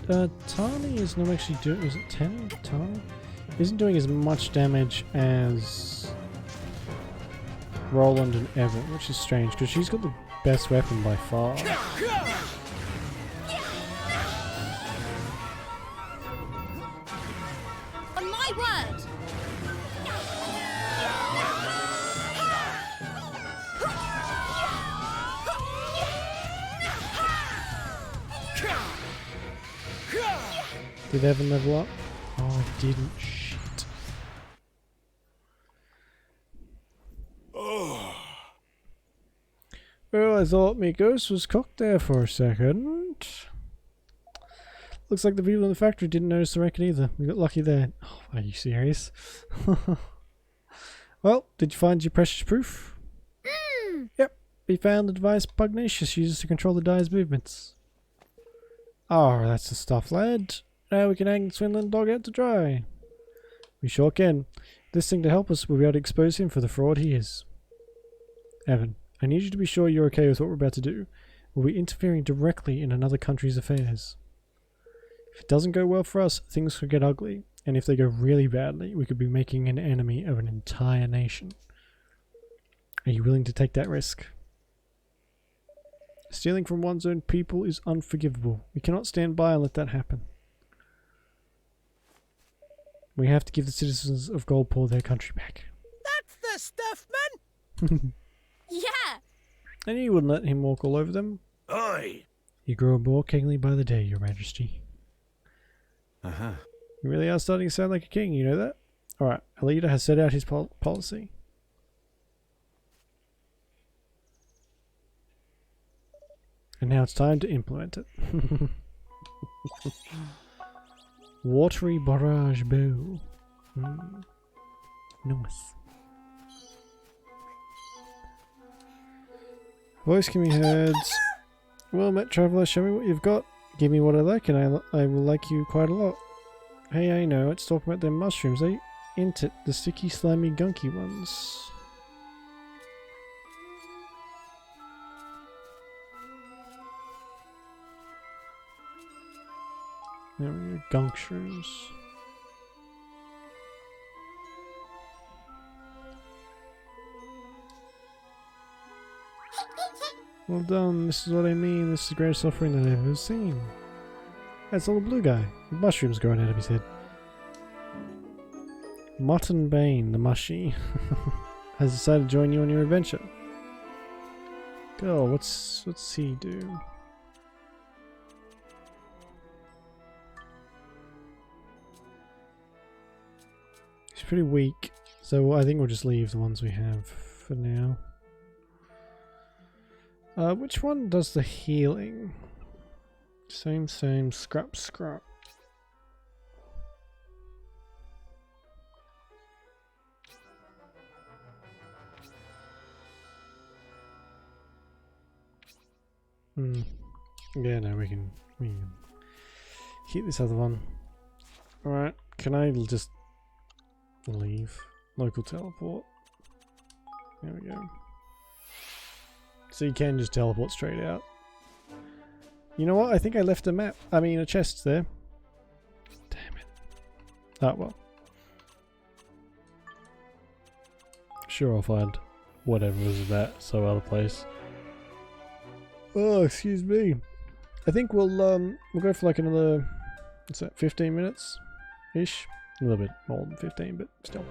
Tani is not actually doing... Is it Tani? Isn't doing as much damage as Roland and Evan, which is strange, because she's got the best weapon by far. On my word. Did Evan level up? Oh, I didn't. Shit. Well, I thought my ghost was cooked there for a second. Looks like the people in the factory didn't notice the wreck either. We got lucky there. Oh, are you serious? Well, did you find your precious proof? Yep, we found the device Pugnacious uses to control the die's movements. Oh, that's the stuff, lad. Now we can hang the swindling dog out to dry. We sure can. This thing to help us, we'll be able to expose him for the fraud he is. Evan, I need you to be sure you're okay with what we're about to do. We'll be interfering directly in another country's affairs. If it doesn't go well for us, things could get ugly. And if they go really badly, we could be making an enemy of an entire nation. Are you willing to take that risk? Stealing from one's own people is unforgivable. We cannot stand by and let that happen. We have to give the citizens of Goldpaw their country back. That's the stuff, man! Yeah. And you wouldn't let him walk all over them. Oi! You grow more kingly by the day, your majesty. Uh-huh. You really are starting to sound like a king, you know that? Alright, a leader has set out his policy. And now it's time to implement it. Watery barrage bow. Nice. Voice can be heard. Well met, traveller, show me what you've got. Give me what I like and I will like you quite a lot. Hey, I know, let's talk about them mushrooms. They ain't it, the sticky, slimy, gunky ones. There we go, gunk shrooms. Well done, this is what I mean, this is the greatest offering that I've ever seen. That's all the blue guy, with mushrooms growing out of his head. Mutton Bane, the mushy, has decided to join you on your adventure. Go, what's he do? He's pretty weak, so I think we'll just leave the ones we have for now. Which one does the healing? Same, scrap. Yeah, no, we can keep this other one. Alright, can I just leave? Local teleport. There we go. So you can just teleport straight out. You know what? I think I left a map. I mean, a chest there. Damn it. Oh, well. Sure, I'll find whatever was that some other place. Oh, excuse me. I think we'll go for like another, what's that, 15 minutes ish? A little bit more than 15, but still.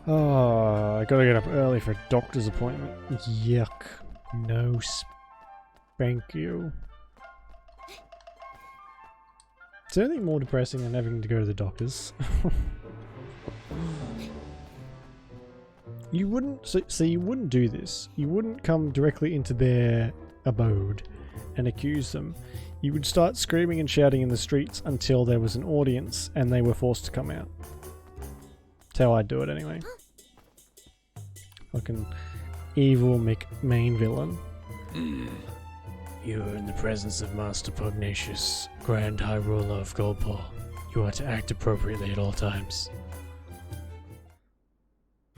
Oh, I gotta get up early for a doctor's appointment. Yuck. No spank you. Is there anything more depressing than having to go to the doctors? You wouldn't, so you wouldn't do this. You wouldn't come directly into their abode and accuse them. You would start screaming and shouting in the streets until there was an audience and they were forced to come out. That's how I'd do it anyway. Fucking evil main villain. You are in the presence of Master Pugnacious, Grand High Ruler of Goldpaw. You are to act appropriately at all times.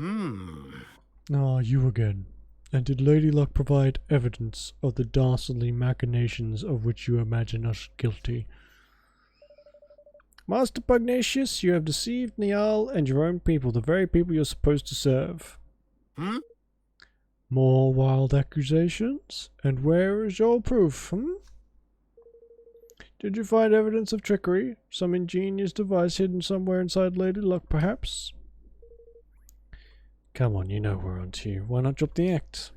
Ah, you again. And did Lady Luck provide evidence of the dastardly machinations of which you imagine us guilty? Master Pugnacious, you have deceived Niall and your own people, the very people you're supposed to serve. More wild accusations? And where is your proof, Did you find evidence of trickery? Some ingenious device hidden somewhere inside Lady Luck, perhaps? Come on, you know we're on to you. Why not drop the act?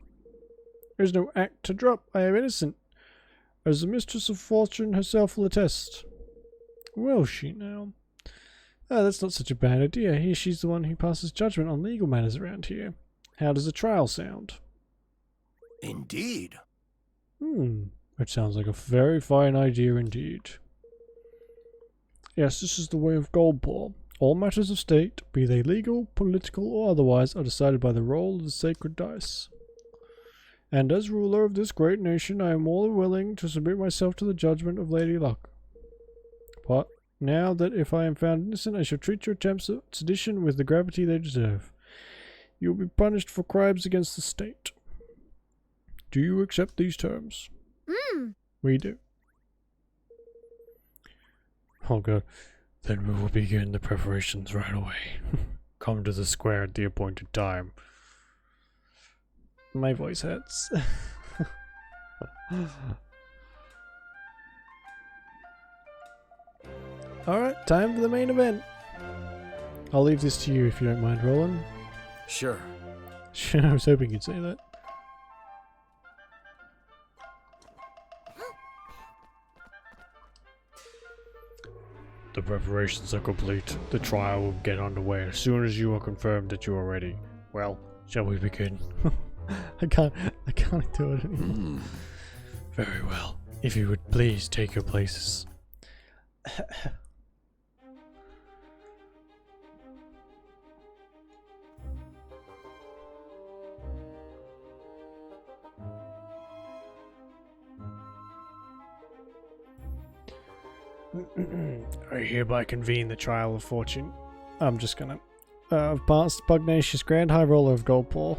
There's no act to drop. I am innocent, as the Mistress of Fortune herself will attest. Will she now? Oh, that's not such a bad idea. Here she's the one who passes judgment on legal matters around here. How does a trial sound? Indeed. It sounds like a very fine idea indeed. Yes, this is the way of Goldpaw. All matters of state, be they legal, political, or otherwise, are decided by the roll of the sacred dice. And as ruler of this great nation, I am more than willing to submit myself to the judgment of Lady Luck. But now that if I am found innocent, I shall treat your attempts at sedition with the gravity they deserve. You will be punished for crimes against the state. Do you accept these terms? We do. Oh god. Then we will begin the preparations right away. Come to the square at the appointed time. My voice hurts. Alright, time for the main event. I'll leave this to you if you don't mind, Roland. Sure. I was hoping you'd say that. The preparations are complete. The trial will get underway as soon as you are confirmed that you are ready. Well, shall we begin? I can't do it anymore. Very well. If you would please take your places. I hereby convene the trial of fortune. I'm just gonna... of Master Pugnacious, Grand High Roller of Goldpaw.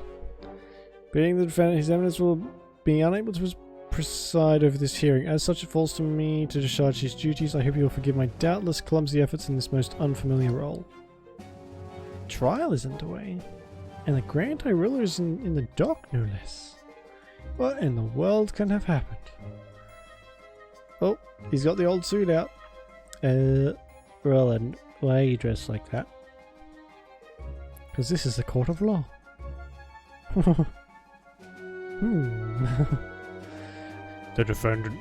Being the defendant, his eminence will be unable to preside over this hearing. As such, it falls to me to discharge his duties. I hope you will forgive my doubtless clumsy efforts in this most unfamiliar role. Trial is underway, and the Grand High Ruler is in the dock, no less. What in the world can have happened? Oh, he's got the old suit out. Roland, why are you dressed like that? Because this is the court of law. The defendant,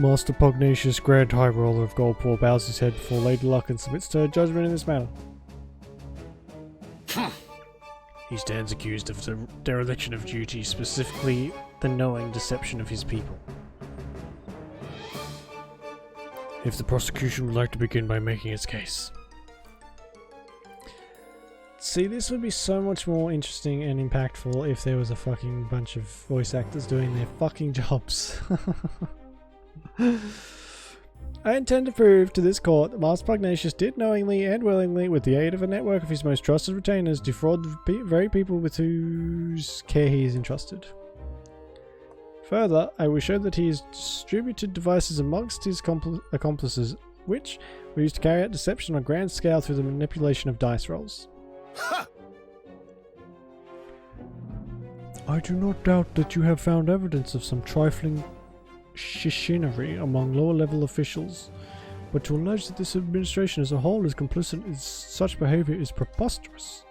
Master Pugnacious, Grand High Roller of Goldpaw, bows his head before Lady Luck and submits to her judgment in this matter. He stands accused of the dereliction of duty, specifically the knowing deception of his people. If the prosecution would like to begin by making its case. See, this would be so much more interesting and impactful if there was a fucking bunch of voice actors doing their fucking jobs. I intend to prove to this court that Master Pugnacious did knowingly and willingly, with the aid of a network of his most trusted retainers, defraud the very people with whose care he is entrusted. Further, I will show that he has distributed devices amongst his accomplices, which were used to carry out deception on a grand scale through the manipulation of dice rolls. I do not doubt that you have found evidence of some trifling chicanery among lower-level officials, but to allege that this administration as a whole is complicit in such behavior is preposterous.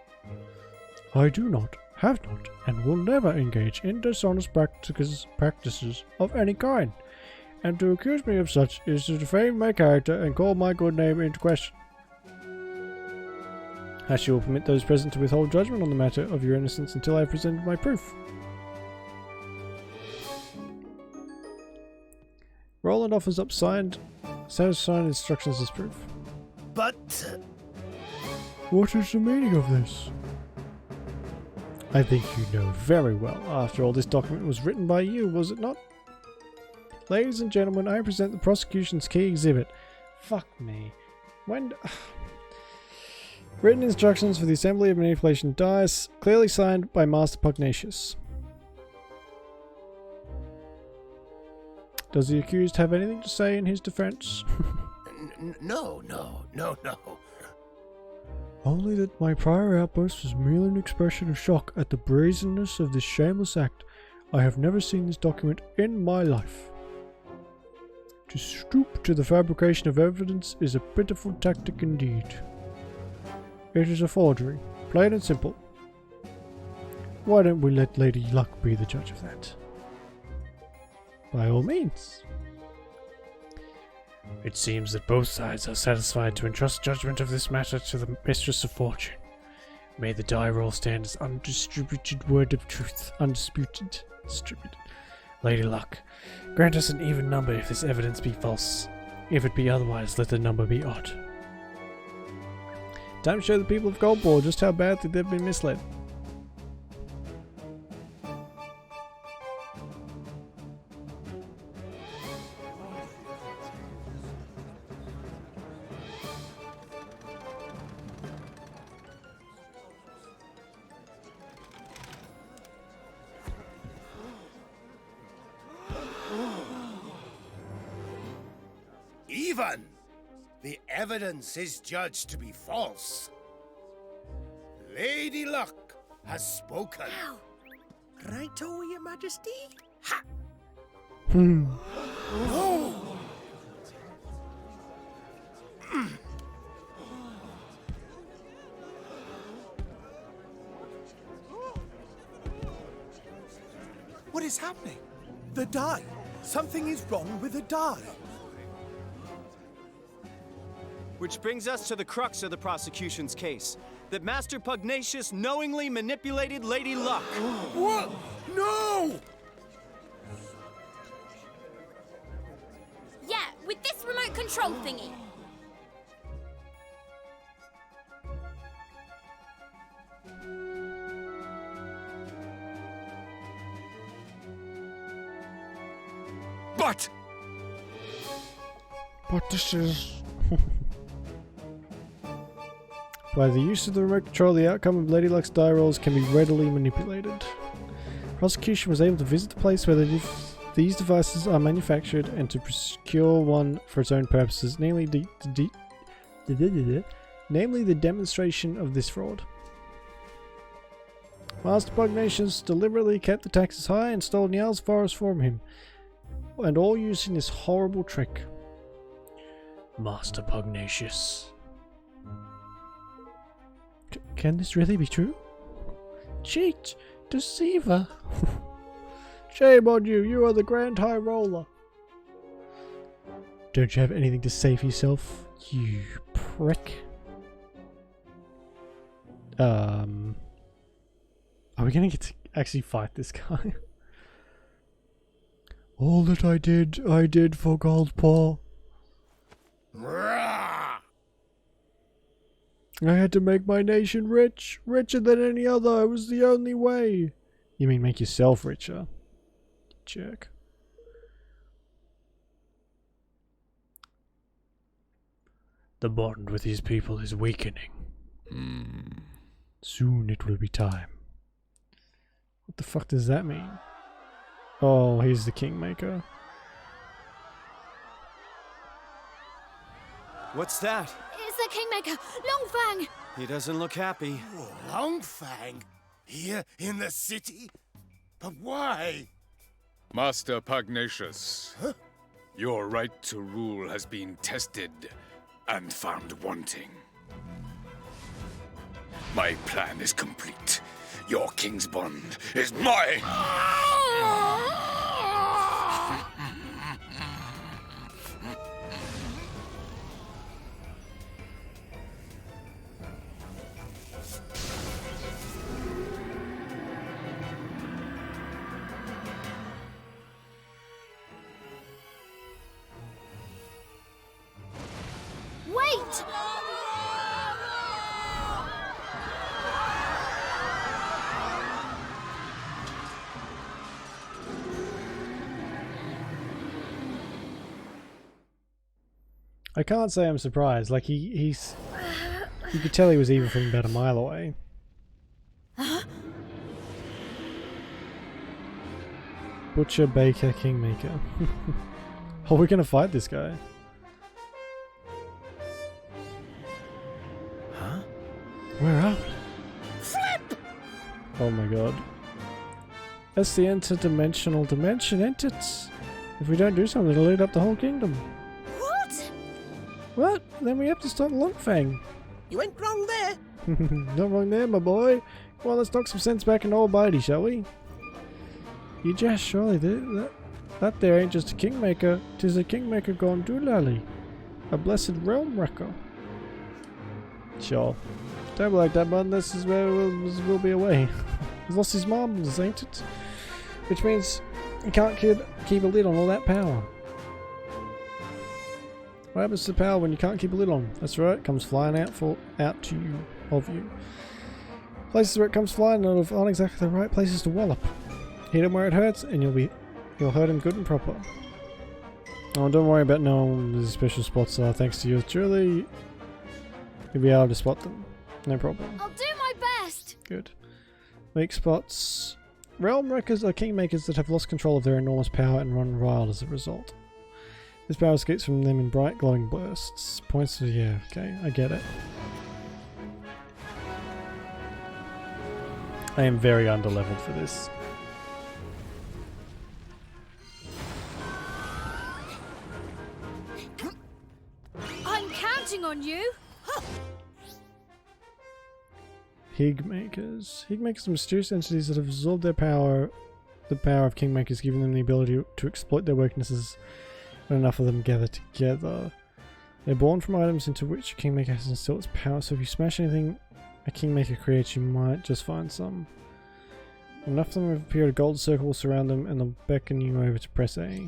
I do not, have not, and will never engage in dishonest practices of any kind, and to accuse me of such is to defame my character and call my good name into question. I shall permit those present to withhold judgment on the matter of your innocence until I have presented my proof. Roland offers up signed instructions as proof. But... What is the meaning of this? I think you know very well. After all, this document was written by you, was it not? Ladies and gentlemen, I present the prosecution's key exhibit. Fuck me. When... Written instructions for the assembly of manipulation dice, clearly signed by Master Pugnacious. Does the accused have anything to say in his defense? No. Only that my prior outburst was merely an expression of shock at the brazenness of this shameless act. I have never seen this document in my life. To stoop to the fabrication of evidence is a pitiful tactic indeed. It is a forgery, plain and simple. Why don't we let Lady Luck be the judge of that? By all means. It seems that both sides are satisfied to entrust judgment of this matter to the Mistress of Fortune. May the die roll stand as undistributed word of truth, undisputed, distributed. Lady Luck, grant us an even number if this evidence be false. If it be otherwise, let the number be odd. Time to show the people of Goldball just how badly they've been misled. Even the evidence is judged to be false. Lady Luck has spoken. Righto, Your Majesty. Ha! What is happening? The die. Something is wrong with the die. Which brings us to the crux of the prosecution's case. That Master Pugnacious knowingly manipulated Lady Luck. What? No! Yeah, with this remote control thingy. But this is... By the use of the remote control, the outcome of Lady Luck's die rolls can be readily manipulated. Prosecution was able to visit the place where these devices are manufactured and to procure one for its own purposes, namely the demonstration of this fraud. Master Pugnacious deliberately kept the taxes high and stole Niall's forest from him, and all using this horrible trick. Master Pugnacious. Can this really be true? Cheat! Deceiver! Shame on you, you are the Grand High Roller. Don't you have anything to say for yourself, you prick? Are we gonna get to actually fight this guy? All that I did for Goldpaw. I had to make my nation rich, richer than any other. It was the only way. You mean make yourself richer? Jerk. The bond with these people is weakening. Soon it will be time. What the fuck does that mean? Oh, he's the Kingmaker. What's that? It's the Kingmaker, Longfang! He doesn't look happy. Longfang? Here in the city? But why? Master Pugnacious, your right to rule has been tested and found wanting. My plan is complete. Your king's bond is mine! Wait! I can't say I'm surprised. Like he's you could tell he was evil from about a mile away. Butcher, Baker, Kingmaker. Oh, we're gonna fight this guy. Huh? Where are we? Flip! Oh my god. That's the interdimensional dimension enters. If we don't do something, it'll lead up the whole kingdom. What? What? Then we have to stop Longfang. You went wrong there. Not wrong there, my boy. Well, let's knock some sense back in old Bitey, shall we? You just surely that there ain't just a Kingmaker. 'Tis a Kingmaker gone doolally. A blessed realm wrecker. Sure. Don't be like that, bud. This is where we'll be away. He's lost his marbles, ain't it? Which means he can't keep a lid on all that power. What happens to the power when you can't keep a lid on? That's right, it comes flying out to you, of you. Places where it comes flying out of aren't exactly the right places to wallop. Hit him where it hurts, and you'll hurt him good and proper. Oh, don't worry about knowing the special spots are. Thanks to yours truly, you'll be able to spot them. No problem. I'll do my best. Good. Weak spots. Realm Wreckers are Kingmakers that have lost control of their enormous power and run wild as a result. This power escapes from them in bright glowing bursts. Points to... yeah, okay, I get it. I am very underleveled for this. I'm counting on you. Higmakers. Higmakers are mysterious entities that have absorbed their power, the power of Kingmakers, giving them the ability to exploit their weaknesses when enough of them gather together. They're born from items into which a Kingmaker has instilled its power, so if you smash anything a Kingmaker creates, you might just find some. Enough of them have appeared, a gold circle will surround them and they'll beckon you over to press A.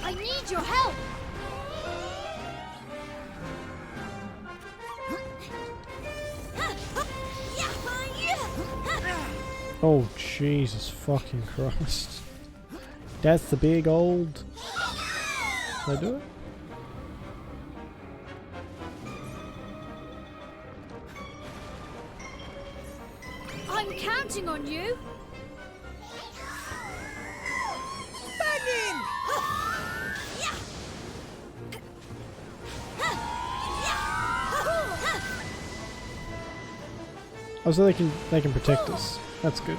I need your help. Oh, Jesus fucking Christ. That's the big old... Did I do it? I'm counting on you. Banging! Oh, so they can protect us. That's good.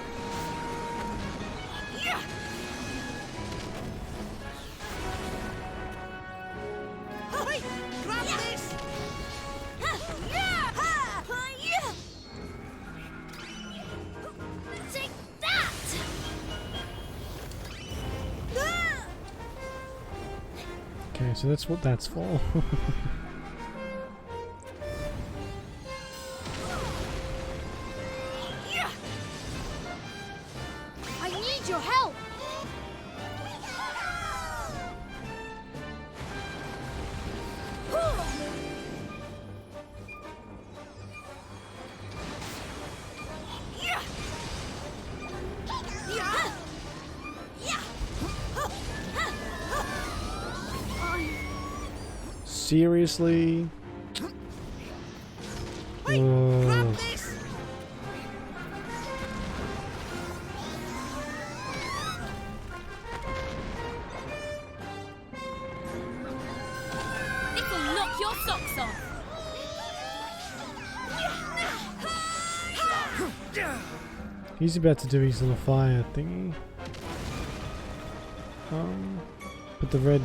Hey, grab this! Take that. Okay, so that's what that's for. I need your help. Seriously? Hey, grab Ugh. this! It'll knock your socks off. He's about to do his little fire thingy. But the red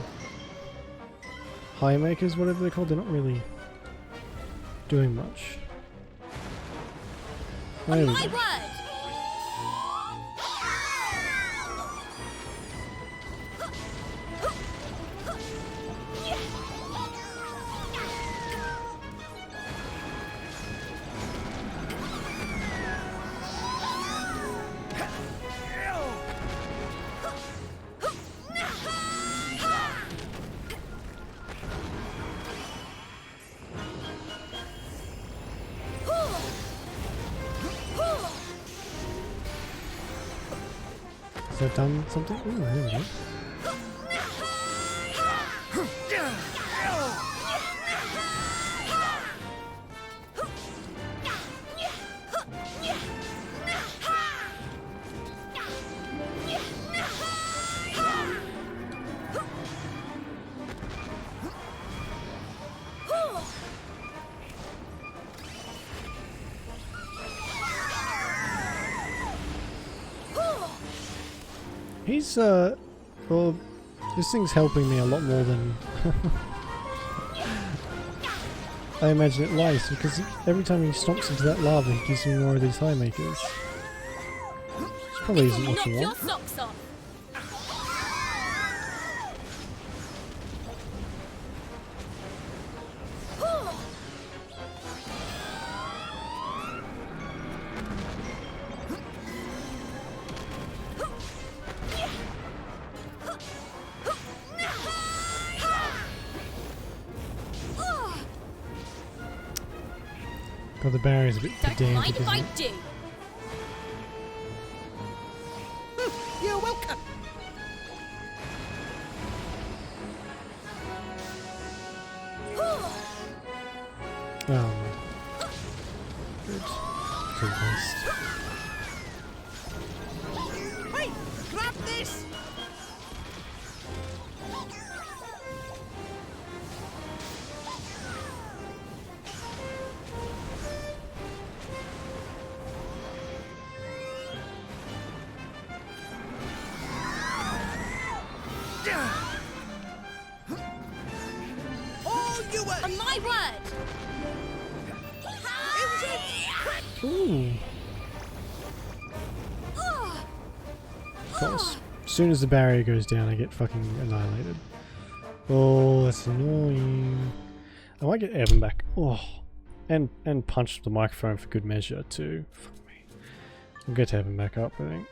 high makers, whatever they're called, they're not really doing much. There we My go. word. I've done something. Ooh, there we go. He's, well, this thing's helping me a lot more than I imagine it lies, because every time he stomps into that lava, he gives me more of these high makers. Which probably isn't what you want. Socks off. God, the barrier's a bit Don't mind pedantic, if I isn't it? do. You're welcome. Oh, man. Good. Good waste. Hey, grab this. All yours. On my word. Ooh. Of course. As soon as the barrier goes down, I get fucking annihilated. Oh, that's annoying. I might get Evan back. Oh. And punch the microphone for good measure too. Fuck me. We'll get Evan back up, I think.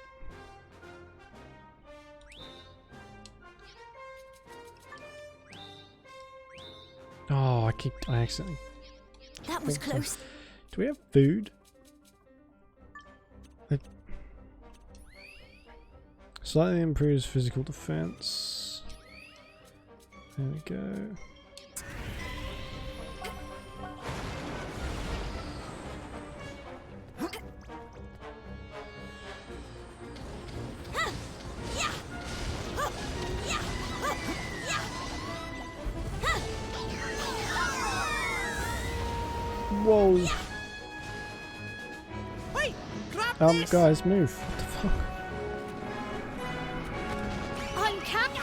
Oh, I accidentally. That was close. Do we have food? Slightly improves physical defense. There we go. Whoa. Hey, grab this. Guys, move. What the fuck? I'm coming.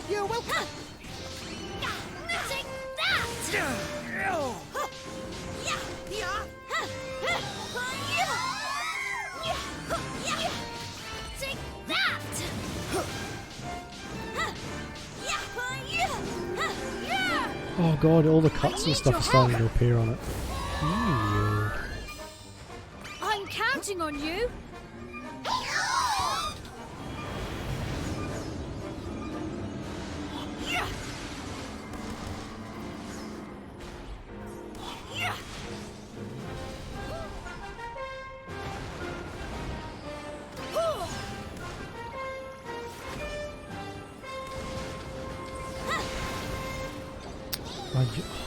You're welcome. Take that. Take that. Oh god, all the cuts and stuff are starting to appear on it. Ew. I'm counting on you.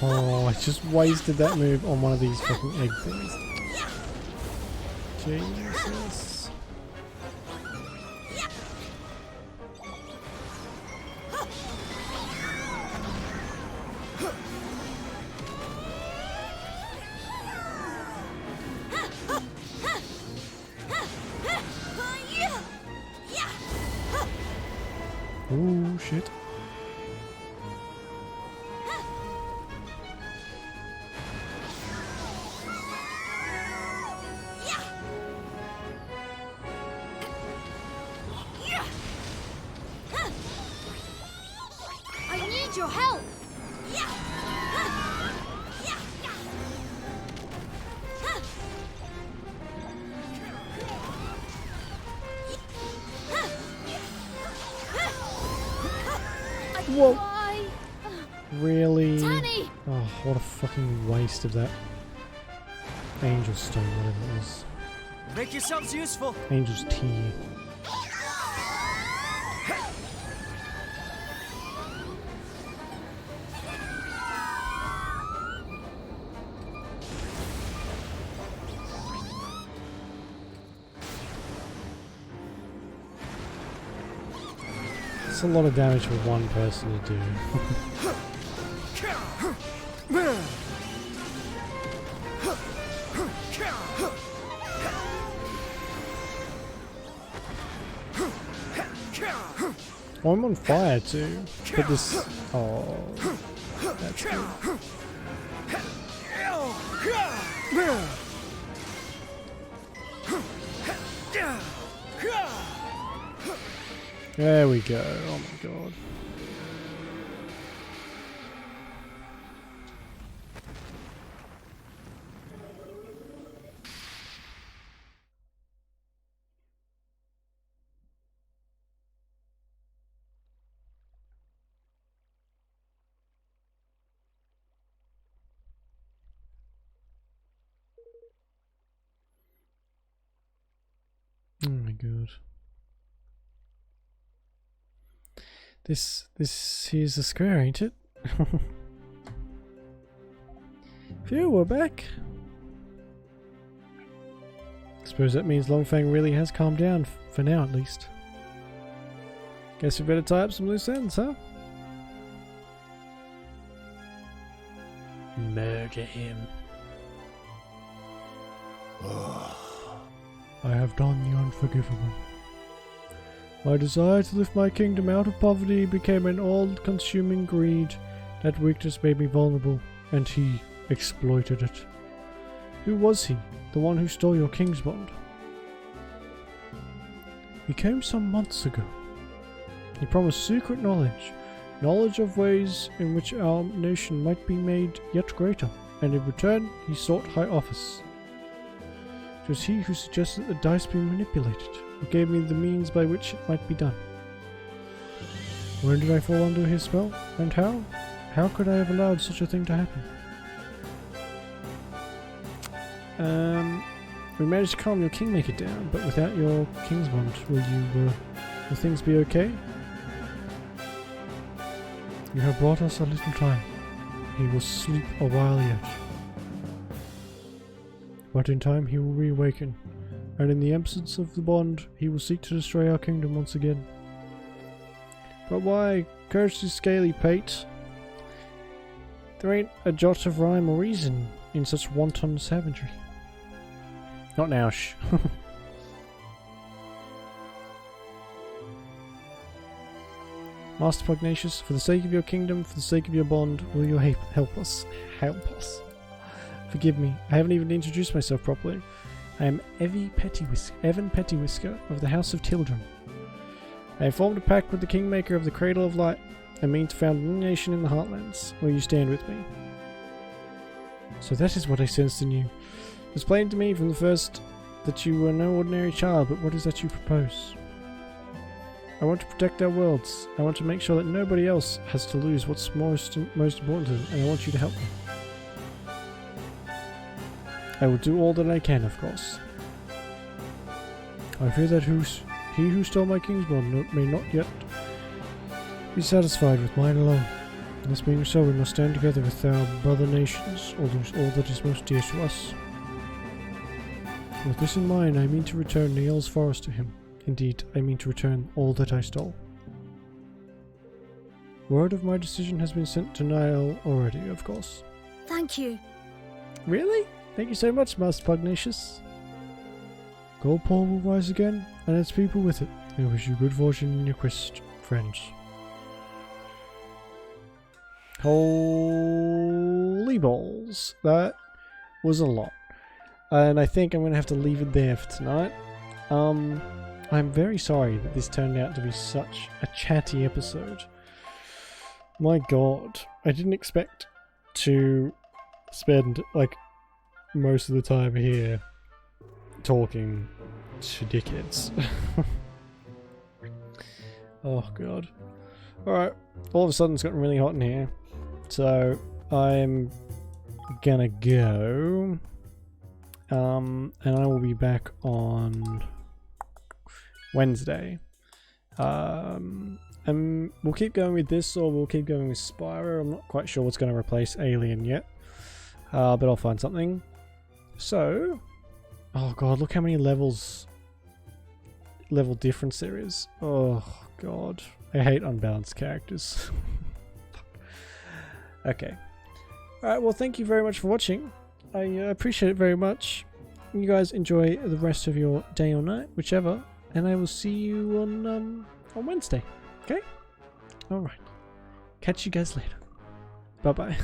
I just wasted that move on one of these fucking egg things. Jesus. Ooh, shit. I need your help. Whoa. Why? Really? Tanny! Oh, what a fucking waste of that. Angel stone, whatever it was. Make yourselves useful. Angel's tea. That's a lot of damage for one person to do. Oh, I'm on fire too. But this. Oh. That's good. There we go. Oh my god. Oh my god. This here's the square, ain't it? Phew, we're back. Suppose that means Longfang really has calmed down, for now at least. Guess we better tie up some loose ends, huh? Murder him. I have done the unforgivable. My desire to lift my kingdom out of poverty became an all-consuming greed. That weakness made me vulnerable, and he exploited it. Who was he? The one who stole your king's bond? He came some months ago. He promised secret knowledge, knowledge of ways in which our nation might be made yet greater, and in return he sought high office. It was he who suggested that the dice be manipulated, who gave me the means by which it might be done. When did I fall under his spell, and how? How could I have allowed such a thing to happen? We managed to calm your kingmaker down, but without your king's bond, will things be okay? You have brought us a little time. He will sleep a while yet. But in time he will reawaken, and in the absence of the bond, he will seek to destroy our kingdom once again. But why? Curse his scaly pate. There ain't a jot of rhyme or reason in such wanton savagery. Not now, shh. Master Pugnacious, for the sake of your kingdom, for the sake of your bond, will you help us? Help us. Forgive me, I haven't even introduced myself properly. I am Evan Pettywhisker of the House of Tildrum. I have formed a pact with the Kingmaker of the Cradle of Light and mean to found a new nation in the Heartlands. Will you stand with me? So that is what I sensed in you. It was plain to me from the first that you were no ordinary child, but what is that you propose? I want to protect our worlds. I want to make sure that nobody else has to lose what's most important to them, and I want you to help me. I will do all that I can, of course. I fear that he who stole my king's bond may not yet be satisfied with mine alone. This being so, we must stand together with our brother nations, or lose all that is most dear to us. With this in mind, I mean to return Niel's forest to him. Indeed, I mean to return all that I stole. Word of my decision has been sent to Niall already, of course. Thank you. Really? Thank you so much, Master Pugnacious. Goldpaw will rise again, and its people with it. I wish you good fortune in your quest, friends. Holy balls. That was a lot. And I think I'm going to have to leave it there for tonight. I'm very sorry that this turned out to be such a chatty episode. My god. I didn't expect to spend, like, most of the time here talking to dickheads. Oh god. Alright, all of a sudden it's gotten really hot in here. So I'm gonna go, and I will be back on Wednesday. And we'll keep going with this, or we'll keep going with Spyro. I'm not quite sure what's going to replace Alien yet, but I'll find something. So, oh god, look how many level difference there is. Oh god, I hate unbalanced characters. Okay. Alright, well thank you very much for watching. I appreciate it very much. You guys enjoy the rest of your day or night, whichever, and I will see you on Wednesday. Okay? Alright. Catch you guys later. Bye bye.